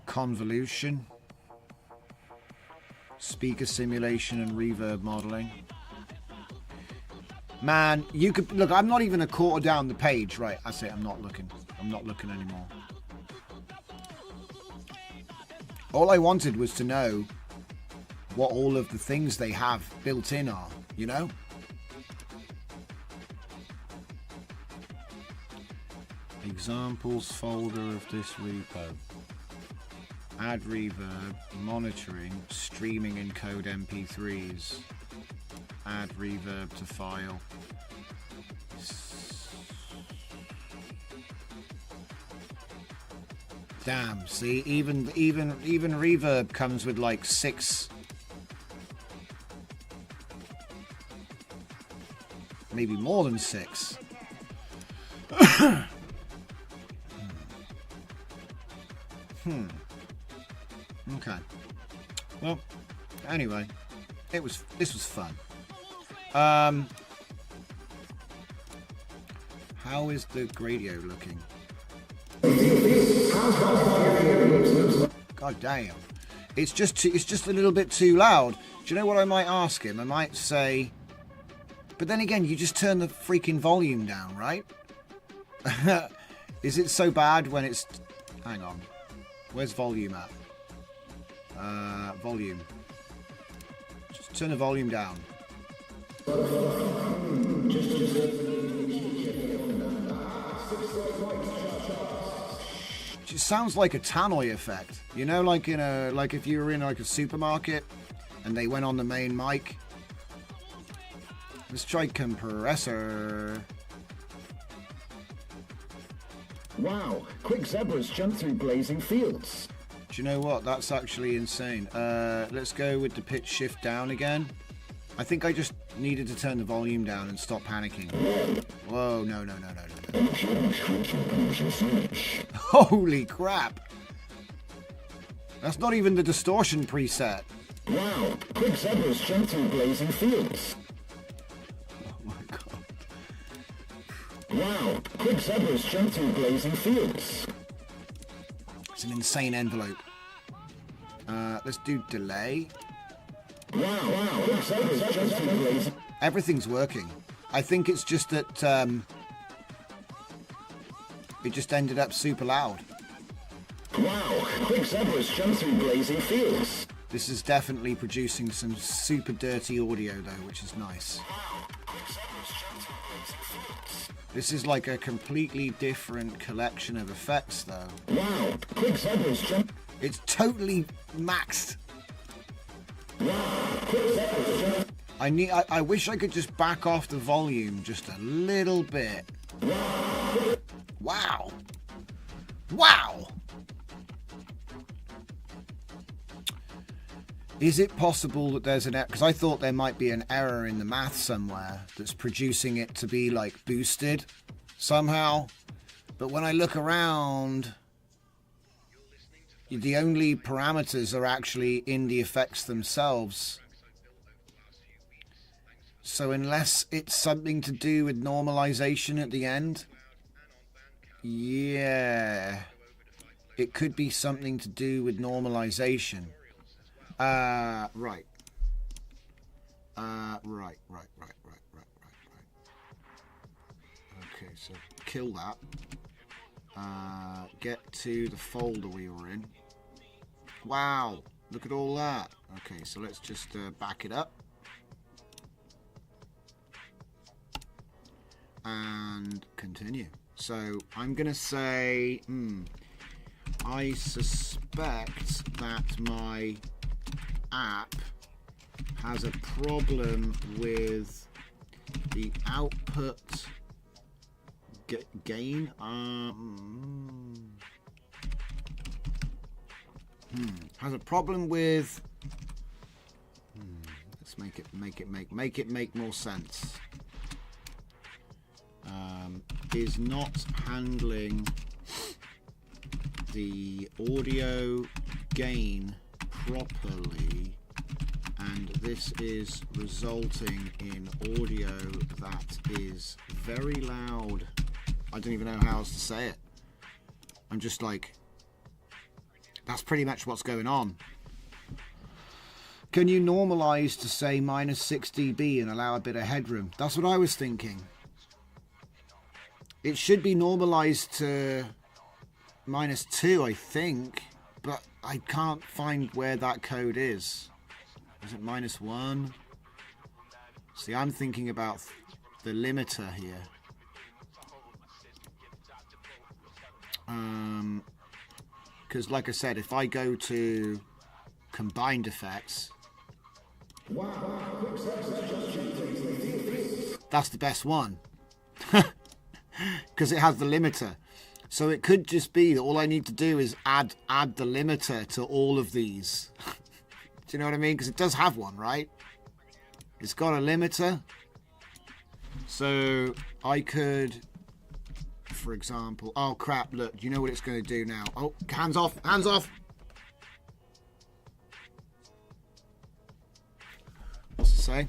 Speaker 1: Convolution. Speaker simulation and reverb modeling. Man, you could look. I'm not even a quarter down the page. Right, I say I'm not looking. I'm not looking anymore. All I wanted was to know what all of the things they have built in are, you know? Examples folder of this repo. Add reverb, monitoring, streaming encode MP3s. Add reverb to file. Damn, see, even reverb comes with like 6, maybe more than 6. Okay. Well, anyway, this was fun. How is the radio looking? God damn. It's just a little bit too loud. Do you know what I might ask him? I might say, but then again, you just turn the freaking volume down, right? Is it so bad when it's... Hang on. Where's volume at? Volume. Just turn the volume down. It sounds like a tannoy effect, you know, like if you were in like a supermarket and they went on the main mic. Let's try compressor.
Speaker 2: Wow, quick zebras jump through blazing fields.
Speaker 1: Do you know what? That's actually insane. Let's go with the pitch shift down again. I think I just needed to turn the volume down and stop panicking. Whoa, no. Holy crap. That's not even the distortion preset.
Speaker 2: Wow, quick zebras jump through blazing fields.
Speaker 1: Oh my god.
Speaker 2: Wow, quick zebras jump through blazing fields.
Speaker 1: It's an insane envelope. Let's do delay.
Speaker 2: Wow. Quicksilver's jumped through blazing.
Speaker 1: Everything's working. I think it's just that it just ended up super loud.
Speaker 2: Wow. Quicksilver's jumped through blazing fields.
Speaker 1: This is definitely producing some super dirty audio though, which is nice. This is like a completely different collection of effects though.
Speaker 2: Wow. Quicksilver's jumped.
Speaker 1: It's totally maxed.
Speaker 2: Wow. Quicksilver's jumped.
Speaker 1: I wish I could just back off the volume just a little bit. Wow. Wow. Is it possible that there's an error? Because I thought there might be an error in the math somewhere that's producing it to be like boosted somehow. But when I look around, the only parameters are actually in the effects themselves. So unless it's something to do with normalization at the end, yeah, it could be something to do with normalization. Right. Right. Okay, so kill that. Get to the folder we were in. Wow, look at all that. Okay, so let's just back it up. And continue. So I'm going to say, I suspect that my app has a problem with the output gain. Has a problem with. Let's make it make more sense. Is not handling the audio gain properly, and this is resulting in audio that is very loud. I don't even know how else to say it. I'm just like, that's pretty much what's going on. Can you normalize to say minus 6 dB and allow a bit of headroom? That's what I was thinking. It should be normalized to minus 2, I think, but I can't find where that code is. Is it minus 1? See, I'm thinking about the limiter here. Because like I said, if I go to combined effects, that's the best one. Because it has the limiter. So it could just be that all I need to do is add the limiter to all of these. Do you know what I mean? Because it does have one, right? It's got a limiter. So I could, for example, oh crap, look, do you know what it's going to do now? Oh, hands off, hands off. What's it say?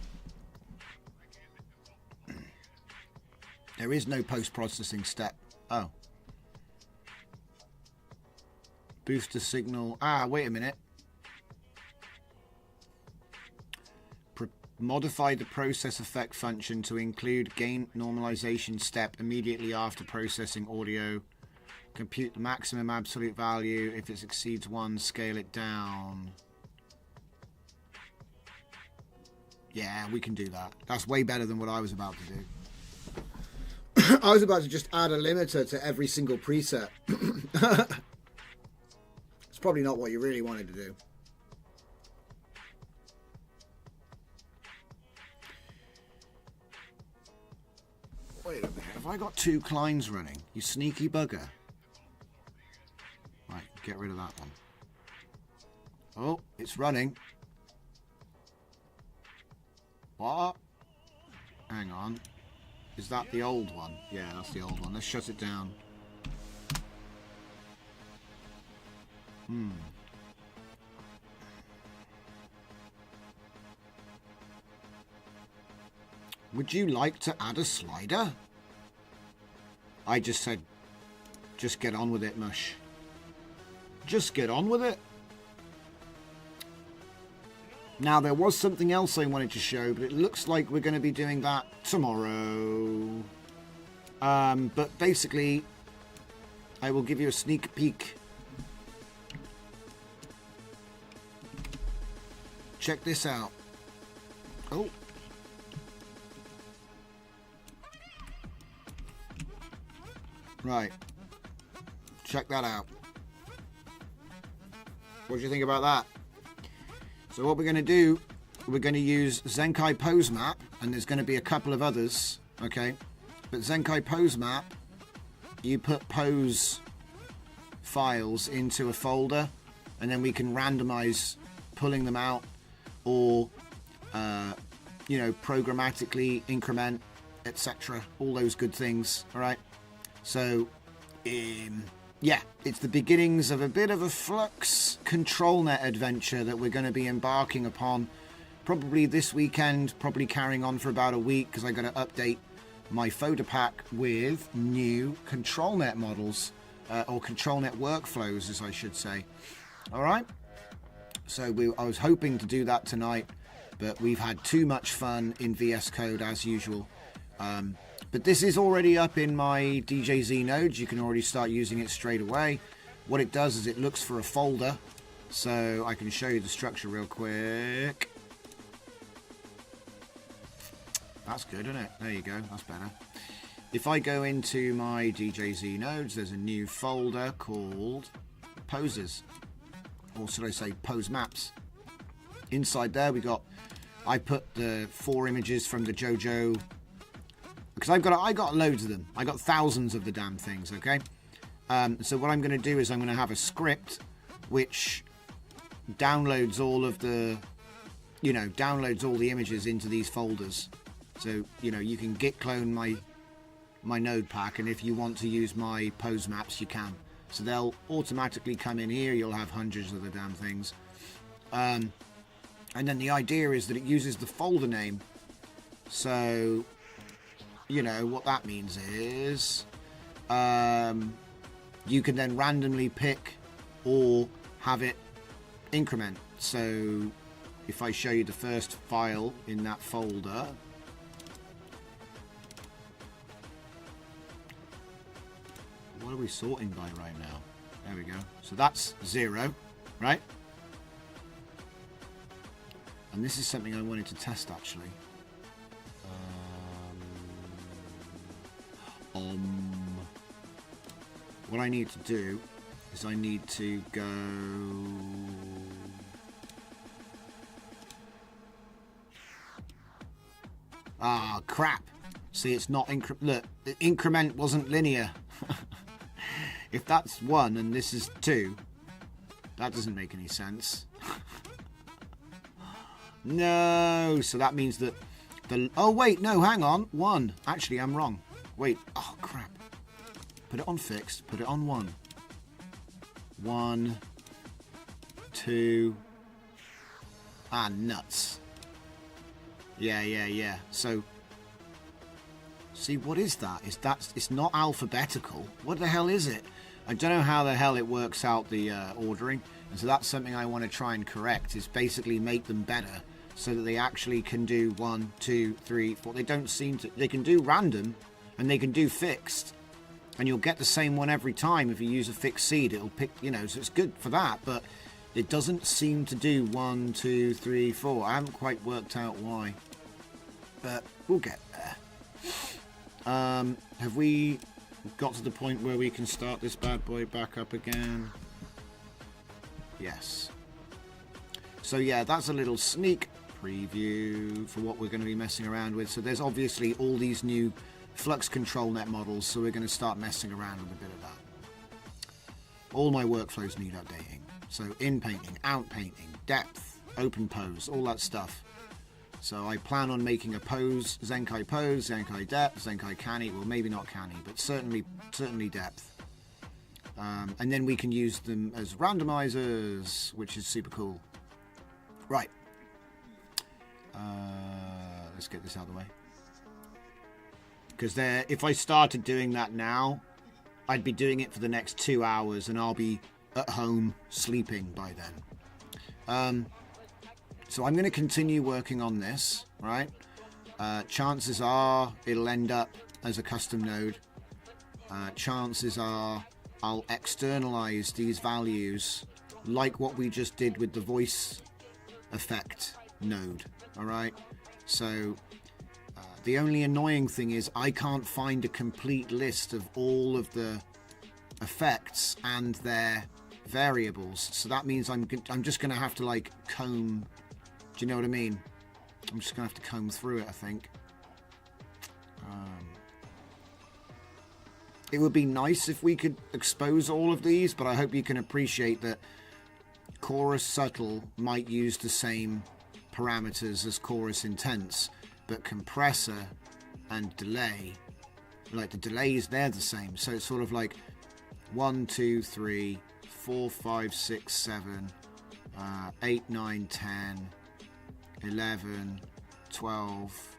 Speaker 1: There is no post-processing step. Oh. Booster signal. Ah, wait a minute. Modify the process effect function to include gain normalization step immediately after processing audio. Compute the maximum absolute value. If it exceeds 1, scale it down. Yeah, we can do that. That's way better than what I was about to do. I was about to just add a limiter to every single preset. It's probably not what you really wanted to do. Wait a minute, have I got 2 Kleins running? You sneaky bugger. Right, get rid of that one. Oh, it's running. What? Hang on. Is that the old one? Yeah, that's the old one. Let's shut it down. Would you like to add a slider? I just said, just get on with it, mush. just get on with it. Now, there was something else I wanted to show, but it looks like we're going to be doing that tomorrow. But basically, I will give you a sneak peek. Check this out. Oh. Right. Check that out. What do you think about that? So what we're going to do, we're going to use Zenkai Pose Map, and there's going to be a couple of others, okay? But Zenkai Pose Map, you put pose files into a folder, and then we can randomize pulling them out, or, you know, programmatically increment, etc. All those good things, all right? So, yeah, it's the beginnings of a bit of a Flux ControlNet adventure that we're going to be embarking upon probably this weekend, probably carrying on for about a week, because I got to update my folder pack with new ControlNet models, or ControlNet workflows, as I should say. All right? So I was hoping to do that tonight, but we've had too much fun in VS Code as usual. But this is already up in my DJZ nodes. You can already start using it straight away. What it does is it looks for a folder. So I can show you the structure real quick. That's good, isn't it? There you go. That's better. If I go into my DJZ nodes, there's a new folder called Poses. Or should I say Pose Maps. Inside there I put the 4 images from the JoJo, because I got loads of them. I got thousands of the damn things, okay? So what I'm going to do is I'm going to have a script which downloads all of the, you know, downloads all the images into these folders. So, you know, you can git clone my node pack, and if you want to use my pose maps, you can. So they'll automatically come in here. You'll have hundreds of the damn things. And then the idea is that it uses the folder name. So, you know, what that means is you can then randomly pick or have it increment. So if I show you the first file in that folder, what are we sorting by right now? There we go. So that's 0, right? And this is something I wanted to test actually. What I need to do is I need to go... Ah, crap. See, it's not look, the increment wasn't linear. If that's 1 and this is 2, that doesn't make any sense. No, so that means that the... Oh, wait, no, hang on. 1. Actually, I'm wrong. Wait, oh, crap. Put it on fixed, put it on 1. 1, 2... Ah, nuts. Yeah. So, see, what is that? It's not alphabetical. What the hell is it? I don't know how the hell it works out the ordering. And so that's something I want to try and correct, is basically make them better so that they actually can do 1, 2, 3, 4. They don't seem to... They can do random and they can do fixed. And you'll get the same one every time. If you use a fixed seed, it'll pick, you know, so it's good for that. But it doesn't seem to do 1, 2, 3, 4. I haven't quite worked out why. But we'll get there. Have we got to the point where we can start this bad boy back up again? Yes. So yeah, that's a little sneak preview for what we're going to be messing around with. So there's obviously all these new Flux ControlNet models, so we're going to start messing around with a bit of that. All my workflows need updating. So in painting, out painting, depth, open pose, all that stuff. So I plan on making a pose, Zenkai pose, Zenkai depth, Zenkai canny. Well, maybe not canny, but certainly depth. And then we can use them as randomizers, which is super cool. Right. Let's get this out of the way. Because if I started doing that now, I'd be doing it for the next 2 hours, and I'll be at home sleeping by then. So I'm going to continue working on this, right? Chances are it'll end up as a custom node. Chances are I'll externalize these values like what we just did with the voice effect node, all right? So the only annoying thing is I can't find a complete list of all of the effects and their variables. So that means I'm just going to have to like comb. Do you know what I mean? I'm just going to have to comb through it, I think. It would be nice if we could expose all of these, but I hope you can appreciate that Chorus Subtle might use the same parameters as Chorus Intense, but compressor and delay, like the delays, they're the same. So it's sort of like 1, 2, 3, 4, 5, 6, 7, 8, 9, 10, 11, 12,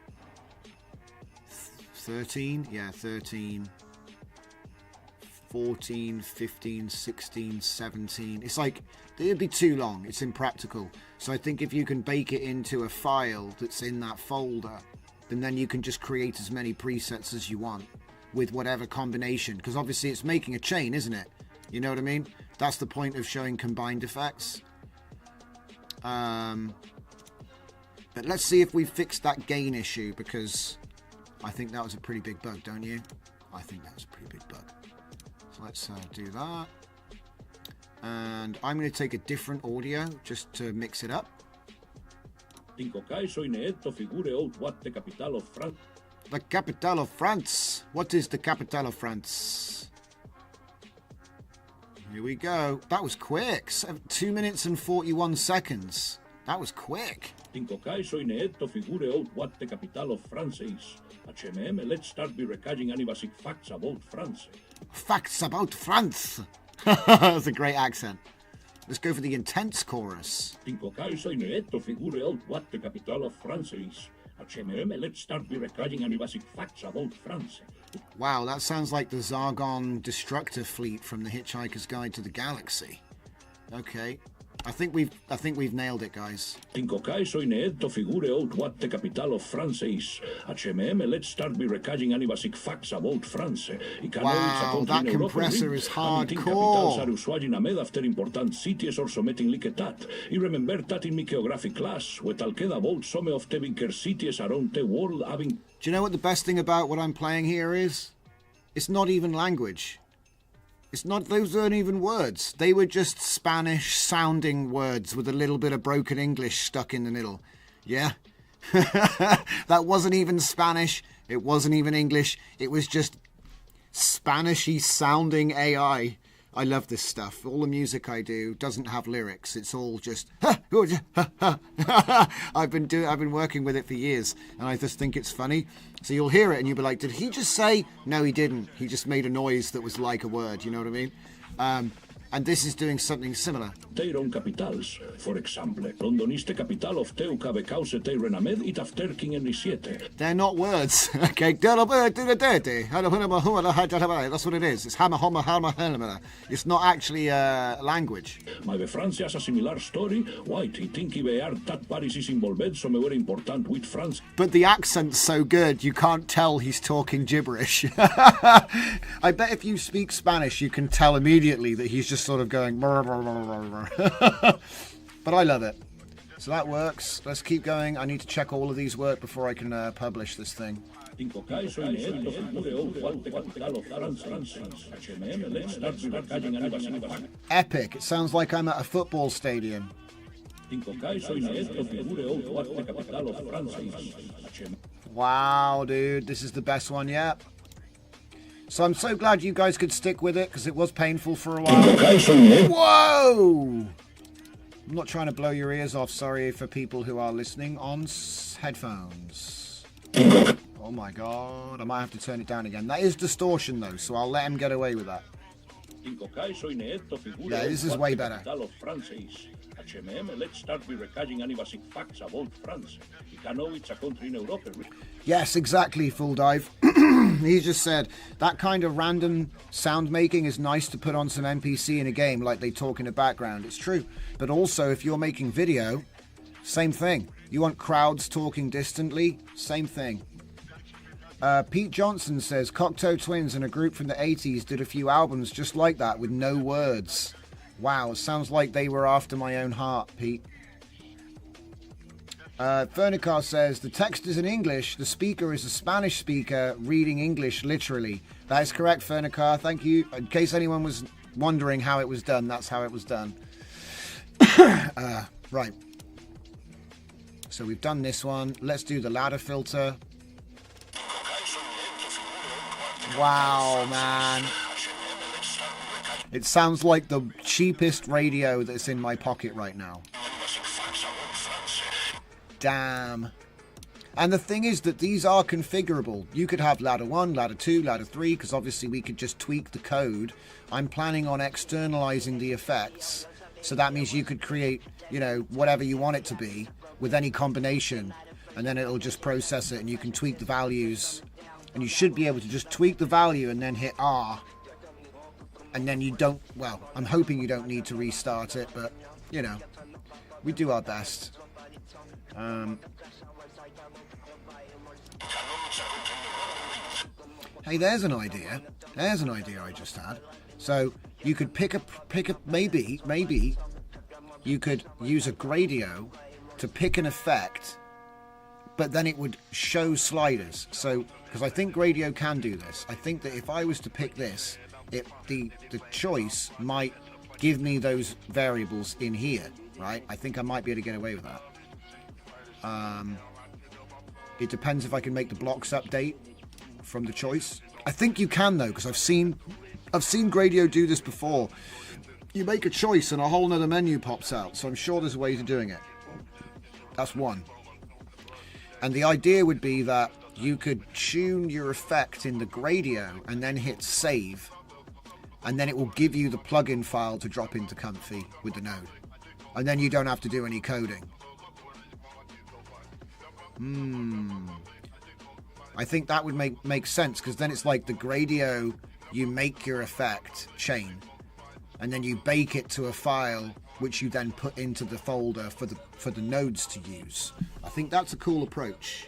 Speaker 1: 13, yeah, 13, 14, 15, 16, 17. It's like, it'd be too long. It's impractical. So I think if you can bake it into a file that's in that folder, then you can just create as many presets as you want with whatever combination. Because obviously it's making a chain, isn't it? You know what I mean? That's the point of showing combined effects. But let's see if we fixed that gain issue, because I think that was a pretty big bug, don't you? I think that was a pretty big bug. So let's do that. And I'm going to take a different audio just to mix it up.
Speaker 3: 5K soy neto figure out what the capital of France.
Speaker 1: The capital of France. What is the capital of France? Here we go. That was quick. 2 minutes and 41 seconds. That was quick.
Speaker 3: 5K soy neto figure out what the capital of France is. HMM, let's start by recording any basic facts about France.
Speaker 1: Facts about France. That's a great accent. Let's go for the intense chorus.
Speaker 3: 5K soy neto figure out what the capital of France is. HMM, let's start by recording any basic facts about France.
Speaker 1: Wow, that sounds like the Zargon destructor fleet from the Hitchhiker's Guide to the Galaxy. Okay. I think we've nailed it, guys.
Speaker 3: 5K soy neto figure out what the capital of France is. HMM, let's start by recording any basic facts about France.
Speaker 1: Wow, that compressor is hardcore.
Speaker 3: Capitals are used in Amed after important cities or something like that. I remember that in my geography class, we talked about some of the bigger cities around the world having...
Speaker 1: Do you know what the best thing about what I'm playing here is? It's not even language. It's not, those aren't even words. They were just Spanish sounding words with a little bit of broken English stuck in the middle. Yeah? That wasn't even Spanish. It wasn't even English. It was just Spanishy sounding AI. I love this stuff. All the music I do doesn't have lyrics. It's all just I've been working with it for years, and I just think it's funny. So you'll hear it and you'll be like, did he just say? No, he didn't. He just made a noise that was like a word. You know what I mean? And this is doing something similar.
Speaker 3: Their own capitals. For example, London is the capital of Teuca because they renamed it after King Henry VII.
Speaker 1: They're not words. Okay. That's what it is. It's hammer, hammer, hammer, hammer. It's not actually language.
Speaker 3: Maybe France has a similar story. Why do you think that Paris is involved so very important with France?
Speaker 1: But the accent's so good, you can't tell he's talking gibberish. I bet if you speak Spanish, you can tell immediately that he's just sort of going but I love it. So that works. Let's keep going. I need to check all of these work before I can publish this thing. Epic. It sounds like I'm at a football stadium. Wow, dude, this is the best one yet. So I'm so glad you guys could stick with it, because it was painful for a while. Whoa! I'm not trying to blow your ears off. Sorry for people who are listening on headphones. Oh my god, I might have to turn it down again. That is distortion though, so I'll let him get away with that. Yeah, this is way better.
Speaker 3: HMM, let's start with recording any basic facts about France. You know it's a country in Europe.
Speaker 1: Yes, exactly, Full Dive. He just said that kind of random sound making is nice to put on some NPC in a game, like they talk in the background. It's true. But also, if you're making video, same thing. You want crowds talking distantly? Same thing. Pete Johnson says, Cocteau Twins and a group from the 80s did a few albums just like that with no words. Wow, it sounds like they were after my own heart, Pete. Fernicar says, the text is in English, the speaker is a Spanish speaker reading English literally. That is correct, Fernicar. Thank you. In case anyone was wondering how it was done, that's how it was done. Right. So we've done this one. Let's do the ladder filter. Wow, man. It sounds like the cheapest radio that's in my pocket right now. Damn. And the thing is that these are configurable. You could have ladder 1, ladder 2, ladder 3, because obviously we could just tweak the code. I'm planning on externalizing the effects. So that means you could create, you know, whatever you want it to be with any combination. And then it'll just process it and you can tweak the values. And you should be able to just tweak the value and then hit R. And then you don't, well, I'm hoping you don't need to restart it, but, you know, we do our best. Hey, there's an idea. There's an idea I just had. So you could pick a maybe you could use a Gradio to pick an effect, but then it would show sliders. So, because I think Gradio can do this. I think that if I was to pick this, the choice might give me those variables in here, right? I think I might be able to get away with that. It depends if I can make the blocks update from the choice. I think you can though, because I've seen Gradio do this before. You make a choice and a whole nother menu pops out, so I'm sure there's ways of doing it. That's one. And the idea would be that you could tune your effect in the Gradio and then hit save, and then it will give you the plugin file to drop into Comfy with the node, and then you don't have to do any coding. I think that would make sense, because then it's like the Gradio, you make your effect chain and then you bake it to a file which you then put into the folder for the nodes to use. I think that's a cool approach.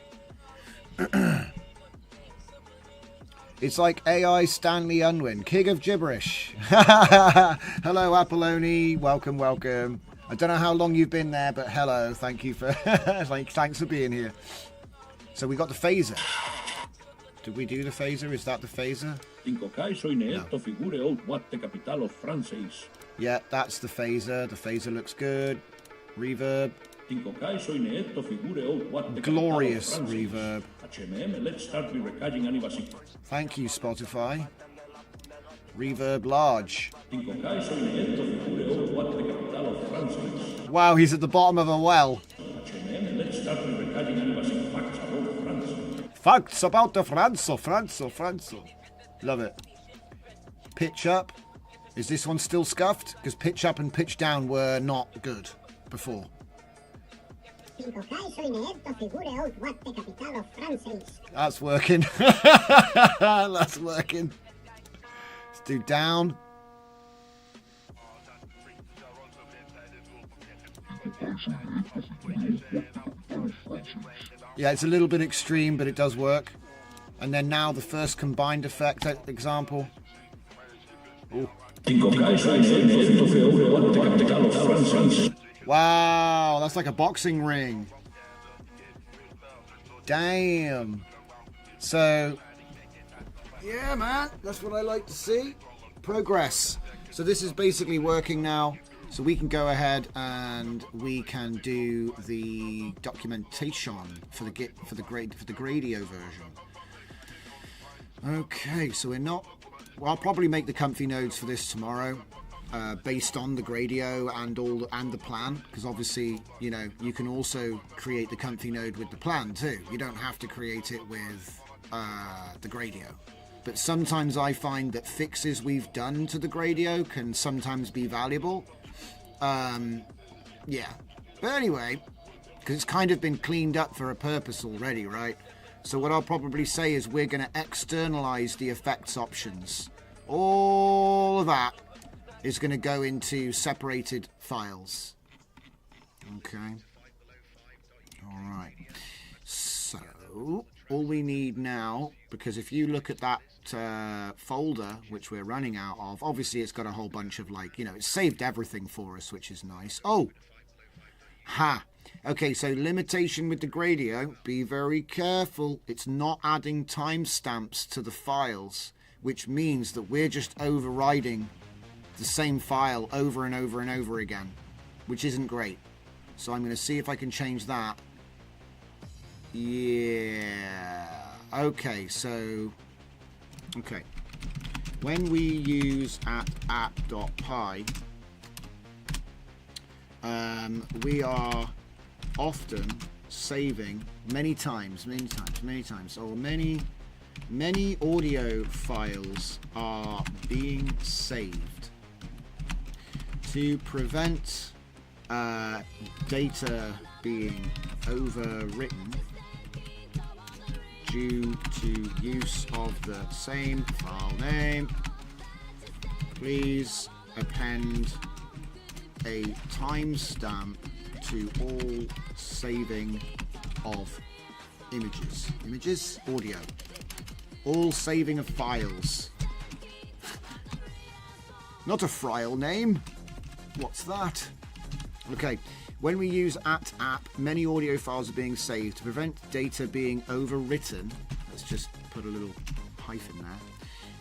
Speaker 1: It's like AI Stanley Unwin, King of Gibberish. Hello, Apolloni. Welcome, welcome. I don't know how long you've been there, but hello. Thank you for thanks for being here. So we got the phaser. Did we do the phaser? Is that the phaser? No. Yeah, that's the phaser. The phaser looks good. Reverb. Glorious reverb. Thank you, Spotify. Reverb large. Wow, he's at the bottom of a well. Facts about the Franzo. Love it. Pitch up. Is this one still scuffed? Because pitch up and pitch down were not good before. That's working. That's working. Let's do down. Yeah, it's a little bit extreme, but it does work. And then now the first combined effect example. Ooh. Wow, that's like a boxing ring. Damn. So, yeah, man, that's what I like to see. Progress. So this is basically working now. So we can go ahead and we can do the documentation for the Gradio version. Okay, so we're not. Well, I'll probably make the comfy nodes for this tomorrow, based on the Gradio and the plan, because obviously, you know, you can also create the comfy node with the plan too. You don't have to create it with the Gradio. but sometimes I find that fixes we've done to the Gradio can sometimes be valuable. Yeah. But anyway, because it's kind of been cleaned up for a purpose already, right? So what I'll probably say is we're going to externalize the effects options. All of that is going to go into separated files. Okay. All right. So all we need now, because if you look at that folder which we're running out of, obviously it's got a whole bunch of, like, you know, it's saved everything for us, which is nice. Oh, ha. Okay, so limitation with the Gradio, be very careful. It's not adding timestamps to the files, which means that we're just overriding the same file over and over and over again, which isn't great. So I'm going to see if I can change that. Yeah. Okay, so... Okay. When we use at app.py, we are often saving many times, or many audio files are being saved to prevent data being overwritten due to use of the same file name. Please append a timestamp to all saving of images, audio, all saving of files. Not a file name. What's that? Okay, when we use at app, many audio files are being saved to prevent data being overwritten. Let's just put a little hyphen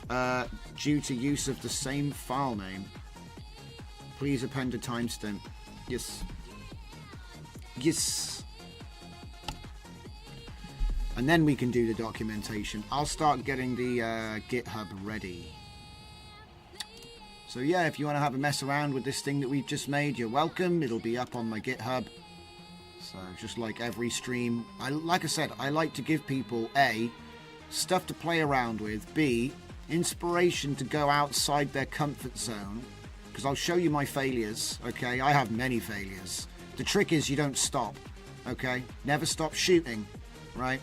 Speaker 1: there. Due to use of the same file name. Please append a timestamp. Yes. Yes. And then we can do the documentation. I'll start getting the GitHub ready. So yeah, if you want to have a mess around with this thing that we've just made, you're welcome. It'll be up on my GitHub. So just like every stream, like I said, I like to give people A, stuff to play around with, B, inspiration to go outside their comfort zone, because I'll show you my failures, okay? I have many failures. The trick is you don't stop, okay? Never stop shooting, right?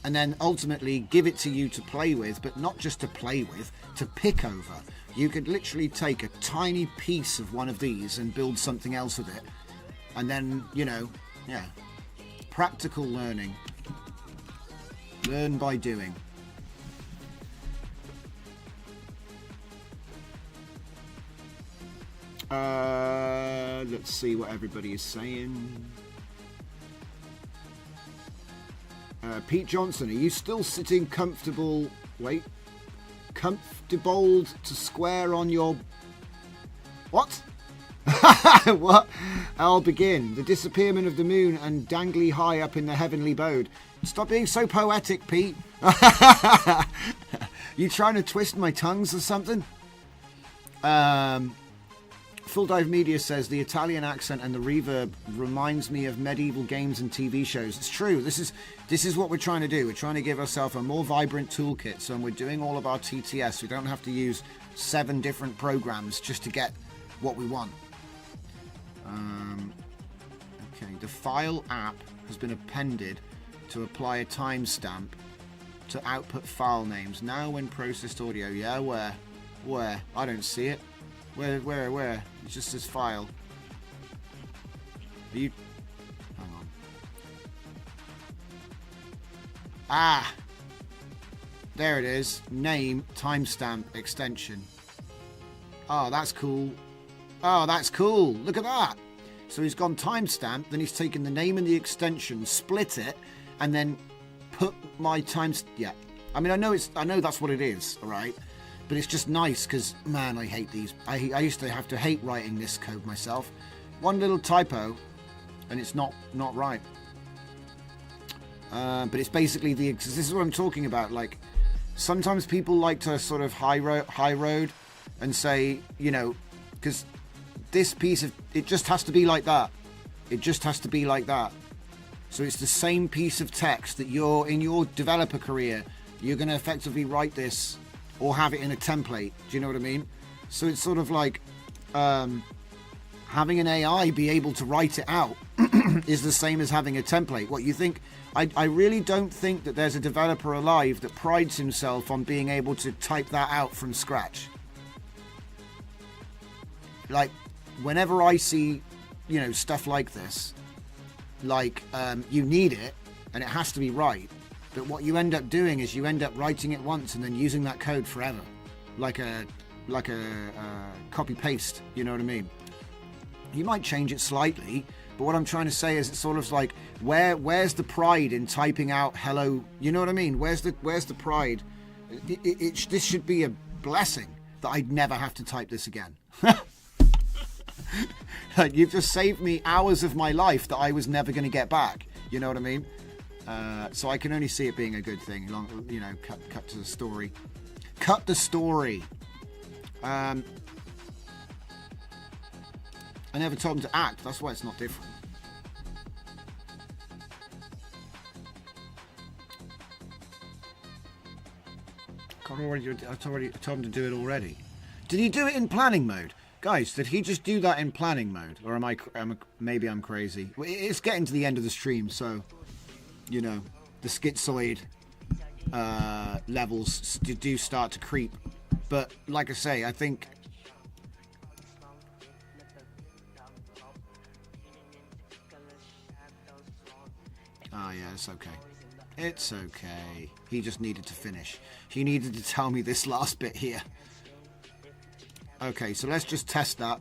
Speaker 1: And then ultimately give it to you to play with, but not just to play with, to pick over. You could literally take a tiny piece of one of these and build something else with it. And then, you know, yeah, practical learning. Learn by doing. Let's see what everybody is saying. Pete Johnson, are you still sitting comfortable? Wait. Comfortable to square on your... What? What? I'll begin. The disappearment of the moon and dangly high up in the heavenly abode. Stop being so poetic, Pete. You trying to twist my tongues or something? Full Dive Media says the Italian accent and the reverb reminds me of medieval games and TV shows. It's true. This is what we're trying to do. We're trying to give ourselves a more vibrant toolkit. So when we're doing all of our TTS, we don't have to use 7 different programs just to get what we want. Okay, the file app has been appended to apply a timestamp to output file names. Now when processed audio, yeah, where? I don't see it. Where? It's just this file. Are you... Hang on. Ah! There it is. Name, timestamp, extension. Oh, that's cool. Oh, that's cool. Look at that. So he's gone timestamp, then he's taken the name and the extension, split it, and then put my times... Yeah. I mean, I know that's what it is, all right? But it's just nice because, man, I hate these. I used to have to hate writing this code myself. One little typo, and it's not right. But it's basically this is what I'm talking about. Like, sometimes people like to sort of high road and say, you know, because this piece of it just has to be like that. It just has to be like that. So it's the same piece of text that you're in your developer career, you're going to effectively write this or have it in a template. Do you know what I mean? So it's sort of like having an AI be able to write it out is the same as having a template. What you think? I really don't think that there's a developer alive that prides himself on being able to type that out from scratch. Like, whenever I see, you know, stuff like this, like, you need it, and it has to be right. But what you end up doing is you end up writing it once and then using that code forever, like a copy paste. You know what I mean? You might change it slightly, but what I'm trying to say is it's sort of like where's the pride in typing out hello? You know what I mean? Where's the pride? This should be a blessing that I'd never have to type this again. Like, you've just saved me hours of my life that I was never going to get back. You know what I mean? So I can only see it being a good thing. You know, cut to the story. Cut the story. I never told him to act. That's why it's not different. I told him to do it already. Did he do it in planning mode? Guys, did he just do that in planning mode? Or maybe I'm crazy. It's getting to the end of the stream, so, you know, the schizoid levels do start to creep. But, like I say, I think... Oh, yeah, it's okay. It's okay. He just needed to finish. He needed to tell me this last bit here. Okay, so let's just test that.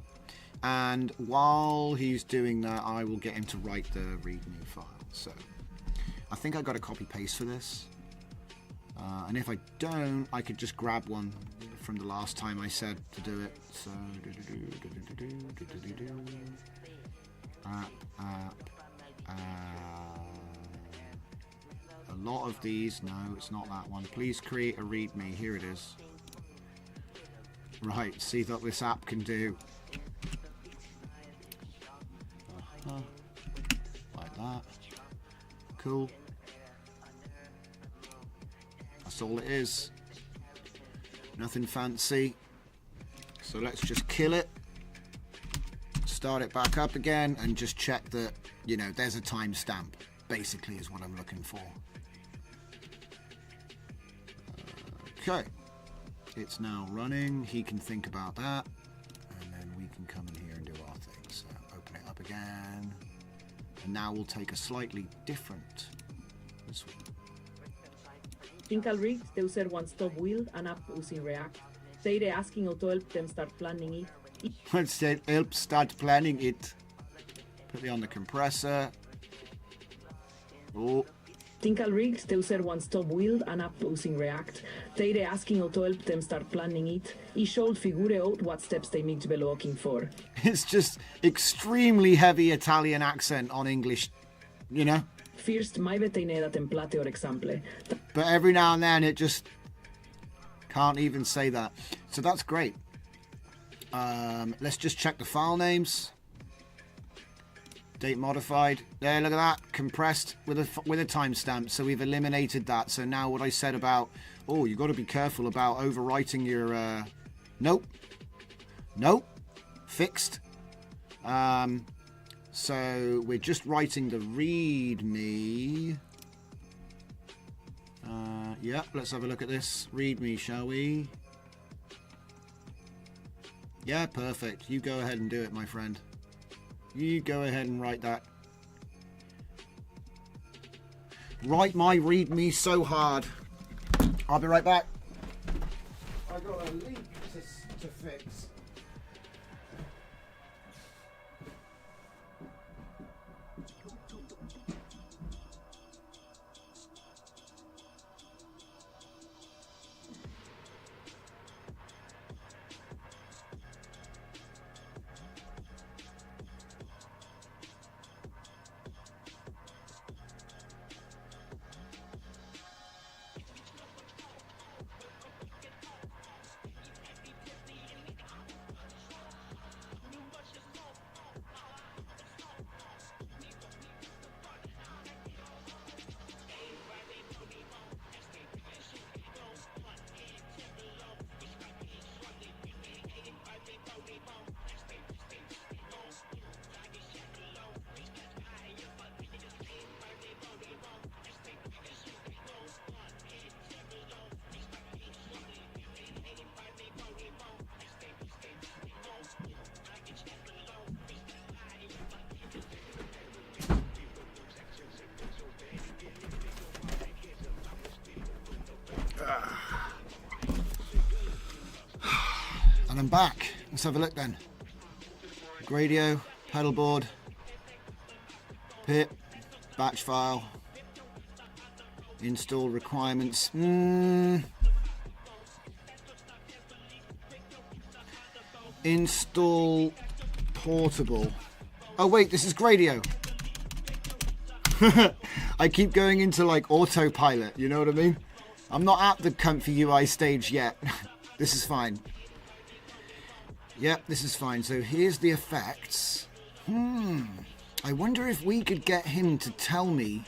Speaker 1: And while he's doing that, I will get him to write the README file. So, I think I got a copy-paste for this. And if I don't, I could just grab one from the last time I said to do it. So, a lot of these, no, it's not that one. Please create a README. Here it is. Right, see what this app can do. Like that. Cool. That's all it is. Nothing fancy. So let's just kill it. Start it back up again and just check that, you know, there's a timestamp. Basically is what I'm looking for. Okay. It's now running. He can think about that. And then we can come in here and do our thing. So open it up again. And now we'll take a slightly different... This one.
Speaker 4: Tinkal rigs the user wants to build an app using React. They are asking how to help them start planning it.
Speaker 1: Let's help start planning it. Put it on the compressor. Oh.
Speaker 4: Tinkal rigs the user wants to build an app using React. They are asking how to help them start planning it. He should figure out what steps they need to be looking for.
Speaker 1: It's just extremely heavy Italian accent on English, you know?
Speaker 4: First, mai veteine template or example.
Speaker 1: But every now and then it just can't even say that. So that's great. Let's just check the file names. Date modified. There, look at that. Compressed with a timestamp. So we've eliminated that. So now what I said about, oh, you've got to be careful about overwriting your... Nope. Nope. Fixed. So we're just writing the README. Yeah, let's have a look at this. README, shall we? Yeah, perfect. You go ahead and do it, my friend. You go ahead and write that. Write my README so hard. I'll be right back. I got a leak to fix. And I'm back. Let's have a look then. Gradio, pedal board, pip, batch file, install requirements. Install portable. Oh wait, this is Gradio. I keep going into like autopilot, you know what I mean? I'm not at the comfy UI stage yet. This is fine. Yep, this is fine. So here's the effects. I wonder if we could get him to tell me.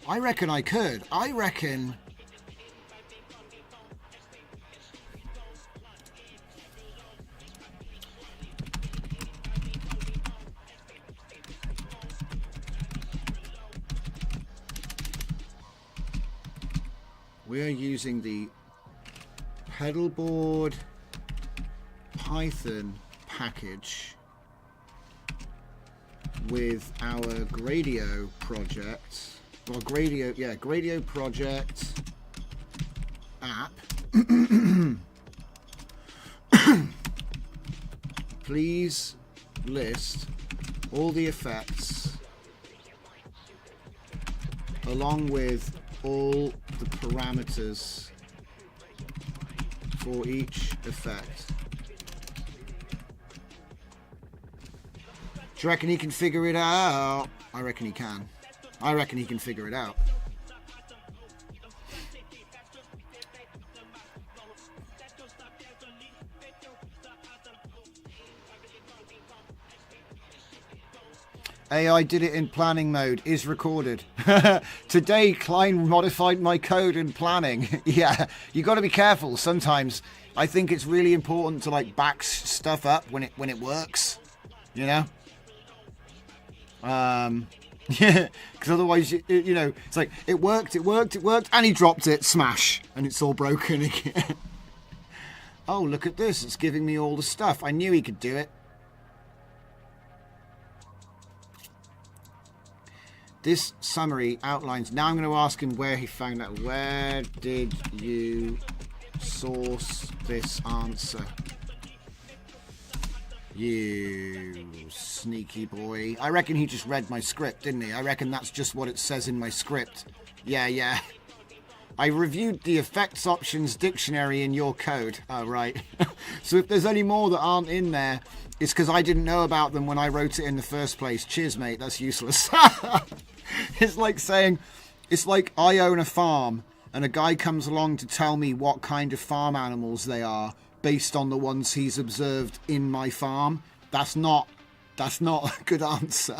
Speaker 1: I reckon I could. I reckon... we are using the pedalboard Python package with our Gradio project. Well, Gradio project app. Please list all the effects along with all the parameters for each effect. Do you reckon he can figure it out? I reckon he can. I reckon he can figure it out. AI did it in planning mode, is recorded. Today, Klein modified my code in planning. Yeah, you got to be careful. Sometimes I think it's really important to like back stuff up when it works, you know? Yeah, because otherwise, you know, it's like, it worked, and he dropped it, smash, and it's all broken again. Oh, look at this. It's giving me all the stuff. I knew he could do it. This summary outlines. Now I'm going to ask him where he found that. Where did you source this answer? You sneaky boy. I reckon he just read my script, didn't he? I reckon that's just what it says in my script. Yeah. I reviewed the effects options dictionary in your code. Oh, right. So if there's any more that aren't in there, it's because I didn't know about them when I wrote it in the first place. Cheers, mate. That's useless. It's like saying, it's like I own a farm and a guy comes along to tell me what kind of farm animals they are based on the ones he's observed in my farm. That's not a good answer.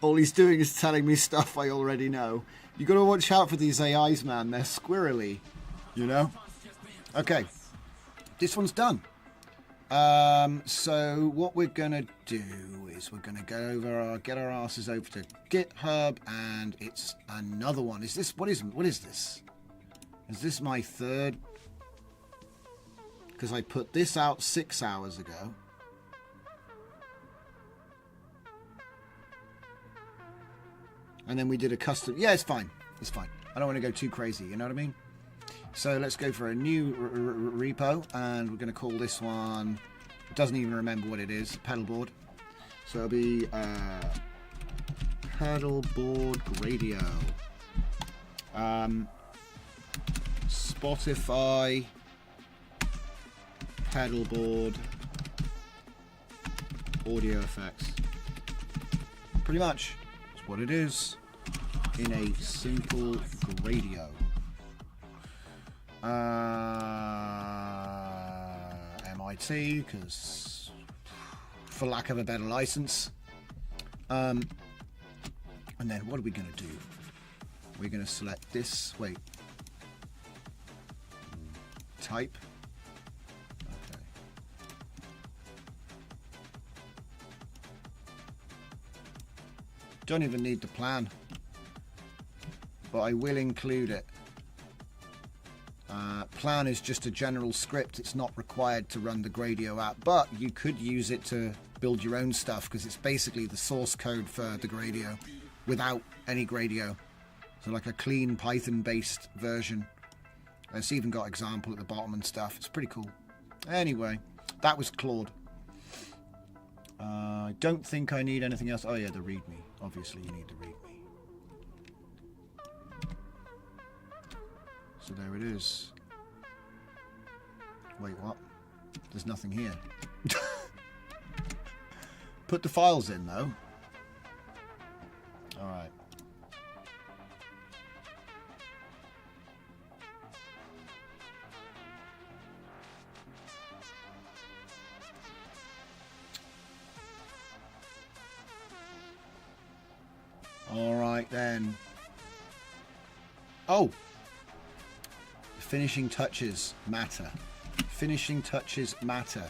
Speaker 1: All he's doing is telling me stuff I already know. You got to watch out for these AIs, man. They're squirrely, you know? Okay, this one's done. So what we're gonna do is we're gonna go over get our asses over to GitHub, and it's another one. Is this what is this? Is this my third? Because I put this out 6 hours ago. And then we did a custom. Yeah, it's fine. It's fine. I don't want to go too crazy. You know what I mean? So let's go for a new repo, and we're going to call this one. It doesn't even remember what it is. Pedalboard. So it'll be Pedalboard Gradio. Spotify Pedalboard audio effects. Pretty much. That's what it is in a simple Gradio. MIT, because for lack of a better license. And then what are we going to do? We're going to select this. Wait. Type. Okay. Don't even need the plan, but I will include it. Plan is just a general script. It's not required to run the Gradio app, but you could use it to build your own stuff because it's basically the source code for the Gradio without any Gradio. So like a clean Python based version. It's even got example at the bottom and stuff. It's pretty cool. Anyway, that was Claude. I don't think I need anything else. Oh yeah, the readme. Obviously you need the readme. So there it is. Wait, what? There's nothing here. Put the files in though. Alright. Alright then. Oh! Finishing touches matter. Finishing touches matter.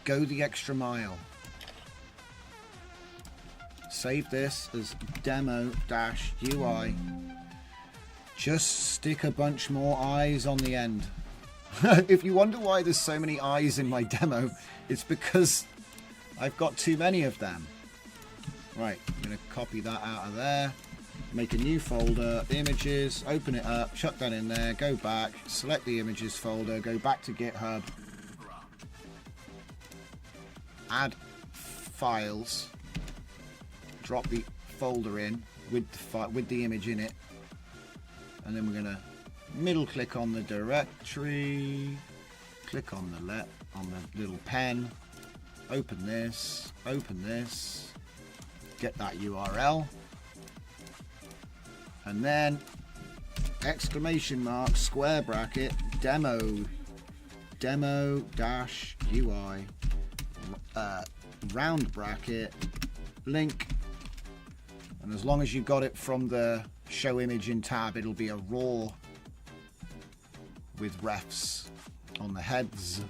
Speaker 1: Go the extra mile. Save this as demo-ui. Just stick a bunch more eyes on the end. If you wonder why there's so many eyes in my demo, it's because I've got too many of them. Right, I'm going to copy that out of there. Make a new folder, images, open it up, chuck that in there, go back, select the images folder, go back to GitHub, add files, drop the folder in with the image in it, and then we're going to middle click on the directory, click on the little pen, open this, get that URL, and then exclamation mark, square bracket, demo-ui, round bracket, link, and as long as you got it from the show image in tab, it'll be a raw with refs on the heads,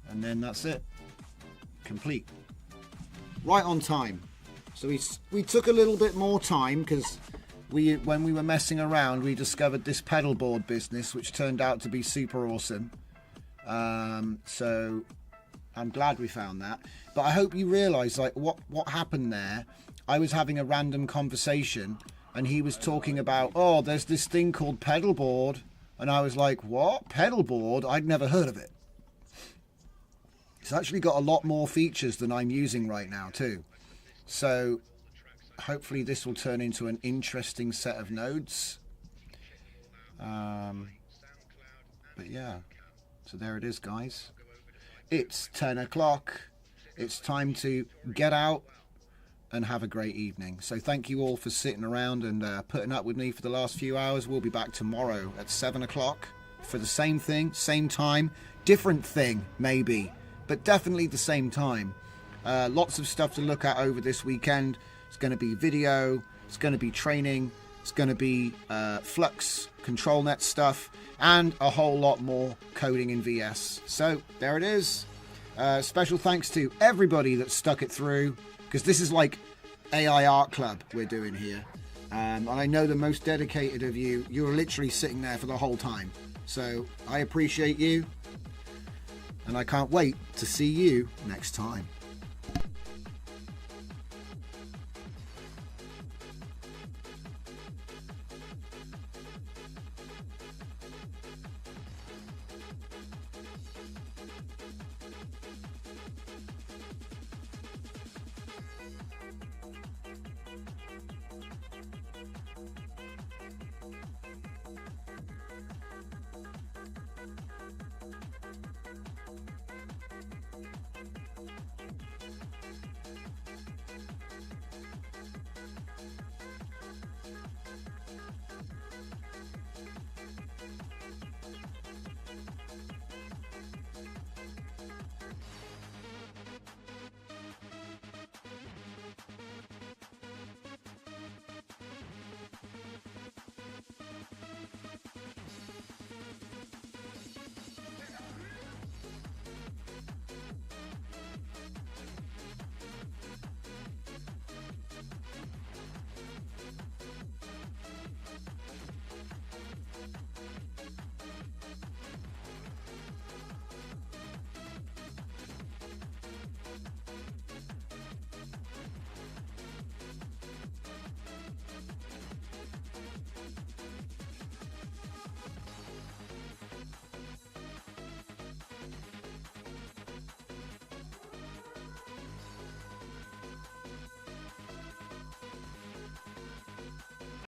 Speaker 1: and then that's it, complete. Right on time. So we took a little bit more time because when we were messing around, we discovered this pedal board business, which turned out to be super awesome. So I'm glad we found that. But I hope you realise like what happened there. I was having a random conversation, and he was talking about, oh, there's this thing called pedal board, and I was like, what? Pedal board? I'd never heard of it. It's actually got a lot more features than I'm using right now too. So hopefully this will turn into an interesting set of nodes. But yeah, so there it is, guys. It's 10 o'clock. It's time to get out and have a great evening. So thank you all for sitting around and putting up with me for the last few hours. We'll be back tomorrow at 7 o'clock for the same thing, same time, different thing maybe, but definitely the same time. Lots of stuff to look at over this weekend. It's going to be video, it's going to be training, it's going to be Flux, ControlNet stuff, and a whole lot more coding in VS. So there it is. Special thanks to everybody that stuck it through, because this is like AI Art Club we're doing here. And I know the most dedicated of you, you're literally sitting there for the whole time. So I appreciate you, and I can't wait to see you next time.